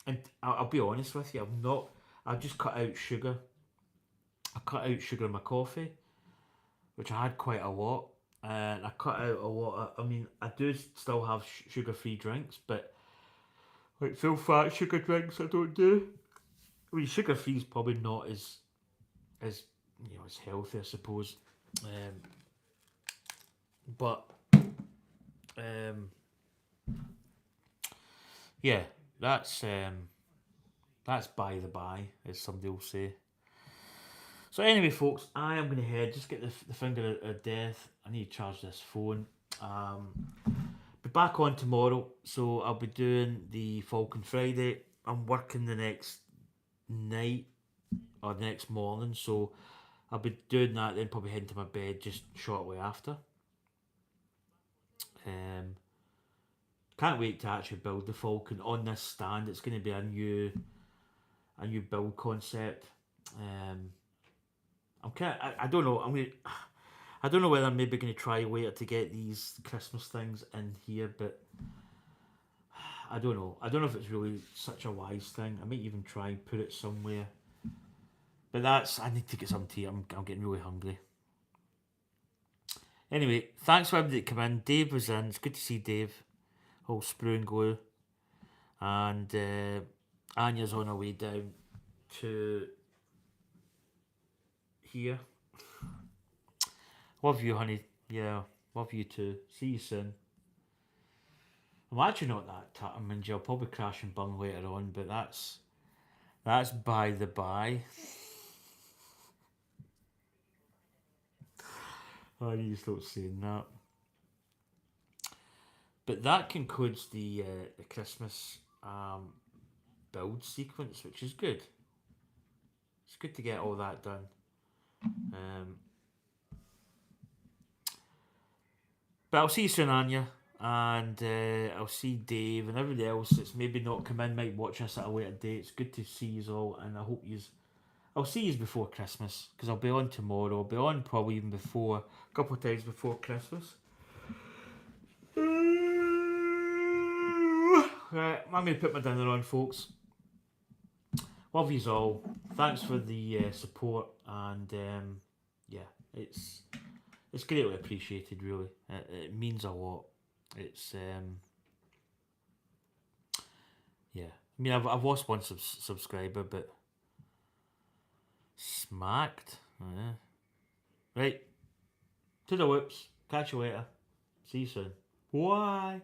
And I'll be honest with you, I've just cut out sugar. I cut out sugar in my coffee, which I had quite a lot. And I cut out a lot of, I do still have sugar-free drinks, but like full fat sugar drinks I don't do. Sugar-free is probably not as as healthy, I suppose. But yeah, that's by the by, as somebody will say. So anyway, folks, I am going to head, just get the finger of death. I need to charge this phone. Be back on tomorrow, so I'll be doing the Falcon Friday. I'm working the next night or the next morning, so I'll be doing that, then probably heading to my bed just shortly after. Can't wait to actually build the Falcon on this stand. It's going to be a new build concept. I don't know. I don't know whether I'm maybe going to try later to get these Christmas things in here, but I don't know. I don't know if it's really such a wise thing. I might even try and put it somewhere. But I need to get some tea. I'm getting really hungry. Anyway, thanks for everybody that came in. Dave was in. It's good to see Dave. All sprue and glue. And Anya's on her way down to here. Love you, honey. Yeah, love you too. See you soon. I'm actually not that mingy. I'll probably crash and burn later on, but that's by the by. Oh, I need to stop saying that. But that concludes the Christmas build sequence, which is good. It's good to get all that done. But I'll see you soon, Anya, and I'll see Dave and everybody else that's maybe not come in, might watch us at a later date. It's good to see you all, and I hope I'll see you before Christmas, because I'll be on tomorrow. I'll be on probably even before, a couple of times before Christmas. Right, I'm going to put my dinner on, folks. Love yous all. Thanks for the support, and yeah, it's greatly appreciated. Really, it means a lot. It's yeah. I've lost one subscriber, but smacked. Yeah. Right. To the whoops. Catch you later. See you soon. Bye.